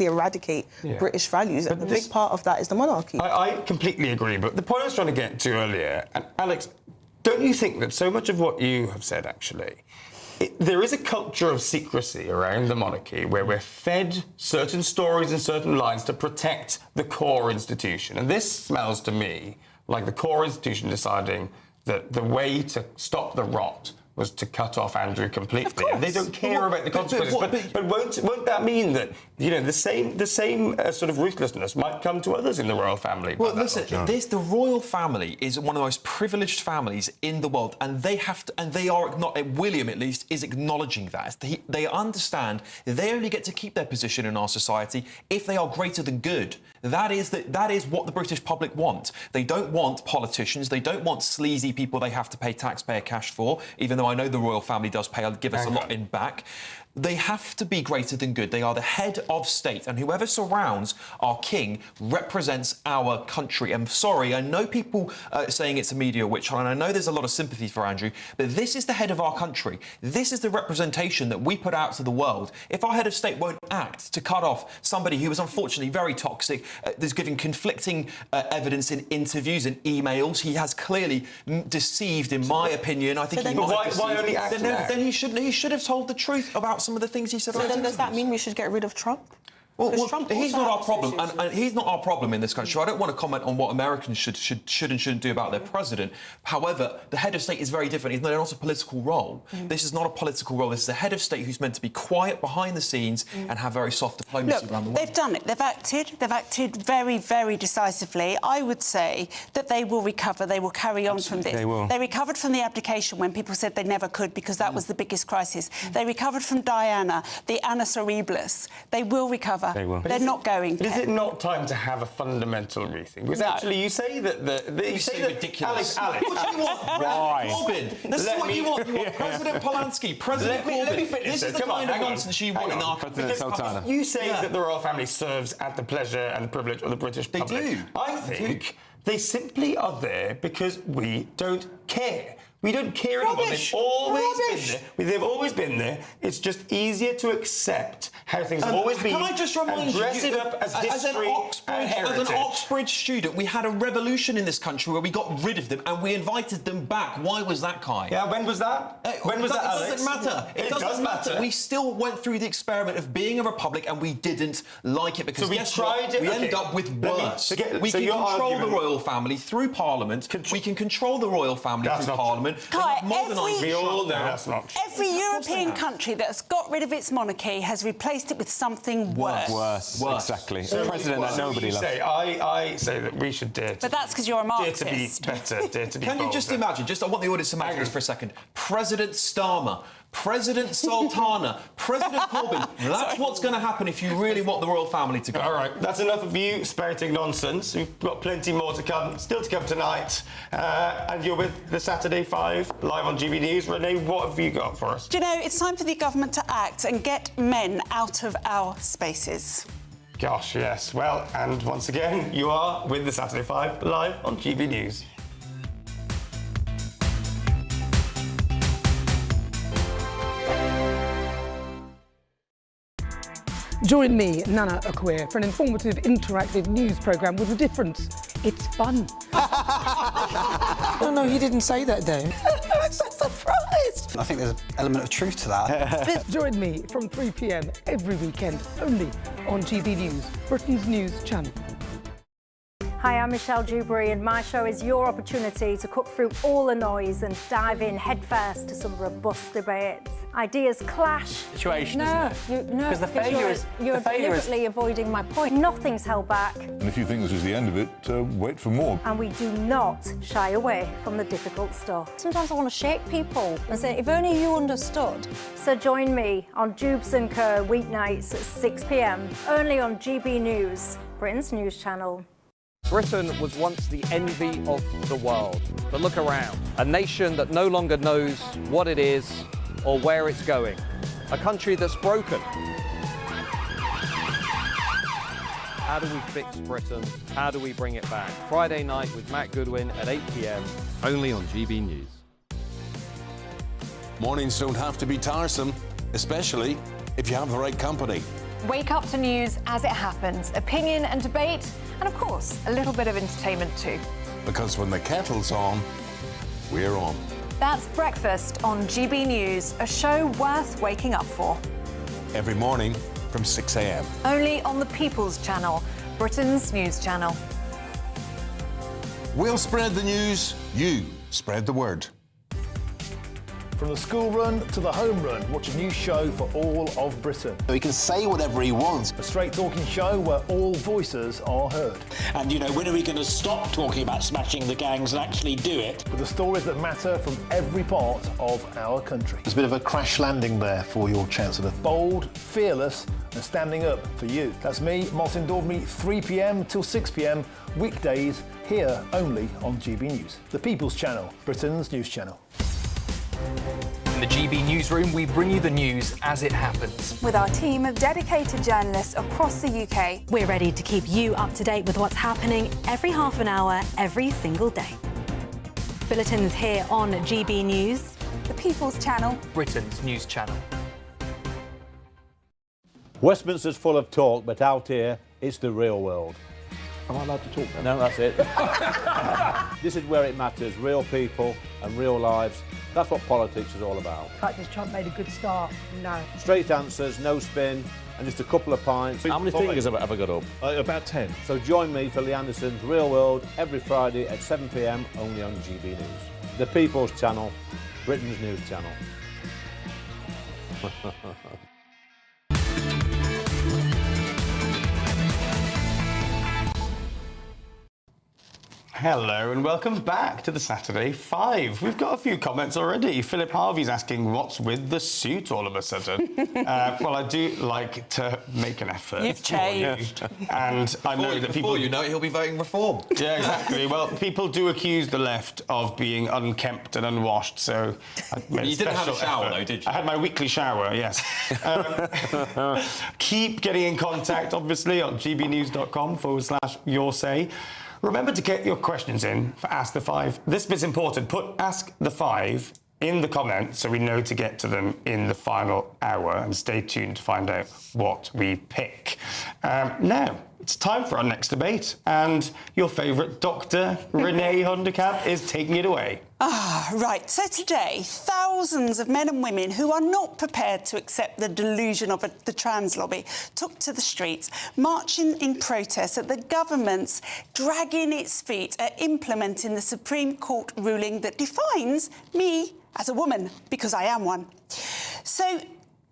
eradicate British values. And a big part of that is the monarchy. I completely agree. But the point I was trying to get to earlier, and Alex, don't you think that so much of what you have said, actually, there is a culture of secrecy around the monarchy where we're fed certain stories and certain lines to protect the core institution. And this smells to me like the core institution deciding that the way to stop the rot was to cut off Andrew completely. And they don't care about the consequences. But won't that mean that, you know, the same sort of ruthlessness might come to others in the royal family? Well, listen, the royal family is one of the most privileged families in the world, and they have to, and they are not. William, at least, is acknowledging that. They understand they only get to keep their position in our society if they are greater than good. That is what the British public want. They don't want politicians. They don't want sleazy people they have to pay taxpayer cash for, even though I know the royal family does give us a lot in back. They have to be greater than good. They are the head of state, and whoever surrounds our king represents our country. I'm sorry, I know people saying it's a media witch hunt, and I know there's a lot of sympathy for Andrew, but this is the head of our country. This is the representation that we put out to the world. If our head of state won't act to cut off somebody who was unfortunately very toxic, there's giving conflicting evidence in interviews and emails, he has clearly deceived, in my opinion. I think why only act now? Then he should have told the truth about some of the things he said. So then does that mean we should get rid of Trump? Well, he's not our problem, and he's not our problem in this country. I don't want to comment on what Americans should and shouldn't do about their president. However, the head of state is very different. He's not a political role. This is not a political role. This is a head of state who's meant to be quiet behind the scenes and have very soft diplomacy around the world. They've done it. They've acted very, very decisively. I would say that they will recover. They will carry on from this. They recovered from the abdication when people said they never could, because that was the biggest crisis. They recovered from Diana, the annus horribilis. They will recover. They will. They're not going to. Is it not time to have a fundamental rethink? Because actually, you say that you say that ridiculous. Alex. What do you want? Corbyn. This is what you want. You want President Polanski, President Corbyn. Let me finish this is the kind of nonsense you want in our country. You say that the royal family serves at the pleasure and the privilege of the British public. They do. I think they simply are there because we don't care. We don't care anymore. They've always been there. They've always been there. It's just easier to accept how things have always been. Can I just remind you, dress it up as history and heritage. As an Oxbridge student, we had a revolution in this country where we got rid of them and we invited them back. Why was that, Kai? Yeah, when was that? When was that, Alex? It doesn't matter. It doesn't matter. We still went through the experiment of being a republic and we didn't like it because we tried it. We ended up with worse. We can control the royal family through Parliament. We can control the royal family through Parliament. Kai, every European country that has got rid of its monarchy has replaced it with something worse. Exactly. So a president that nobody loves. I say that we should dare to... But that's because you're a Marxist. Dare to be better, dare to be Can you just imagine, I want the audience to imagine this for a second. President Starmer President Sultana, President Corbyn. That's what's going to happen if you really want the royal family to go. All right, that's enough of you spouting nonsense. We've got plenty more to come, still to come tonight. And you're with the Saturday 5, live on GB News. Renee, what have you got for us? Do you know, it's time for the government to act and get men out of our spaces. Gosh, yes. Well, and once again, you are with the Saturday 5, live on GB News. Join me, Nana Akweer, for an informative, interactive news programme with a difference. It's fun. No, he didn't say that, Dave. I'm so surprised. I think there's an element of truth to that. Join me from 3 p.m. every weekend, only on GB News, Britain's news channel. Hi, I'm Michelle Dewberry, and my show is your opportunity to cut through all the noise and dive in headfirst to some robust debates. Ideas clash. Situation, isn't it? Because the failure is you're deliberately avoiding my point. Nothing's held back, And if you think this is the end of it, wait for more. and we do not shy away from the difficult stuff. Sometimes I want to shake people and say, if only you understood. So join me on Jubes and Kerr weeknights at 6 p.m. only on GB News, Britain's news channel. Britain was once the envy of the world. But look around. A nation that no longer knows what it is or where it's going. A country that's broken. How do we fix Britain? How do we bring it back? Friday night with Matt Goodwin at 8 p.m. only on GB News. Mornings don't have to be tiresome, especially if you have the right company. Wake up to news as it happens, opinion and debate, and of course, a little bit of entertainment too. Because when the kettle's on, we're on. That's Breakfast on GB News, a show worth waking up for. Every morning from 6 a.m. Only on the People's Channel, Britain's news channel. We'll spread the news, you spread the word. From the school run to the home run, watch a new show for all of Britain. He can say whatever he wants. A straight talking show where all voices are heard. And, you know, when are we going to stop talking about smashing the gangs and actually do it? With the stories that matter from every part of our country. There's a bit of a crash landing there for your Chancellor. Bold, fearless and standing up for you. That's me, Martin Daubney, 3 p.m. till 6 p.m. weekdays here only on GB News. The People's Channel, Britain's news channel. In the GB Newsroom, we bring you the news as it happens. With our team of dedicated journalists across the UK, we're ready to keep you up to date with what's happening every half an hour, every single day. Bulletins here on GB News, the People's Channel, Britain's news channel. Westminster's full of talk, but out here, it's the real world. Am I allowed to talk now? No, that's it. This is where it matters, real people and real lives. That's what politics is all about. The fact is Trump made a good start, no. Straight answers, no spin, and just a couple of pints. How many fingers have I got up? About 10. So join me for Lee Anderson's Real World every Friday at 7 p.m. only on GB News. The People's Channel, Britain's news channel. Hello and welcome back to the Saturday 5. We've got a few comments already. Philip Harvey's asking, what's with the suit all of a sudden? Well, I do like to make an effort. You've changed. And I know that people... Before you know it, he'll be voting reform. Yeah, exactly. Well, people do accuse the left of being unkempt and unwashed, so... You didn't have a shower, though, did you? I had my weekly shower, yes. Keep getting in contact, obviously, on gbnews.com/yoursay. Remember to get your questions in for Ask the Five. This bit's important. Put Ask the Five in the comments so we know to get to them in the final hour, and stay tuned to find out what we pick. Now, it's time for our next debate, and your favourite Dr. Renee Honderkamp is taking it away. Right. So today, thousands of men and women who are not prepared to accept the delusion of the trans lobby took to the streets, marching in protest at the government's dragging its feet at implementing the Supreme Court ruling that defines me as a woman, because I am one. So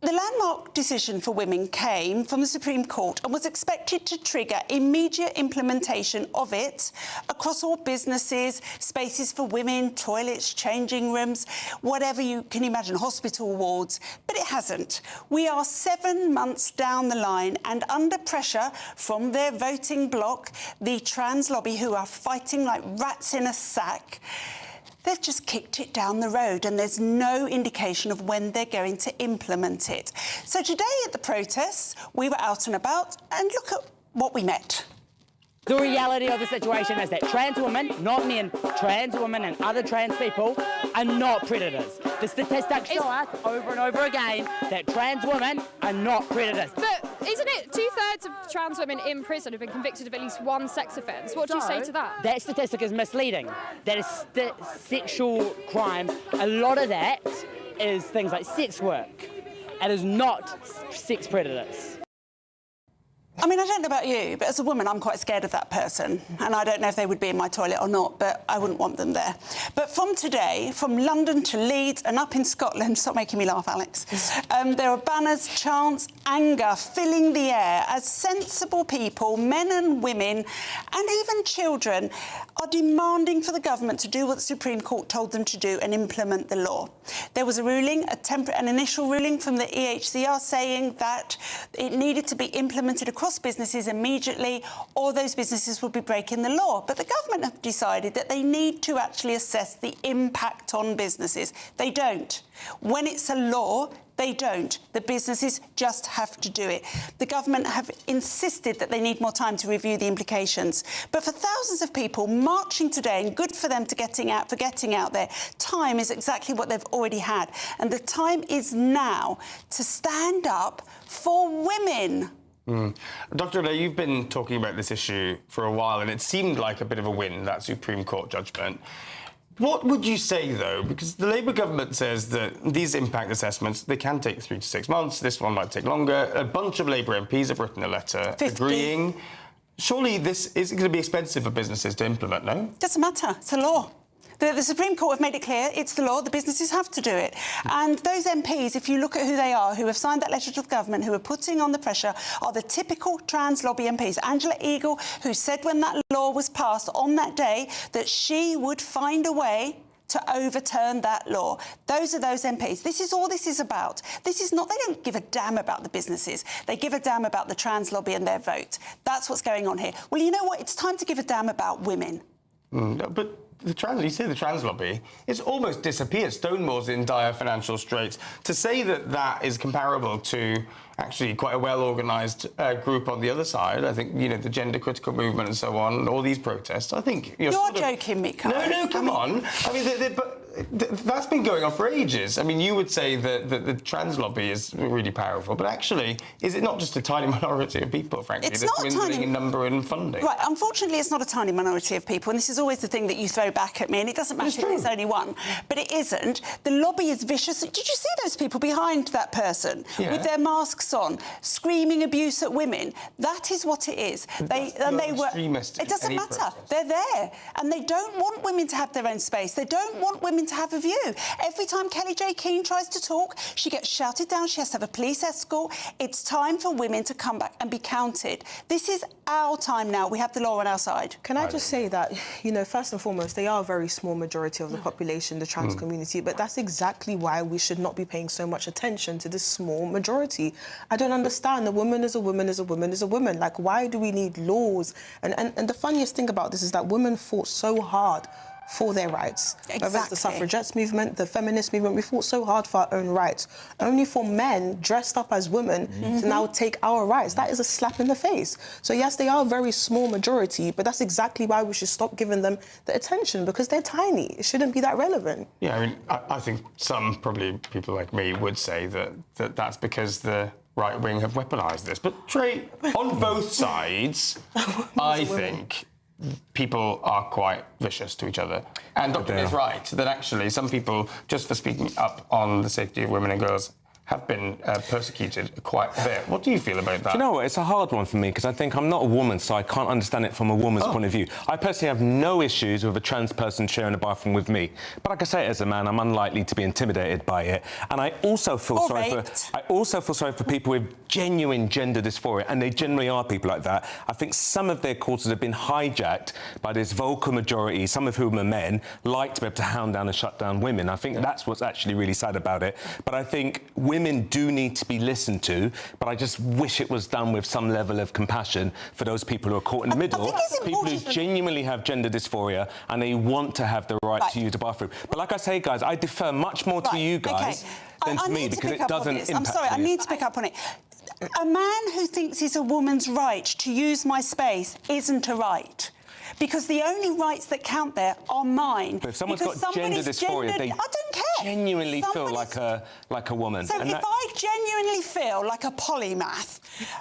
The landmark decision for women came from the Supreme Court and was expected to trigger immediate implementation of it across all businesses, spaces for women, toilets, changing rooms, whatever you can imagine, hospital wards. But it hasn't. We are 7 months down the line and under pressure from their voting bloc, the trans lobby, who are fighting like rats in a sack. They've just kicked it down the road and there's no indication of when they're going to implement it. So today at the protests, we were out and about and look at what we met. The reality of the situation is that trans women, not men, trans women and other trans people are not predators. The statistics show us over and over again that trans women are not predators. But isn't it 2/3 of trans women in prison have been convicted of at least one sex offence? What do you say to that? That statistic is misleading. That is sexual crimes. A lot of that is things like sex work. It is not sex predators. I mean, I don't know about you, but as a woman, I'm quite scared of that person. And I don't know if they would be in my toilet or not, but I wouldn't want them there. But from today, from London to Leeds and up in Scotland, stop making me laugh, Alex, there are banners, chants, anger filling the air as sensible people, men and women, and even children, are demanding for the government to do what the Supreme Court told them to do and implement the law. There was a ruling, an initial ruling from the EHCR saying that it needed to be implemented across businesses immediately, or those businesses would be breaking the law. But the government have decided that they need to actually assess the impact on businesses. They don't. When it's a law, they don't. The businesses just have to do it. The government have insisted that they need more time to review the implications. But for thousands of people marching today, and good for them for getting out there, time is exactly what they've already had. And the time is now to stand up for women. Dr. Adair, you've been talking about this issue for a while, and it seemed like a bit of a win, that Supreme Court judgment. What would you say, though? Because the Labour government says that these impact assessments, they can take 3 to 6 months. This one might take longer. A bunch of Labour MPs have written a letter 50. agreeing. Surely this is going to be expensive for businesses to implement, no? Doesn't matter. It's a law. The Supreme Court have made it clear it's the law, the businesses have to do it. And those MPs, if you look at who they are, who have signed that letter to the government, who are putting on the pressure, are the typical trans lobby MPs. Angela Eagle, who said when that law was passed on that day that she would find a way to overturn that law. Those are those MPs. This is all this is about. This is not, they don't give a damn about the businesses. They give a damn about the trans lobby and their vote. That's what's going on here. Well, you know what? It's time to give a damn about women. But you say the trans lobby, it's almost disappeared. Stonewall's in dire financial straits. To say that that is comparable to actually quite a well-organised group on the other side, I think, you know, the gender critical movement and so on, all these protests, I think... You're joking, Mika. No, come on. I mean, that's been going on for ages. I mean, you would say that the trans lobby is really powerful, but actually, is it not just a tiny minority of people, frankly, it's that's not dwindling in number and funding? Right, unfortunately, it's not a tiny minority of people, and this is always the thing that you throw back at me, and it doesn't matter if it's only one, but it isn't. The lobby is vicious. Did you see those people behind that person with their masks on, screaming abuse at women? That is what it is. They were. It doesn't matter. Protest. They're there, and they don't want women to have their own space. They don't want women to have a view. Every time Kelly J. Keane tries to talk, she gets shouted down. She has to have a police escort. It's time for women to come back and be counted. This is our time now. We have the law on our side. Can I just say that, you know, first and foremost, they are a very small majority of the population, the trans community, but that's exactly why we should not be paying so much attention to this small majority. I don't understand. A woman is a woman is a woman is a woman. Like, why do we need laws? And the funniest thing about this is that women fought so hard for their rights. Exactly. Whether it's the suffragettes movement, the feminist movement, we fought so hard for our own rights. Only for men dressed up as women to now take our rights. That is a slap in the face. So yes, they are a very small majority, but that's exactly why we should stop giving them the attention, because they're tiny. It shouldn't be that relevant. Yeah, I mean, I think some, probably people like me, would say that's because the right wing have weaponised this. But Trey, on both sides, I think people are quite vicious to each other. And Dr. is right, that actually some people, just for speaking up on the safety of women and girls, have been persecuted quite a bit. What do you feel about that? Do you know what? It's a hard one for me because I think I'm not a woman, so I can't understand it from a woman's point of view. I personally have no issues with a trans person sharing a bathroom with me. But like I say, as a man, I'm unlikely to be intimidated by it. And I also feel sorry for people with genuine gender dysphoria, and they generally are people like that. I think some of their causes have been hijacked by this vocal majority, some of whom are men, like to be able to hound down and shut down women. I think that's what's actually really sad about it. But I think women do need to be listened to, but I just wish it was done with some level of compassion for those people who are caught in the middle, people who genuinely have gender dysphoria and they want to have the right to use the bathroom. But like I say, guys, I defer much more to you guys than to me because it doesn't impact I'm sorry, I need to pick up on it. A man who thinks it's a woman's right to use my space isn't a right. Because the only rights that count there are mine. But if someone's got gender dysphoria, they I don't care. Genuinely feel like a woman. So if I genuinely feel like a polymath,